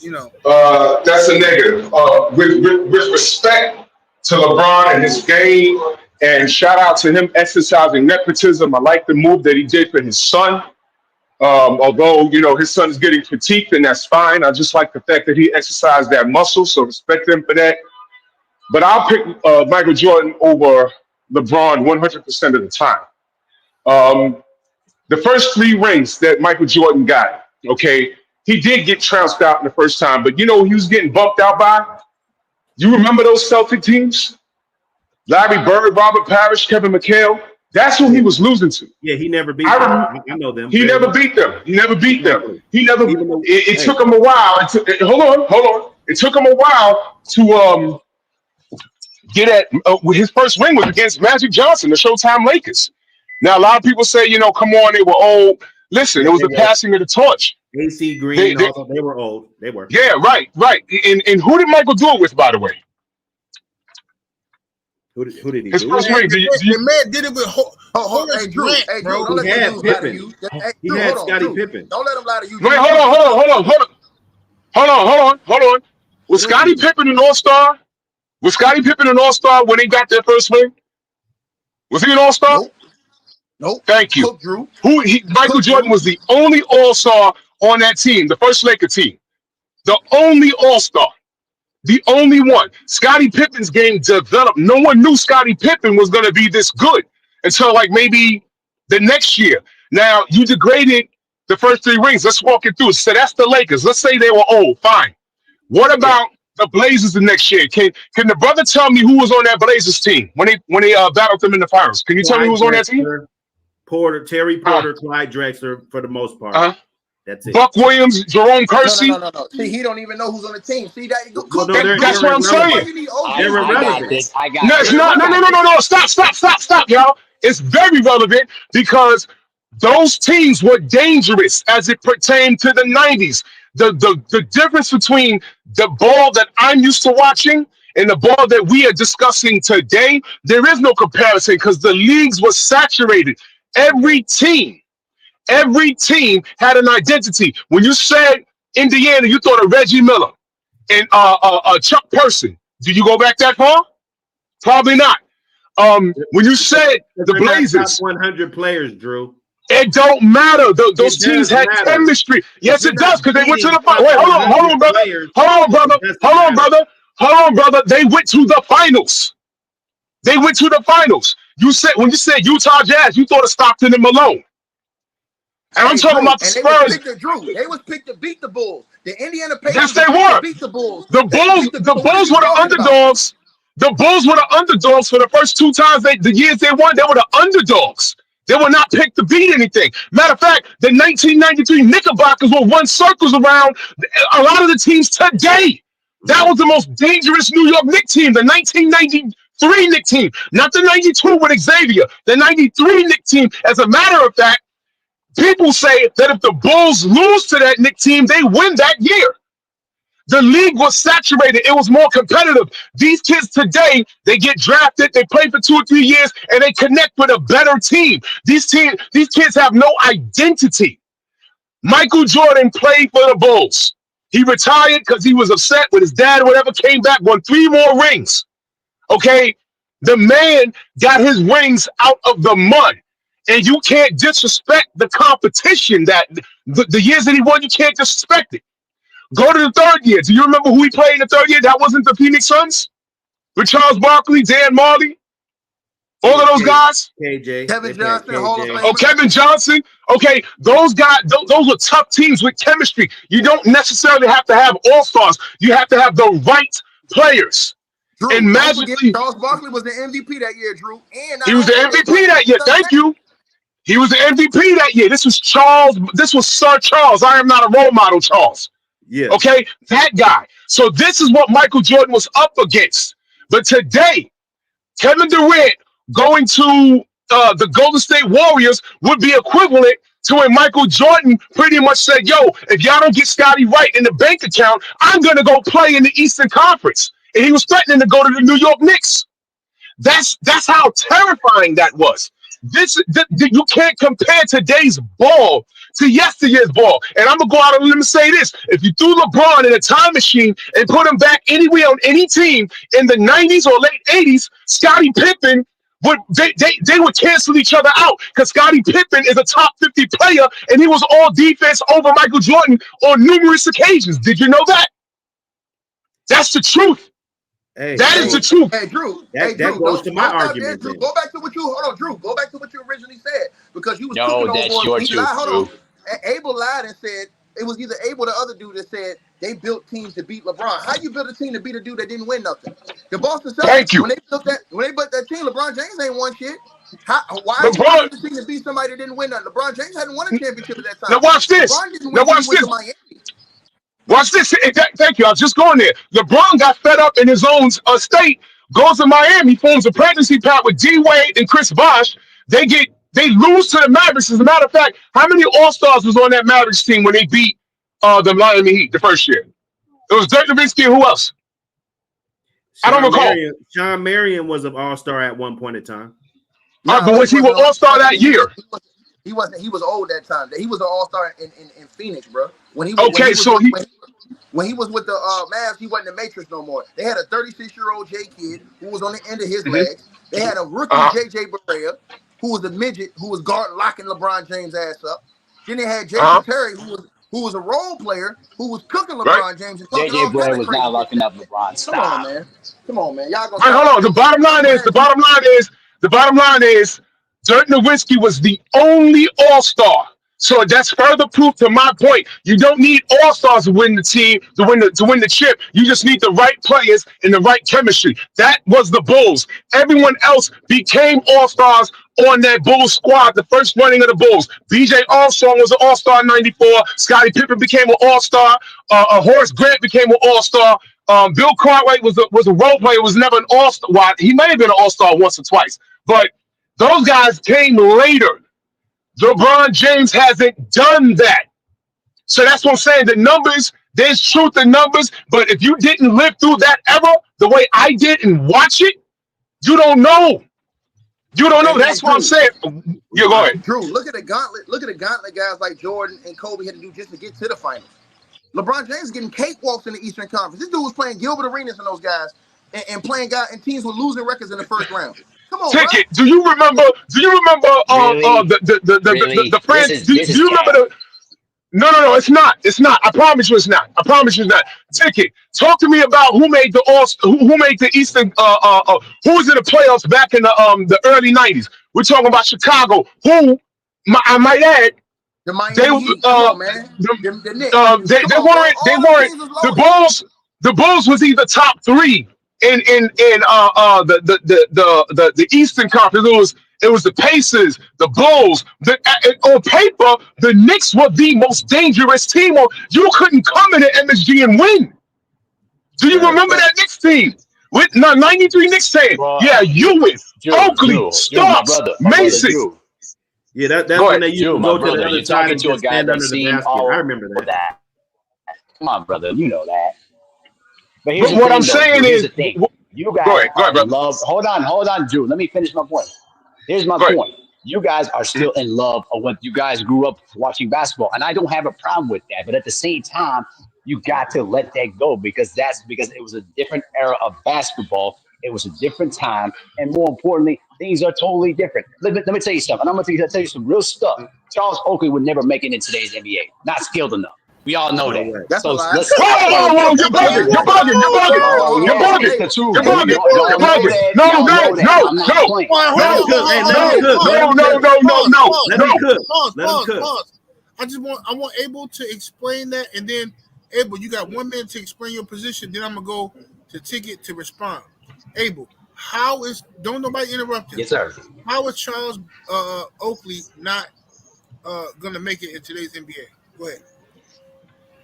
that's a negative. With respect to LeBron and his game, and shout out to him exercising nepotism. I like the move that he did for his son. Although his son is getting critiqued, and that's fine. I just like the fact that he exercised that muscle. So respect him for that. But I'll pick Michael Jordan over LeBron 100% of the time. The first 3 rings that Michael Jordan got, okay, he did get trounced out in the first time, but he was getting bumped out by? You remember those Celtic teams? Larry Bird, Robert Parrish, Kevin McHale? That's who he was losing to. Yeah, he never beat them. I know them. He never beat them. It took him a while. Hold on. It took him a while to get at his first ring was against Magic Johnson, the Showtime Lakers. Now, a lot of people say, come on, they were old. Listen, it was the passing of the torch. AC Green, they were old. They were. Yeah, right. And who did Michael do it with, by the way? Who did he his do? First ring, the man did it with Drew, he had Pippen. He had Scottie Pippen. Don't let him lie to you. Wait, hold on. Was Scottie Pippen an all-star? Was Scottie Pippen an all-star when they got their first ring? Was he an all-star? Nope. Thank you. Cook Drew. Michael Jordan was the only all-star on that team, the first Laker team. The only all-star. The only one. Scottie Pippen's game developed. No one knew Scottie Pippen was going to be this good until like maybe the next year. Now, you degraded the first 3 rings. Let's walk it through. So that's the Lakers. Let's say they were old. Fine. What about the Blazers the next year? Can the brother tell me who was on that Blazers team when they battled them in the finals? Can you tell me who was on that team? Terry Porter, Clyde Drexler for the most part. That's it. Buck Williams, Jerome Kersey. No. See, he don't even know who's on the team. See that? That's what I'm saying. No. Stop, y'all. It's very relevant because those teams were dangerous as it pertained to the 90s. The difference between the ball that I'm used to watching and the ball that we are discussing today, there is no comparison because the leagues were saturated. Every team had an identity. When you said Indiana, you thought of Reggie Miller and Chuck Person. Did you go back that far? Probably not. When you said the Blazers, top 100 players, Drew. It don't matter. Those teams had chemistry. Yes, it does because they went to the finals. Wait, hold on, brother. They went to the finals. When you said Utah Jazz, you thought of Stockton and Malone. And I'm talking about the Spurs. They was picked to beat the Bulls. The Indiana Pacers. Yes, they were. Beat the Bulls. The Bulls were the underdogs. The Bulls were the underdogs for the first 2 times the years they won. They were the underdogs. They were not picked to beat anything. Matter of fact, the 1993 Knickerbockers will run circles around a lot of the teams today. That was the most dangerous New York Knicks team, the 1993 Knicks team, not the 92 with Xavier, the 93 Knicks team. As a matter of fact, people say that if the Bulls lose to that Knicks team, they win that year. The league was saturated. It was more competitive. These kids today, they get drafted, they play for 2 or 3 years, and they connect with a better team. These kids have no identity. Michael Jordan played for the Bulls. He retired because he was upset with his dad or whatever, came back, won 3 more rings. Okay? The man got his rings out of the mud. And you can't disrespect the competition that the years that he won, you can't disrespect it. Go to the 3rd year. Do you remember who he played in the 3rd year? That wasn't the Phoenix Suns? With Charles Barkley, Dan Marley, all of those guys? Kevin Johnson, Hall of Fame. Oh, Kevin Johnson. Okay, those guys, those were tough teams with chemistry. You don't necessarily have to have all-stars. You have to have the right players. Drew, and magically, Charles Barkley was the MVP that year, Drew. And he was the MVP that year. Thank you. He was the MVP that year. This was Sir Charles. I am not a role model, Charles. Yeah. Okay, that guy. So this is what Michael Jordan was up against. But today, Kevin Durant going to the Golden State Warriors would be equivalent to when Michael Jordan pretty much said, yo, if y'all don't get Scottie right in the bank account, I'm going to go play in the Eastern Conference. And he was threatening to go to the New York Knicks. That's how terrifying that was. You can't compare today's ball to yesteryear's ball. And I'm going to go out on a limb and say this. If you threw LeBron in a time machine and put him back anywhere on any team in the 90s or late 80s, Scottie Pippen, they would cancel each other out because Scottie Pippen is a top 50 player and he was all defense over Michael Jordan on numerous occasions. Did you know that? That's the truth. That is the truth. Hey, Drew. That goes to my argument. Drew, go back to what Drew. Go back to what you originally said because you was that's your truth. Abel lied and said it was either Abel or the other dude that said they built teams to beat LeBron. How you build a team to beat a dude that didn't win nothing? The Boston Celtics. Thank you. When they built that team, LeBron James ain't won shit. Why you build a team to beat somebody that didn't win nothing? LeBron James hadn't won a championship at that time. Now watch this. Watch this. Thank you. I was just going there. LeBron got fed up in his own state, goes to Miami, forms a pregnancy pact with D Wade and Chris Bosh. They lose to the Mavericks. As a matter of fact, how many All-Stars was on that Mavericks team when they beat the Miami Heat the first year? It was Dirk Nowitzki and who else? I don't recall. Sean Marion was an All-Star at one point in time. But was he an All-Star that year? He wasn't. He was old that time. He was an all-star in Phoenix, bro. When he was with the Mavs, he wasn't in the Matrix no more. They had a 36-year-old J kid who was on the end of his legs. They had a rookie JJ Barea, who was a midget, who was locking LeBron James' ass up. Then they had Jason Terry, who was a role player, who was cooking LeBron James. And JJ Barea was not locking up LeBron. Stop. Come on, man. Y'all gonna hold on. The bottom line is, Dirk Nowitzki was the only All-Star. So that's further proof to my point. You don't need all-stars to win the team, to win the chip. You just need the right players and the right chemistry. That was the Bulls. Everyone else became all-stars on that Bulls squad, the first running of the Bulls. B.J. Armstrong was an all-star in '94. Scottie Pippen became an all-star. Horace Grant became an all-star. Bill Cartwright was a role player, was never an all-star. Well, he may have been an all-star once or twice, but those guys came later. LeBron James hasn't done that. So that's what I'm saying. The numbers, there's truth in numbers, but if you didn't live through that era the way I did and watch it, you don't know. You don't know. That's what I'm saying. You go ahead. Drew, look at the gauntlet. Look at the gauntlet guys like Jordan and Kobe had to do just to get to the finals. LeBron James is getting cakewalks in the Eastern Conference. This dude was playing Gilbert Arenas and those guys and playing guys and teams with losing records in the first round. Come on, Ticket. Bro. Do you remember? The friends? Do you remember the? No. It's not. It's not. I promise you, it's not. Ticket. Talk to me about who made the Eastern. Who was in the playoffs back in the early '90s? We're talking about Chicago. Who, I might add, the Miami Heat. They weren't. The Bulls was either top 3. In the Eastern Conference, it was the Pacers, the Bulls. On paper, the Knicks were the most dangerous team. You couldn't come into MSG and win. Do you remember that Knicks team? With 93 Knicks team? Yeah, Ewing, Oakley, Starks, Mason. Yeah, that's when they used to go to the other side and just stand under the basket. I remember that. Come on, brother, you know that. But what I'm saying is, you guys go ahead, love. Hold on, Drew. Let me finish my point. Here's my point. You guys are still in love of what you guys grew up watching basketball, and I don't have a problem with that. But at the same time, you got to let that go because it was a different era of basketball. It was a different time, and more importantly, things are totally different. Let me tell you something. I'm going to tell you some real stuff. Charles Oakley would never make it in today's NBA. Not skilled enough. We all know that. That's so a lie. Whoa, you're bugging. No. I want Abel to explain that, and then Abel, you got 1 minute to explain your position. Then I'm gonna go to Ticket to respond. Abel, don't nobody interrupt him. Yes, sir. How is Charles Oakley not gonna make it in today's NBA? Go ahead.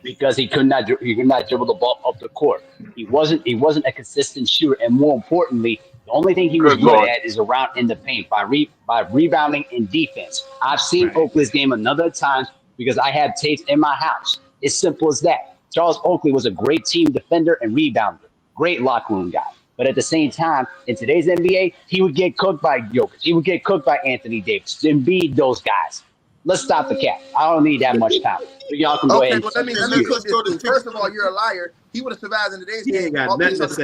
Because he could not dribble the ball up the court. He wasn't a consistent shooter, and more importantly, the only thing he was good at is around in the paint by rebounding and defense. I've seen Oakley's game another times because I have tapes in my house. It's simple as that. Charles Oakley was a great team defender and rebounder, great locker room guy. But at the same time, in today's NBA, he would get cooked by Jokic. He would get cooked by Anthony Davis, Embiid, those guys. Let's stop the cap. I don't need that much time. So y'all can go ahead. Well, let me cook this. First of all, you're a liar. He would have survived in today's game. Got nothing to say.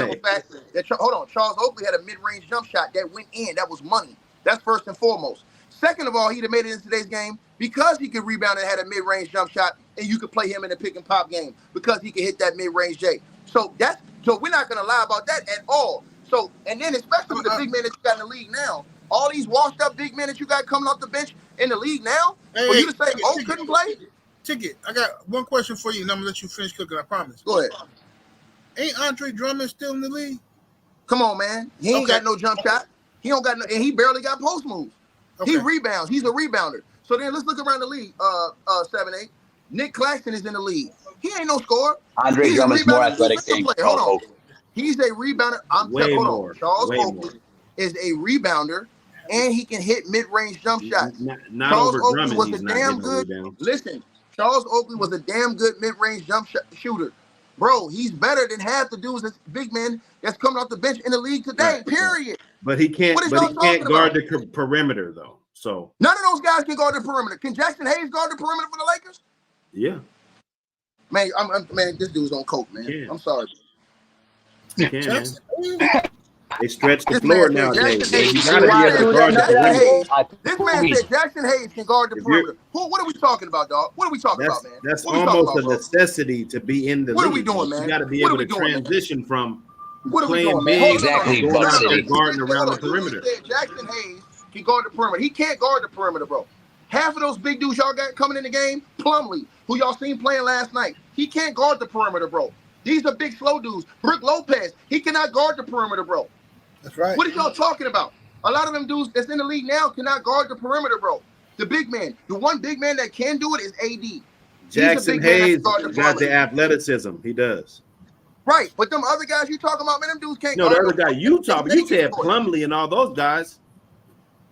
Hold on. Charles Oakley had a mid-range jump shot that went in. That was money. That's first and foremost. Second of all, he'd have made it in today's game because he could rebound and had a mid-range jump shot, and you could play him in a pick and pop game because he could hit that mid-range J. So we're not gonna lie about that at all. So, and then especially with the big men that you got in the league now, all these washed up big men that you got coming off the bench in the league now, for you to say, couldn't play? Ticket, I got one question for you, and I'm gonna let you finish cooking. I promise. Go ahead. Ain't Andre Drummond still in the league? Come on, man. He ain't got no jump shot. He don't got no, and he barely got post moves. Okay. He rebounds. He's a rebounder. So then let's look around the league. 7-8. Nick Claxton is in the league. He ain't no scorer. Andre Drummond's more athletic than Charles Oakley. He's a rebounder. Charles Oakley is a rebounder, and he can hit mid-range jump shots. Charles Oakley was a damn good. Listen, Charles Oakley was a damn good mid-range jump shooter. Bro, he's better than half the dudes that's big men that's coming off the bench in the league today. Period. But he can't. But he can't guard the perimeter though. So none of those guys can guard the perimeter. Can Jackson Hayes guard the perimeter for the Lakers? Yeah. Man, man, this dude's on coke, man. Yeah. I'm sorry. Man. They stretch the This floor man said nowadays. Jackson Hayes. You gotta be able to guard the perimeter. This man said Jackson Hayes can guard the perimeter. What are we talking about, dog? What are we talking about, man? That's what almost a necessity to be in the league. What are we doing, man? You got to be able to transition from playing big exactly going out there guarding around the perimeter. Jackson Hayes can guard the perimeter. He can't guard the perimeter, bro. Half of those big dudes y'all got coming in the game, Plumlee, who y'all seen playing last night, he can't guard the perimeter, bro. These are big, slow dudes. Brook Lopez, he cannot guard the perimeter, bro. That's right. What are y'all talking about? A lot of them dudes that's in the league now cannot guard the perimeter, bro. The big man, the one big man that can do it is AD. Jackson Hayes got the athleticism. He does. Right, but them other guys you talking about, man, them dudes can't. No, the other guy you talking. You said Plumlee and all those guys.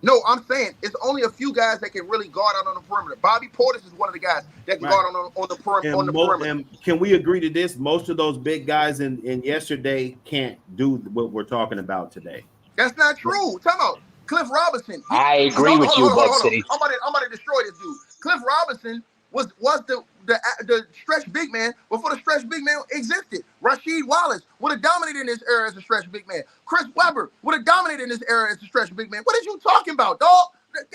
No, I'm saying it's only a few guys that can really guard out on the perimeter. Bobby Portis is one of the guys that can guard on the perimeter. And can we agree to this? Most of those big guys in yesterday can't do what we're talking about today. That's not true. Talk about Cliff Robinson. I agree with you, Buck City. I'm about to destroy this dude. Cliff Robinson was the stretch big man before the stretch big man existed. Rasheed Wallace would have dominated in this era as a stretch big man. Chris Webber would have dominated in this era as a stretch big man. What are you talking about, dog?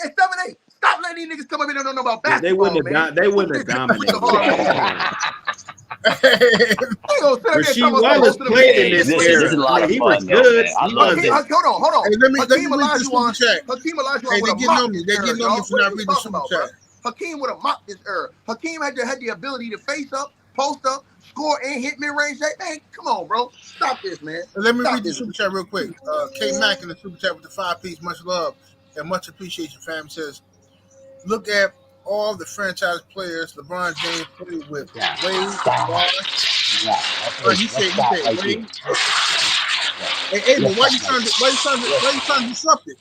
At 7'8". Stop letting these niggas come up here and don't know about basketball. They wouldn't have dominated. Rasheed Wallace played in this era. He was good. Hold on. Hey, let me read the Olajuwon. super chat. Hakeem Olajuwon Hey, would have they mocked getting on me for not reading the super chat. Hakeem would have mocked this era. Hakeem had the ability to face up, post up, score, and hit mid-range. Man, come on, bro. Stop this, man. Let me read the super chat real quick. K Mack in the super chat with the 5-piece. Much love and much appreciation, fam. Says, look at all the franchise players LeBron James played with. Wade, he said, Wade. Hey, Abel, why you trying to disrupt it?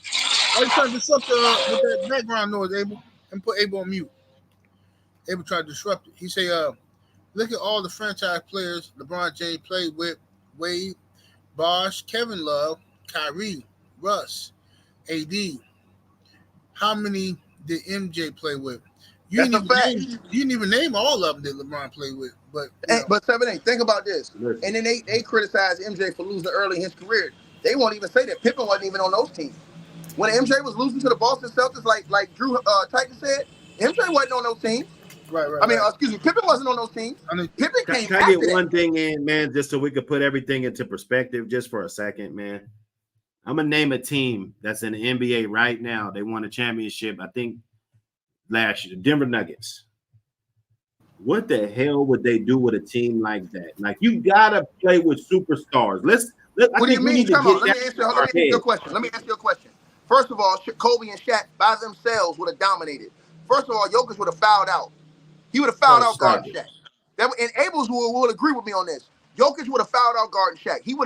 Why you trying to disrupt with that background noise, Abel? And put Abel on mute. Abel tried to disrupt it. He say, look at all the franchise players LeBron James played with. Wade, Bosh, Kevin Love, Kyrie, Russ, AD. How many did MJ play with? You didn't even name all of them that LeBron played with. But 7-8, think about this. And then they criticized MJ for losing early in his career. They won't even say that Pippen wasn't even on those teams. When MJ was losing to the Boston Celtics, like Drew Titan said, MJ wasn't on those teams. Right. Excuse me, Pippen wasn't on those teams. Pippen came Can I get one thing in, man, just so we could put everything into perspective just for a second, man? I'm going to name a team that's in the NBA right now. They won a championship, I think, last year, the Denver Nuggets. What the hell would they do with a team like that? Like, you got to play with superstars. What do you mean? Let me ask you a question. First of all, Kobe and Shaq by themselves would have dominated. First of all, Jokic would have fouled out. He would have fouled out guarding Shaq. And Abels will agree with me on this. Jokic would have fouled out guarding Shaq. That would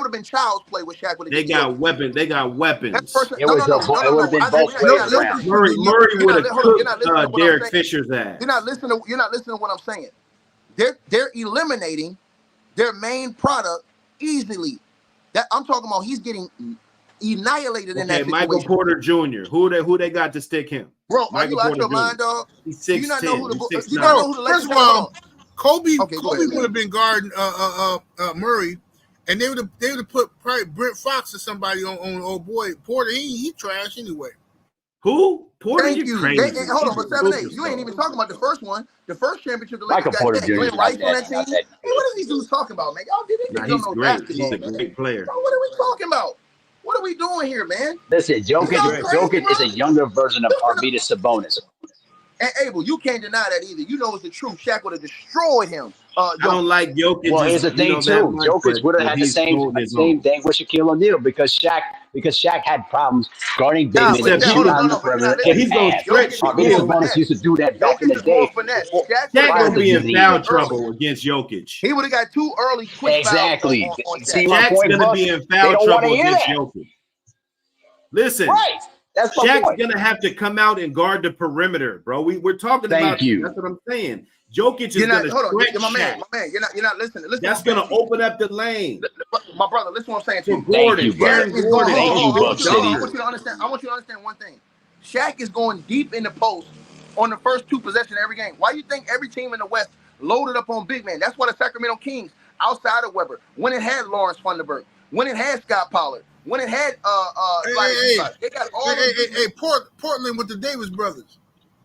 have been child's play with Shaq. They got weapons. They got weapons. It would have been both ways. Murray would have cooked Derek Fisher's ass. You're not listening to what I'm saying. They're eliminating their main product easily. That I'm talking about. He's getting annihilated in that situation. Michael Porter Jr. Who they got to stick him? Bro, are you out your mind, dog? He's 6'10". You not know who the First of all, Kobe would have been guarding Murray, and they would have put probably Brent Fox or somebody on old boy Porter. He trash anyway. Who? Porter? Thank you. Hold on, but 7-8. You ain't even talking about the first one. The first championship the Lakers got. Porter Jr. Glenn Rice on that team. Hey, what are these dudes talking about, man? Y'all didn't he's great. He's a great player. Bro, what are we talking about? What are we doing here, man? Listen, Jokic is a younger version of Arvydas Sabonis. And Abel, you can't deny that either. You know it's the truth. Shaq would have destroyed him. I don't like Jokic. Well, here's the thing too. Jokic would have had the same thing with Shaquille O'Neal because Shaq had problems guarding big men. He's going to stretch. Sabonis used to do that back in the day. Shaq going to be in foul trouble against Jokic. He would have got two early quick fouls. Exactly. Shaq's going to be in foul trouble against Jokic. Listen. Right. Shaq's gonna have to come out and guard the perimeter, bro. We're talking about you. That's what I'm saying. Jokic is gonna stretch Shaq. My man, you're not listening. That's gonna open up the lane. My brother, listen what I'm saying to you. Gordon. Thank you, Buck City. I want you to understand one thing. Shaq is going deep in the post on the first 2 possessions every game. Why do you think every team in the West loaded up on big man? That's why the Sacramento Kings, outside of Weber, when it had Lawrence Funderburg, when it had Scott Pollard, when it had they got all Portland with the Davis brothers.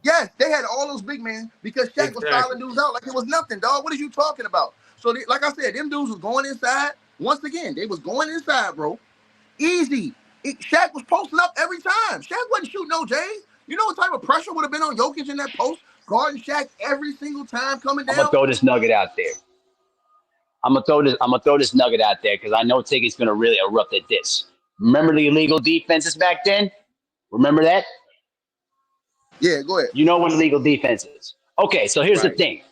Yes, they had all those big men because Shaq was fouling dudes out like it was nothing, dog. What are you talking about? So, like I said, them dudes was going inside. Once again, they was going inside, bro. Easy. Shaq was posting up every time. Shaq wasn't shooting no J's. You know what type of pressure would have been on Jokic in that post, guarding Shaq every single time coming down? I'm gonna throw this nugget out there. I'm gonna throw this nugget out there because I know Tiggy's gonna really erupt at this. Remember the illegal defenses back then? Remember that? Yeah, go ahead. You know what illegal defense is. Okay, so here's the thing.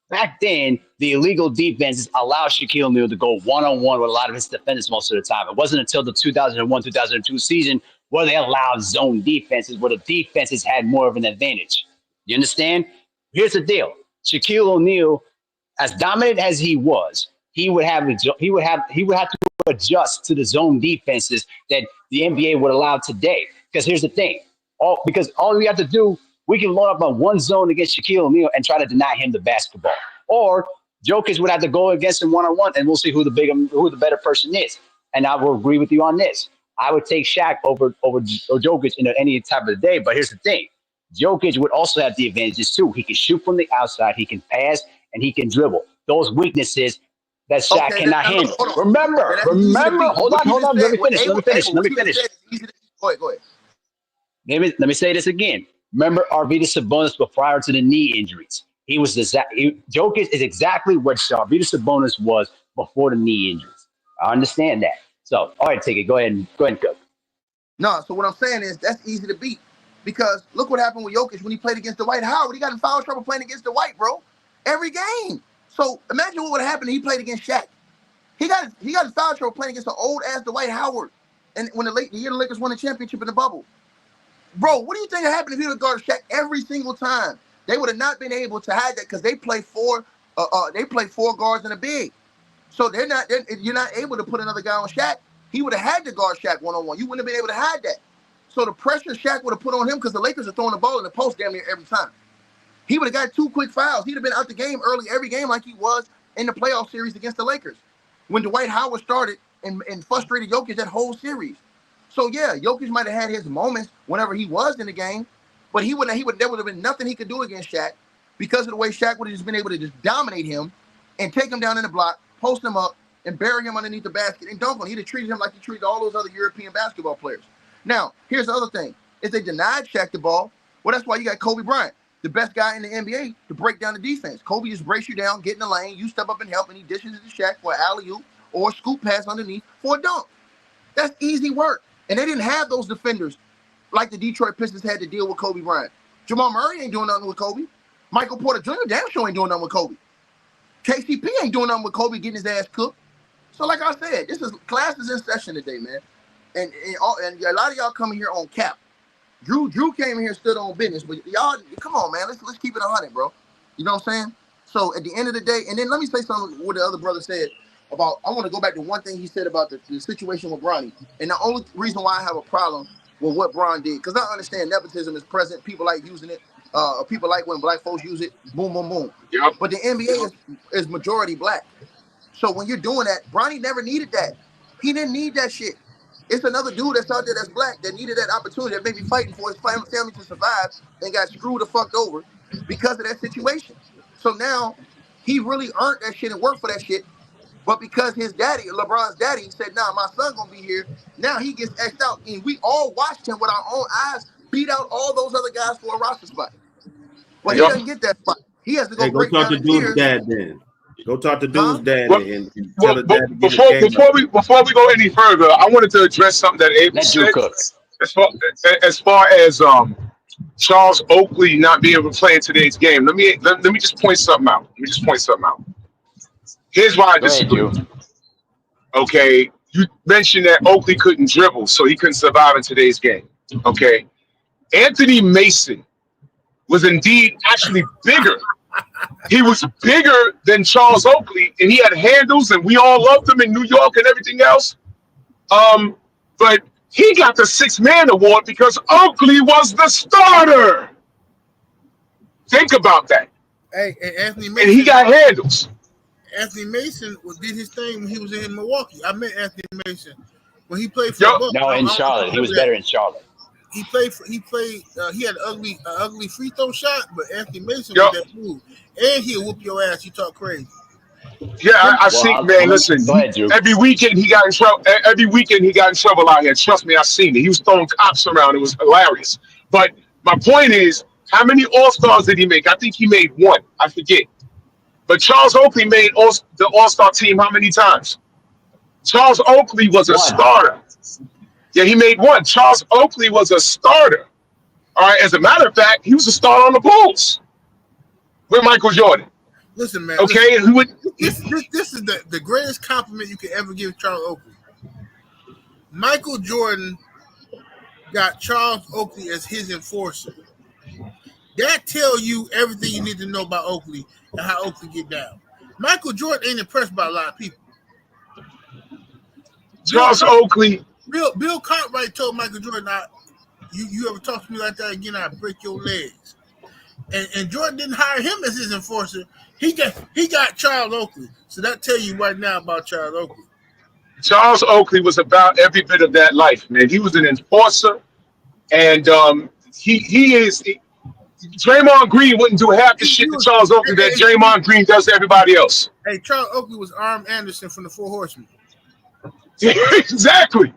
Back then, the illegal defenses allowed Shaquille O'Neal to go one-on-one with a lot of his defenders most of the time. It wasn't until the 2001-2002 season where they allowed zone defenses, where the defenses had more of an advantage. You understand? Here's the deal. Shaquille O'Neal, as dominant as he was, he would have to adjust to the zone defenses that the NBA would allow today. Because here's the thing. Because all we have to do, we can load up on one zone against Shaquille O'Neal and try to deny him the basketball. Or Jokic would have to go against him one-on-one, and we'll see who the better person is. And I will agree with you on this. I would take Shaq over Jokic in any type of the day. But here's the thing. Jokic would also have the advantages too. He can shoot from the outside, he can pass, and he can dribble. Those weaknesses that Shaq cannot handle. Remember, hold on. Let me finish. Go ahead. Let me say this again. Remember, Arvydas Sabonis was prior to the knee injuries. Jokic is exactly what Arvydas Sabonis was before the knee injuries. I understand that. So, all right, take it. Go ahead and cook. No, so what I'm saying is that's easy to beat because look what happened with Jokic when he played against Dwight Howard. He got in foul trouble playing against Dwight, bro. Every game. So imagine what would have happened if he played against Shaq. He got in foul trouble playing against the old ass Dwight Howard, and when the year the Lakers won the championship in the bubble. Bro, what do you think would happen if he would have guarded Shaq every single time? They would have not been able to hide that because they play four guards and a big. So you're not able to put another guy on Shaq. He would have had to guard Shaq one-on-one. You wouldn't have been able to hide that. So the pressure Shaq would have put on him because the Lakers are throwing the ball in the post damn near every time. He would have got 2 quick fouls. He'd have been out the game early every game like he was in the playoff series against the Lakers when Dwight Howard started and frustrated Jokic that whole series. So yeah, Jokic might have had his moments whenever he was in the game, but there would have been nothing he could do against Shaq because of the way Shaq would have just been able to just dominate him and take him down in the block, post him up, and bury him underneath the basket and dunk on him. He'd have treated him like he treated all those other European basketball players. Now, here's the other thing. If they denied Shaq the ball, well, that's why you got Kobe Bryant, the best guy in the NBA, to break down the defense. Kobe just breaks you down, get in the lane, you step up and help, and he dishes it to Shaq for an alley-oop or a scoop pass underneath for a dunk. That's easy work. And they didn't have those defenders like the Detroit Pistons had to deal with Kobe Bryant. Jamal Murray ain't doing nothing with Kobe. Michael Porter Jr. damn sure ain't doing nothing with Kobe. KCP ain't doing nothing with Kobe getting his ass cooked. So like I said, class is in session today, man. And a lot of y'all coming here on cap. Drew came here and stood on business, but y'all, come on, man. Let's keep it 100, bro. You know what I'm saying? So at the end of the day, and then let me say something what the other brother said about, I want to go back to one thing he said about the situation with Bronny. And the only reason why I have a problem with what Bron did, because I understand nepotism is present. People like using it. People like when black folks use it. Boom, boom, boom. Yep. But the NBA is majority black. So when you're doing that, Bronny never needed that. He didn't need that shit. It's another dude that's out there that's black that needed that opportunity, that may be fighting for his family to survive and got screwed the fuck over because of that situation. So now he really earned that shit and worked for that shit. But because his daddy, LeBron's daddy, said, nah, my son gonna be here, now he gets X'd out. And we all watched him with our own eyes beat out all those other guys for a roster spot. But he doesn't get that spot. He has to go break down the dude's dad then. Go talk to dude's dad and tell his dad to get before we go any further, I wanted to address something that Abe said. As far as Charles Oakley not being able to play in today's game, let me just point something out. Here's why I disagree. Okay, you mentioned that Oakley couldn't dribble, so he couldn't survive in today's game. Okay, Anthony Mason was indeed actually bigger. He was bigger than Charles Oakley, and he had handles, and we all loved him in New York and everything else. But He got the sixth man award because Oakley was the starter. Think about that. Hey, and Anthony Mason. And he got handles. Anthony Mason did his thing when he was in Milwaukee. I met Anthony Mason when he played for the Bucks. No, in Charlotte. He was better in Charlotte. He played. He had an ugly free throw shot, but Anthony Mason was that move, and he'll whoop your ass. You talk crazy. Yeah, I see, man. Listen, every weekend he got in trouble. Every weekend he got in trouble out here. Trust me, I seen it. He was throwing cops around. It was hilarious. But my point is, how many All-Stars did he make? I think he made one. I forget. But Charles Oakley made the All-Star team how many times? Charles Oakley was a starter. Yeah, he made one. Charles Oakley was a starter. All right. As a matter of fact, he was a starter on the Bulls with Michael Jordan. Listen, man. Okay, this is the greatest compliment you could ever give Charles Oakley. Michael Jordan got Charles Oakley as his enforcer. That tells you everything you need to know about Oakley and how Oakley get down. Michael Jordan ain't impressed by a lot of people. Charles Oakley. Bill Cartwright told Michael Jordan, you ever talk to me like that again, I'll break your legs. And Jordan didn't hire him as his enforcer. He got Charles Oakley. So that tell you right now about Charles Oakley. Charles Oakley was about every bit of that life, man. He was an enforcer, and he is. Draymond Green wouldn't do half the shit to Charles Oakley that Draymond Green does to everybody else. Hey, Charles Oakley was Arm Anderson from the Four Horsemen. Exactly.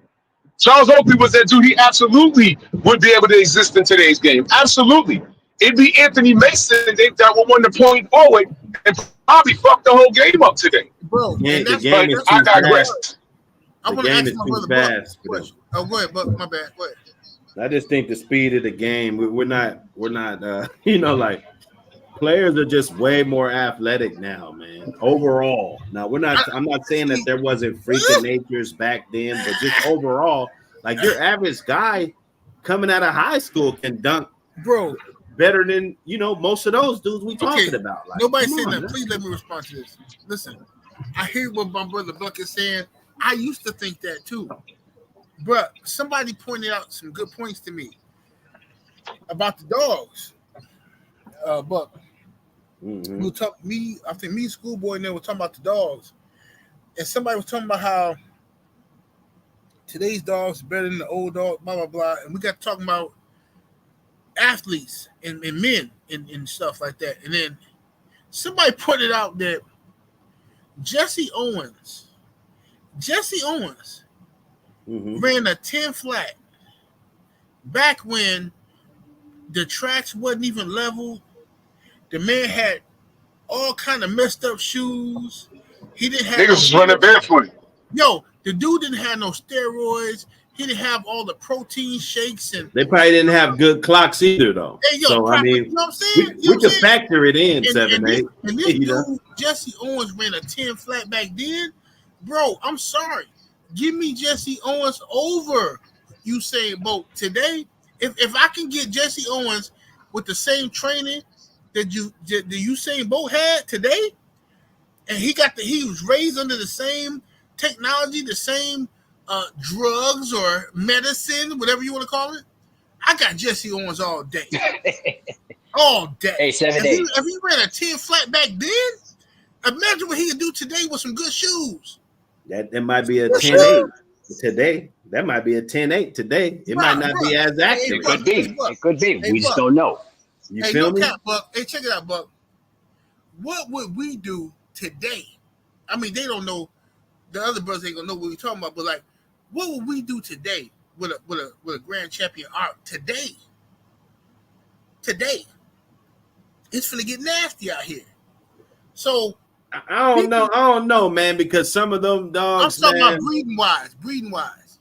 Charles Oakley was that dude. He absolutely would be able to exist in today's game. Absolutely. It'd be Anthony Mason that would want to point forward and probably fuck the whole game up today. Bro, the game is too I digress. I want to ask my brother fast. Oh, go ahead, Buck. My bad. Go ahead. I just think the speed of the game. We're not. Like players are just way more athletic now, man. Overall, now I'm not saying that there wasn't freaking natures back then, but just overall, like your average guy coming out of high school can dunk, bro, better than most of those dudes we talking about. Like, nobody saying that. Please let me respond to this. Listen, I hear what my brother Buck is saying. I used to think that too. But somebody pointed out some good points to me about the dogs. Buck. Mm-hmm. I think me, Schoolboy, and they were talking about the dogs. And somebody was talking about how today's dogs are better than the old dogs, blah, blah, blah. And we got talking about athletes and men and stuff like that. And then somebody pointed out that Jesse Owens ran a 10 flat back when the tracks wasn't even leveled. The man had all kind of messed up shoes. He didn't have niggas was running barefoot. Yo, the dude didn't have no steroids. He didn't have all the protein shakes, and they probably didn't have good clocks either, though. Hey, yo, so I mean, you know what I'm saying? We can factor it in 7-8. And this dude, Jesse Owens, ran a 10 flat back then, bro. I'm sorry. Give me Jesse Owens over Usain Bolt today. If I can get Jesse Owens with the same training that the Usain Bolt had today, and he was raised under the same technology, the same drugs or medicine, whatever you want to call it, I got Jesse Owens all day. All day. Hey, 7-8. If he ran a 10 flat back then, imagine what he could do today with some good shoes. That might be a 10-8 today. That might be a 10-8 today. It might not be as accurate. It could be. We just don't know. You feel me? Buck. Hey, check it out, Buck. What would we do today? I mean, they don't know. The other brothers ain't gonna know what we're talking about. But like, what would we do today with a grand champion art today? Today, it's gonna get nasty out here. So I don't know, man, because some of them dogs. I'm talking about breeding wise.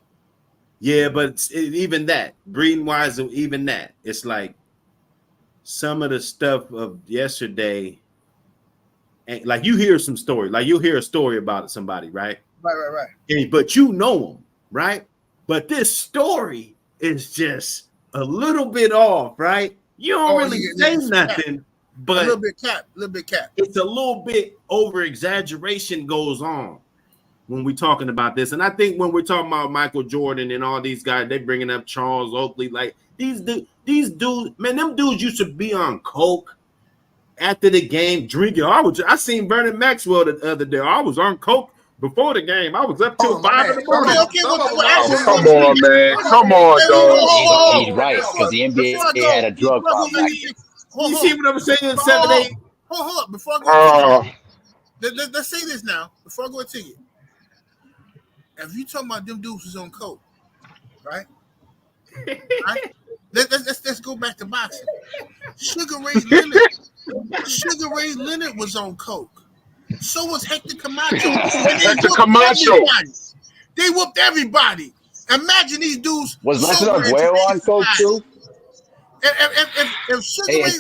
Yeah, but even that, breeding wise, even that, it's like some of the stuff of yesterday. And like you hear some story, like you'll hear a story about somebody, right? Right. But you know them, right? But this story is just a little bit off, right? You don't really say nothing, but a little bit cap. It's a little bit over exaggeration goes on. when we're talking about this. And I think when we're talking about Michael Jordan and all these guys, they bringing up Charles Oakley. Like these dudes, man, them dudes used to be on coke after the game drinking. I seen Vernon Maxwell the other day. I was on coke before the game. I was up till 5 in the morning. Come on, man. Come on, dog. He's right, because the NBA had a drug problem. You see what I'm saying? 7-8. Hold up. Before I go let's say this now. Before I go to you. If you talking about them dudes who's on coke, right? Right? Let's go back to boxing. Sugar Ray Leonard was on coke. So was Hector Camacho. Hector Camacho. They whooped everybody. Imagine these dudes. Was Lester Aguero on coke too? If Sugar Ray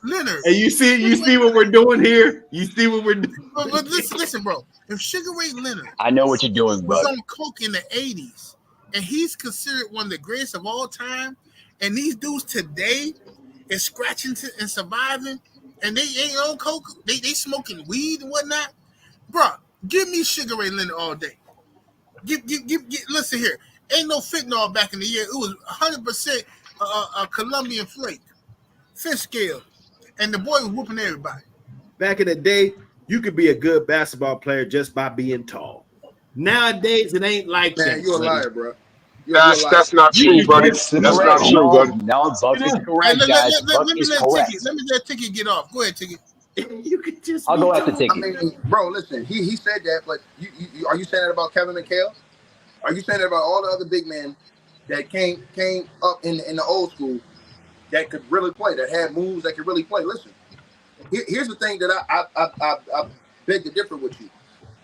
Leonard. And you see what we're doing here? You see what we're doing? But listen, bro. If Sugar Ray Leonard, I know what you're doing, bro, was on coke in the 80s, and he's considered one of the greatest of all time, and these dudes today is scratching and surviving, and they ain't on coke, they smoking weed and whatnot, bro. Give me Sugar Ray Leonard all day. Listen here, ain't no fentanyl back in the year. It was 100% a Colombian flake, fish scale, and the boy was whooping everybody. Back in the day, you could be a good basketball player just by being tall. Nowadays, it ain't like that. Man, you're a liar, bro. That's not true, buddy. That's not true, buddy. No, Buck is correct, guys. Buck is correct. Let me let Ticket get off. Go ahead, Ticket. You could just. I'll go after Ticket. I mean, bro, listen. He said that, but you are you saying that about Kevin McHale? Are you saying that about all the other big men that came up in the old school that could really play, that had moves that could really play? Listen. Here's the thing that I beg to differ with you.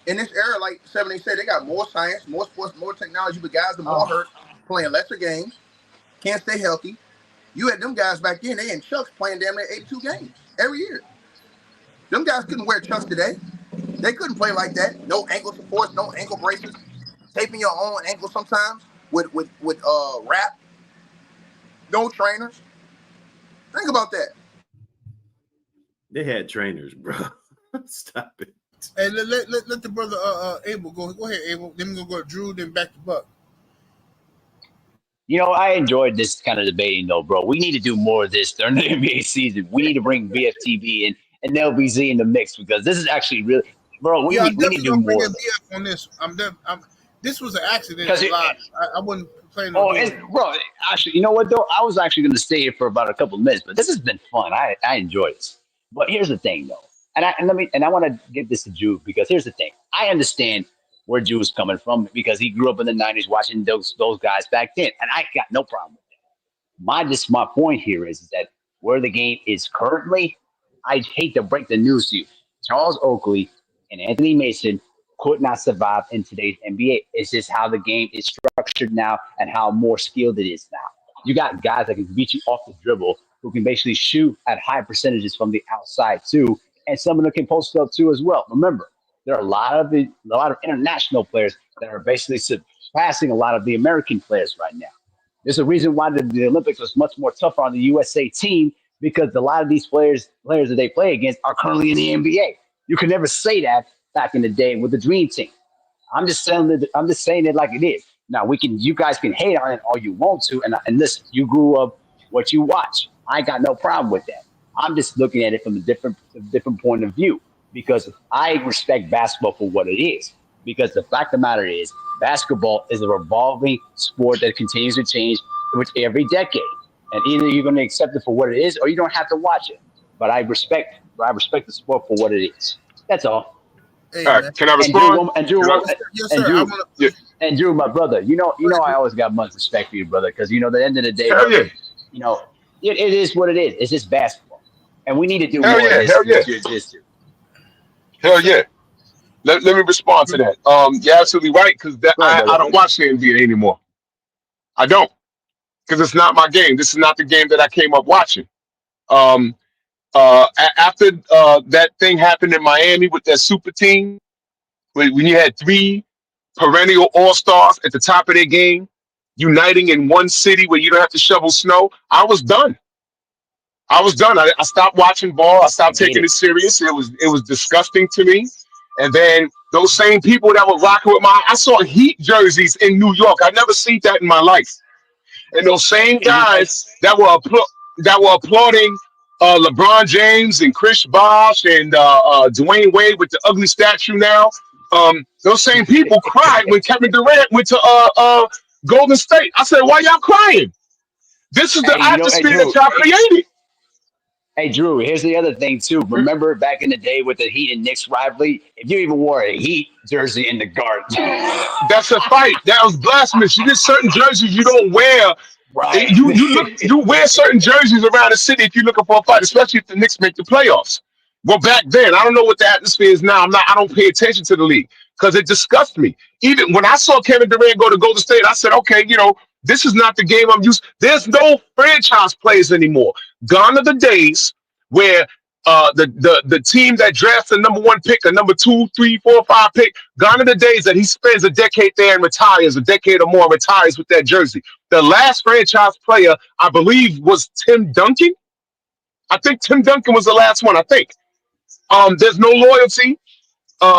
In this era, like 70 said, they got more science, more sports, more technology, but guys are more hurt, playing lesser games, can't stay healthy. You had them guys back then, they in Chucks playing damn near 82 games every year. Them guys couldn't wear Chucks today. They couldn't play like that. No ankle supports, no ankle braces, taping your own ankle sometimes with wrap. No trainers. Think about that. They had trainers, bro. Stop it. Hey, let the brother Abel go. Go ahead, Abel. Then we're gonna go to Drew, then back to Buck. You know, I enjoyed this kind of debating, though, bro. We need to do more of this during the NBA season. We need to bring BFTV and LBZ in the mix, because this is actually really, bro. We need to do more. On this, this was an accident. I wasn't playing. Bro. Actually, you know what though? I was actually going to stay here for about a couple of minutes, but this has been fun. I enjoyed this. But here's the thing, though, and I want to give this to Drew, because here's the thing. I understand where Drew's coming from, because he grew up in the 90s watching those guys back then, and I got no problem with that. My point here is that where the game is currently, I'd hate to break the news to you. Charles Oakley and Anthony Mason could not survive in today's NBA. It's just how the game is structured now and how more skilled it is now. You got guys that can beat you off the dribble, who can basically shoot at high percentages from the outside too, and some of them can post up too as well. Remember, there are a lot of international players that are basically surpassing a lot of the American players right now. There's a reason why the Olympics was much more tougher on the USA team, because a lot of these players that they play against are currently in the NBA. You could never say that back in the day with the Dream Team. I'm just saying it like it is. Now you guys can hate on it all you want to, and listen, you grew up what you watch. I got no problem with that. I'm just looking at it from a different point of view, because I respect basketball for what it is. Because the fact of the matter is, basketball is a revolving sport that continues to change with every decade. And either you're going to accept it for what it is, or you don't have to watch it. But I respect the sport for what it is. That's all. Hey, can I respond? And Drew, my brother, you know, I always got much respect for you, brother, because at the end of the day, it is what it is. It's just basketball, and we need to do more of this. Hell yeah. Let me respond to that. You're absolutely right, because I don't watch the NBA anymore. I don't, because it's not my game. This is not the game that I came up watching. After that thing happened in Miami with that super team, when you had 3 perennial all-stars at the top of their game, uniting in one city where you don't have to shovel snow, I was done. I stopped watching ball. I stopped taking it serious. It was disgusting to me. And then those same people that were rocking with I saw Heat jerseys in New York. I never seen that in my life. And those same guys that were applauding LeBron James and Chris Bosh and Dwayne Wade with the ugly statue now. Those same people cried when Kevin Durant went to Golden State. I said, why y'all crying? This is the atmosphere that y'all created. Hey, Drew, here's the other thing, too. Remember back in the day with the Heat and Knicks rivalry? If you even wore a Heat jersey in the Garden. That's a fight. That was blasphemous. You get certain jerseys you don't wear. Right. You wear certain jerseys around the city if you're looking for a fight, especially if the Knicks make the playoffs. Well, back then, I don't know what the atmosphere is now. I don't pay attention to the league because it disgusts me. Even when I saw Kevin Durant go to Golden State, I said, okay, this is not the game I'm used to. There's no franchise players anymore. Gone are the days where the team that drafts the number 1 pick, a number 2, 3, 4, 5 pick, gone are the days that he spends a decade there and retires, a decade or more, retires with that jersey. The last franchise player, I believe, was Tim Duncan. I think Tim Duncan was the last one, I think. There's no loyalty.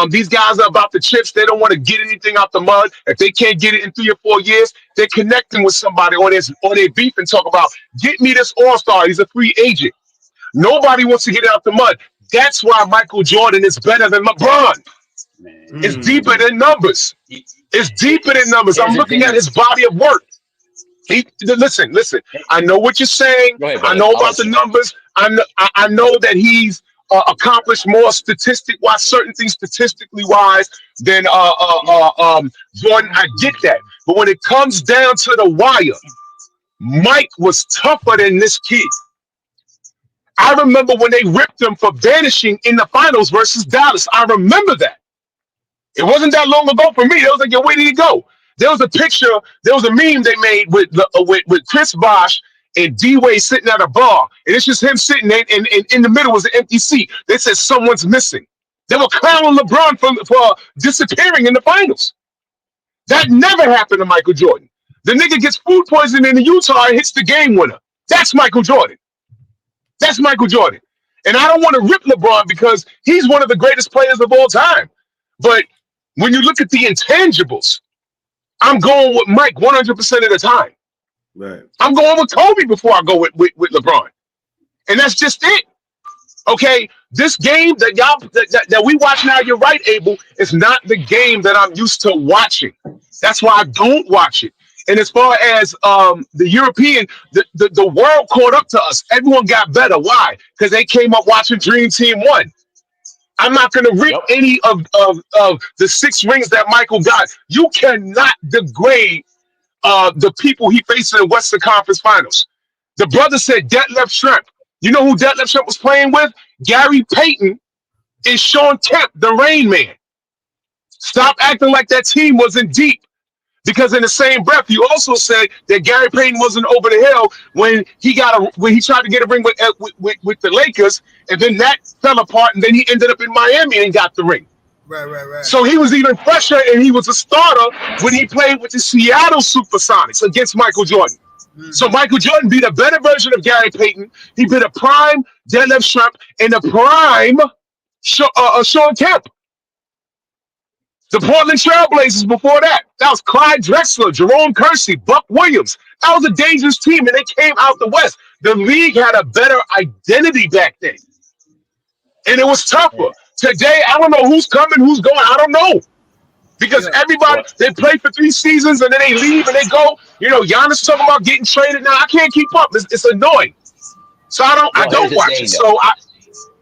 These guys are about the chips. They don't want to get anything out the mud. If they can't get it in 3 or 4 years, they're connecting with somebody on their beef and talk about, get me this all-star. He's a free agent. Nobody wants to get it out the mud. That's why Michael Jordan is better than LeBron. It's deeper than numbers. It's deeper than numbers. I'm looking at his body of work. Listen. I know what you're saying. I know about the numbers. I know that he's accomplished more statistic-wise, certain things statistically wise than Jordan. I get that. But when it comes down to the wire, Mike was tougher than this kid. I remember when they ripped him for vanishing in the finals versus Dallas. I remember that. It wasn't that long ago for me. They was like, yo, where did he go? There was a picture, there was a meme they made with Chris Bosh and D-Wade sitting at a bar. And it's just him sitting there, and in the middle was an empty seat. They said someone's missing. They were clowning LeBron for disappearing in the finals. That never happened to Michael Jordan. The nigga gets food poisoning in Utah and hits the game winner. That's Michael Jordan. That's Michael Jordan. And I don't want to rip LeBron because he's one of the greatest players of all time. But when you look at the intangibles, I'm going with Mike 100% of the time. Right. I'm going with Kobe before I go with LeBron. And that's just it. Okay, this game that we watch now, you're right, Abel, is not the game that I'm used to watching. That's why I don't watch it. And as far as the European, the world caught up to us. Everyone got better. Why? Because they came up watching Dream Team 1. I'm not going to rip any of the 6 rings that Michael got. You cannot degrade the people he faced in the Western Conference Finals. The brother said Detlef Schrempf. You know who Detlef Schrempf was playing with? Gary Payton and Sean Kemp, the Rain Man. Stop acting like that team wasn't deep. Because in the same breath, you also said that Gary Payton wasn't over the hill when he tried to get a ring with the Lakers, and then that fell apart, and then he ended up in Miami and got the ring. Right. So he was even fresher, and he was a starter when he played with the Seattle Supersonics against Michael Jordan. Mm-hmm. So Michael Jordan beat a better version of Gary Payton. He beat a prime Detlef Schrempf and a prime Sean Kemp. The Portland Trailblazers before that. That was Clyde Drexler, Jerome Kersey, Buck Williams. That was a dangerous team, and they came out the West. The league had a better identity back then. And it was tougher. Today, I don't know who's coming, who's going. I don't know. Because everybody, they play for 3 seasons, and then they leave, and they go. You know, Giannis talking about getting traded now. I can't keep up. It's annoying. So I don't watch it. So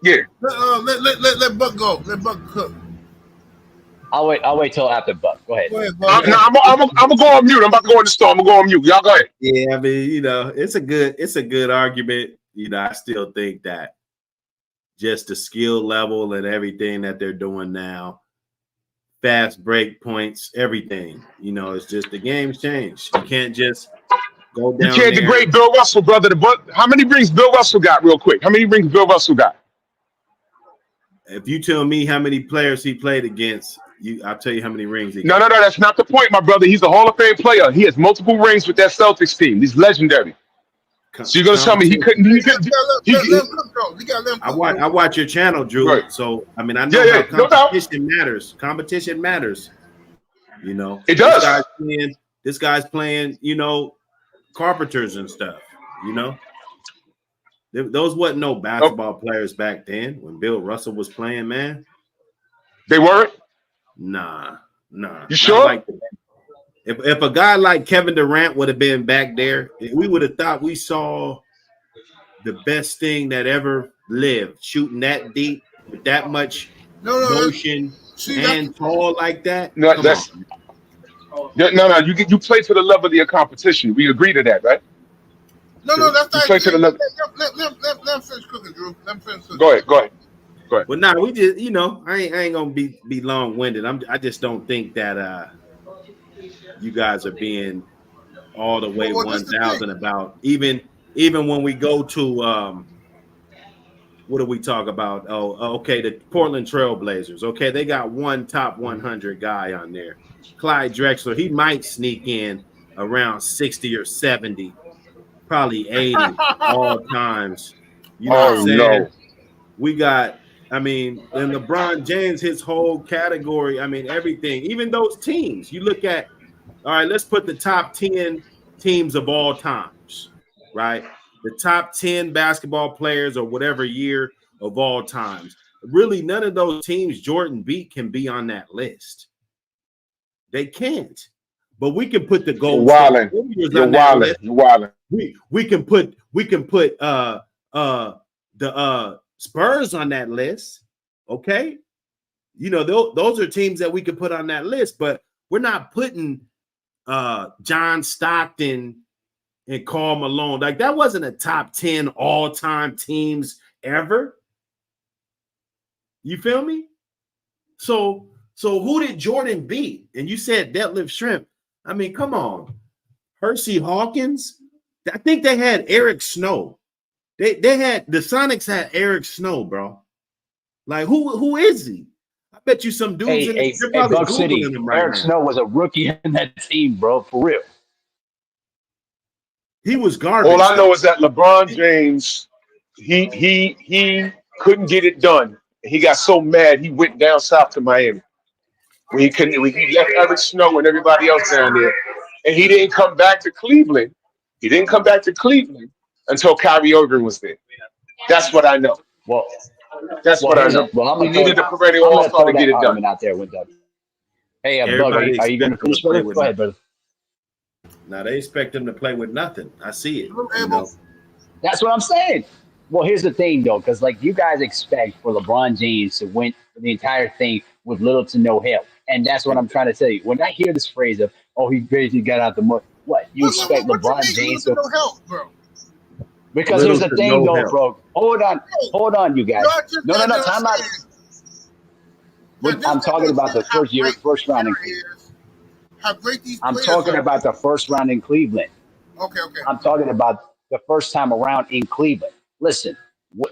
Let Buck go. Let Buck cook. I'll wait till after Buck. Go ahead. I'm gonna go on mute. I'm about to go in the store. I'm gonna go on mute. Y'all go ahead. Yeah, I mean, it's a good argument. I still think that just the skill level and everything that they're doing now, fast break points, everything. It's just the game's changed. You can't just go down. You can't degrade Bill Russell, brother. How many rings Bill Russell got, real quick? How many rings Bill Russell got? If you tell me how many players he played against, I'll tell you how many rings he got. No, that's not the point, my brother. He's a Hall of Fame player. He has multiple rings with that Celtics team. He's legendary. So you're gonna tell me he couldn't? I watch your channel, Drew. Right. So I mean, I know how competition matters. Competition matters. You know, it does. This guy's playing. You know, carpenters and stuff. You know, those wasn't no basketball players back then when Bill Russell was playing. Man, they weren't. Nah. You sure? Like if a guy like Kevin Durant would have been back there, we would have thought we saw the best thing that ever lived, shooting that deep with that much motion and tall like that. No, you play to the level of your competition. We agree to that, right? No, that's not. Play to the level. Let him finish cooking, Drew. Let him finish cooking. Go ahead. Well, nah, we just, you know, I ain't gonna be long winded. I just don't think that you guys are being all the way 1,000 about even when we go to what do we talk about? Okay, the Portland Trailblazers. Okay, they got one top 100 guy on there, Clyde Drexler. He might sneak in around 60 or 70, probably 80 all times. You know what I'm saying? No. We got. I mean, and LeBron James, his whole category, I mean, everything, even those teams, you look at, all right, let's put the top 10 teams of all times, right? The top 10 basketball players or whatever year of all times. Really, none of those teams Jordan beat can be on that list. They can't. But we can put the Golden State Warriors on that list. You're wilding. We can put the Spurs on that list, okay? You know, those are teams that we could put on that list, but we're not putting John Stockton and Karl Malone. Like, that wasn't a top 10 all-time teams ever. You feel me? So who did Jordan beat? And you said Detlef Shrimp. I mean, come on. Hersey Hawkins? I think they had Eric Snow. They had the Sonics had Eric Snow, bro. Like, who is he? I bet you some dudes in the Buck City. Eric Snow was a rookie in that team, bro, for real. He was garbage. All I know is that LeBron James, he couldn't get it done. He got so mad he went down south to Miami. He left Eric Snow and everybody else down there, and he didn't come back to Cleveland. Until Kyrie Irving was there. That's what I know. Well, that's what I know. Well, he needed a perennial all-star to get it done. Out there with that. Hey, Bug, are you going to finish with it? Go ahead, brother. Now, they expect him to play with nothing. I see it. You know? That's what I'm saying. Well, here's the thing, though, because, like, you guys expect for LeBron James to win the entire thing with little to no help. And that's what I'm trying to tell you. When I hear this phrase of, he basically got out the mud, what? You expect LeBron James to... No help, bro. Because here's the thing, though, bro. Hold on, you guys. No, time out. I'm talking about the first round in Cleveland. How great these I'm talking about the first round in Cleveland. Okay. I'm talking about the first time around in Cleveland. Listen,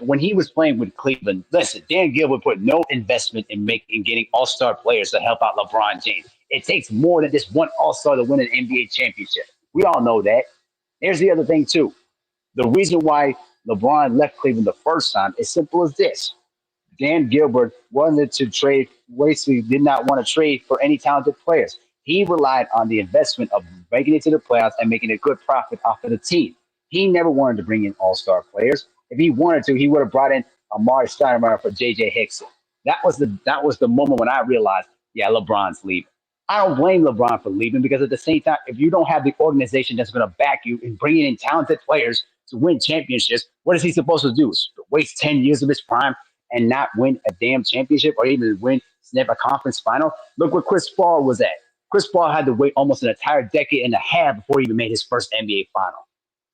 when he was playing with Cleveland, Dan Gilbert put no investment in getting all-star players to help out LeBron James. It takes more than just one all-star to win an NBA championship. We all know that. Here's the other thing, too. The reason why LeBron left Cleveland the first time is simple as this. Dan Gilbert wanted to trade, basically did not want to trade for any talented players. He relied on the investment of making it to the playoffs and making a good profit off of the team. He never wanted to bring in all-star players. If he wanted to, he would have brought in Amari Stoudemire for J.J. Hickson. That was the moment when I realized, LeBron's leaving. I don't blame LeBron for leaving because at the same time, if you don't have the organization that's going to back you in bringing in talented players to win championships, what is he supposed to do? Waste 10 years of his prime and not win a damn championship or even snap a conference final? Look where Chris Paul was at. Chris Paul had to wait almost an entire decade and a half before he even made his first NBA final.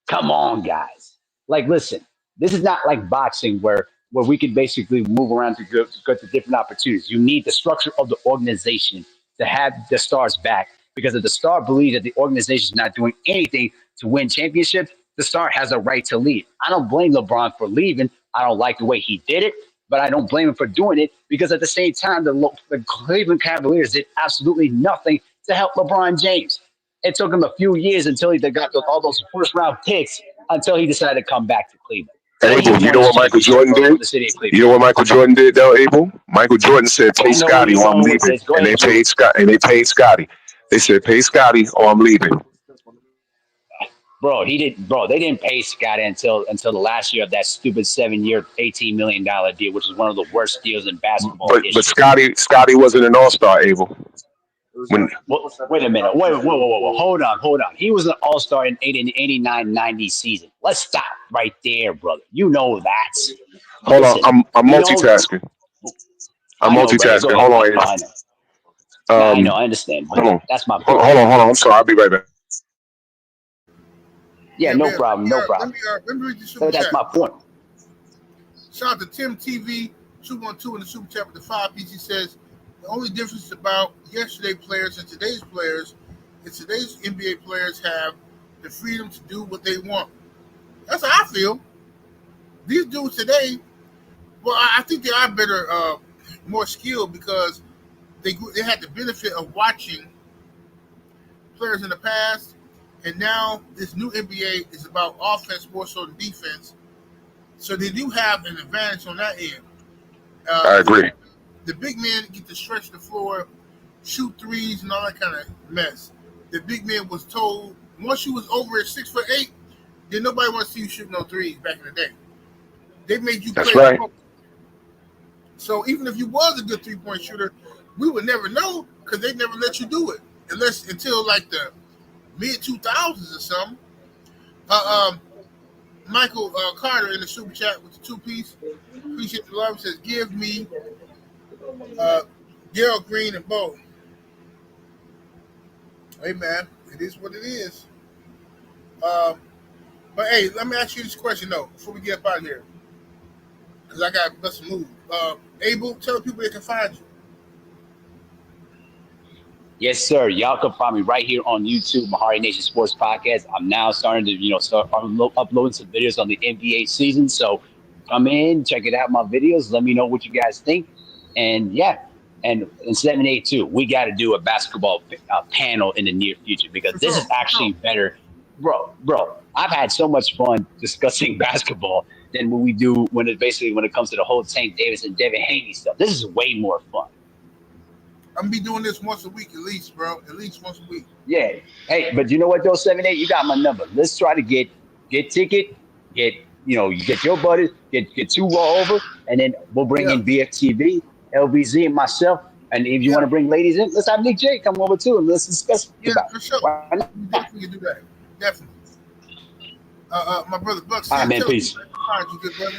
Come on, guys. Like, listen, this is not like boxing where we can basically move around to go to different opportunities. You need the structure of the organization to have the stars back, because if the star believes that the organization is not doing anything to win championships, the star has a right to leave. I don't blame LeBron for leaving. I don't like the way he did it, but I don't blame him for doing it because at the same time, the Cleveland Cavaliers did absolutely nothing to help LeBron James. It took him a few years until they got all those first-round picks until he decided to come back to Cleveland. Abel, you know what Michael Jordan did? The city of Cleveland. You know what Michael Jordan did, though, Abel? Michael Jordan said, "Pay Scotty or I'm leaving," and they paid Scott. And they paid Scotty. They said, "Pay Scotty or I'm leaving." Bro, they didn't pay Scotty until the last year of that stupid 7-year, $18 million deal, which is one of the worst deals in basketball. But Scotty wasn't an all-star, Abel. Wait a minute. Whoa. Hold on. He was an all-star in 89-90 season. Let's stop right there, brother. You know that. Hold on. I'm multitasking. I'm multitasking. Hold on, Abel. I know. I understand. Hold on. That's my point. Hold on. I'm sorry. I'll be right back. Yeah, no problem. Let me read the super chat. That's my point. Shout out to Tim TV 212 in the super chat with the 5-piece. He says the only difference about yesterday players and today's players is today's NBA players have the freedom to do what they want. That's how I feel. These dudes today, well, I think they are better, more skilled because they had the benefit of watching players in the past. And now this new NBA is about offense more so than defense. So they do have an advantage on that end. I agree. The big men get to stretch the floor, shoot threes, and all that kind of mess. The big man was told, once you was over at 6'8", then nobody want to see you shooting no threes back in the day. They made you That's play. Right. So even if you was a good three-point shooter, we would never know because they never let you do it until like the mid-2000s or something. Michael Carter in the super chat with the 2-piece. Appreciate the love. Says, give me Gerald Green and Bo. Hey, man. It is what it is. But, hey, let me ask you this question, though, before we get up out of here. Because I got to move. Abel, tell the people they can find you. Yes, sir. Y'all can find me right here on YouTube, Mahari Nation Sports Podcast. I'm now starting to, start uploading some videos on the NBA season. So come in, check it out, my videos. Let me know what you guys think. And yeah, and 782, we got to do a basketball panel in the near future because this is actually better. Bro, I've had so much fun discussing basketball than when it comes to the whole Tank Davis and Devin Haney stuff. This is way more fun. I'm going to be doing this once a week at least, bro. At least once a week. Yeah. Hey, but you know what, though, 7-8? You got my number. Let's try to get ticket, you get your buddy, get 2 raw over, and then we'll bring in BFTV, LBZ, and myself. And if you want to bring ladies in, let's have Nick J come over too and let's discuss. Yeah, for sure. We definitely can do that. Definitely. My brother Buck. All right, man. Peace. You good, brother?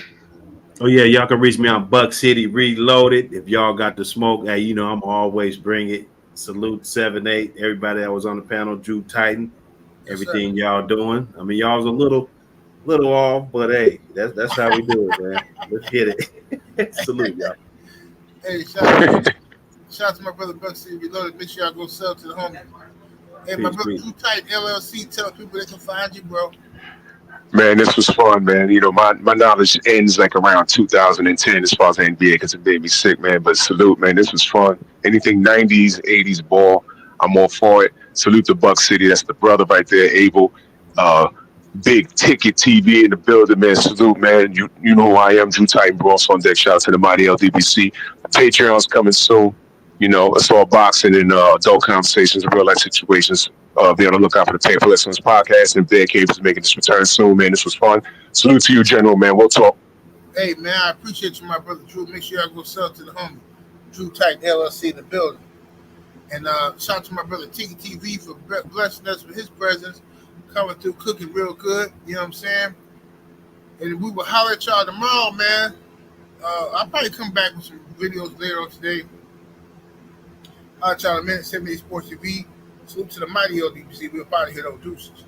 Oh, yeah, y'all can reach me on Buck City Reloaded. If y'all got the smoke, hey, I'm always bring it. Salute 7-8, everybody that was on the panel, Drew Titan, everything y'all doing. I mean, y'all's a little off, but hey, that's how we do it, man. Let's get it. Salute, y'all. Hey, shout out to my brother Buck City Reloaded. Make sure y'all go sell to the homie. Hey, my brother Drew Titan, LLC, tell people they can find you, bro. Man, this was fun, man. My knowledge ends like around 2010 as far as the NBA because it made me sick, man. But salute, man. This was fun. Anything 90s, 80s ball, I'm all for it. Salute to Buck City. That's the brother right there, Abel. Big ticket TV in the building, man. Salute, man. You know who I am, Drew Titan, Bros on deck. Shout out to the mighty LDBC. Patreon's coming soon. It's all boxing and adult conversations, real life situations. Be on the lookout for the Paper Lessons podcast, and Bear Cave is making this return soon, man. This was fun. Salute to you, General, man. We'll talk. Hey, man, I appreciate you, my brother Drew. Make sure y'all go sell to the homie, Drew Titan LLC in the building. And shout out to my brother Tiki TV for blessing us with his presence, coming through cooking real good. You know what I'm saying? And we will holler at y'all tomorrow, man. I'll probably come back with some videos later on today. I'll try to minute 78 Sports TV. Salute to the mighty LDBC. We're about to hit those deuces.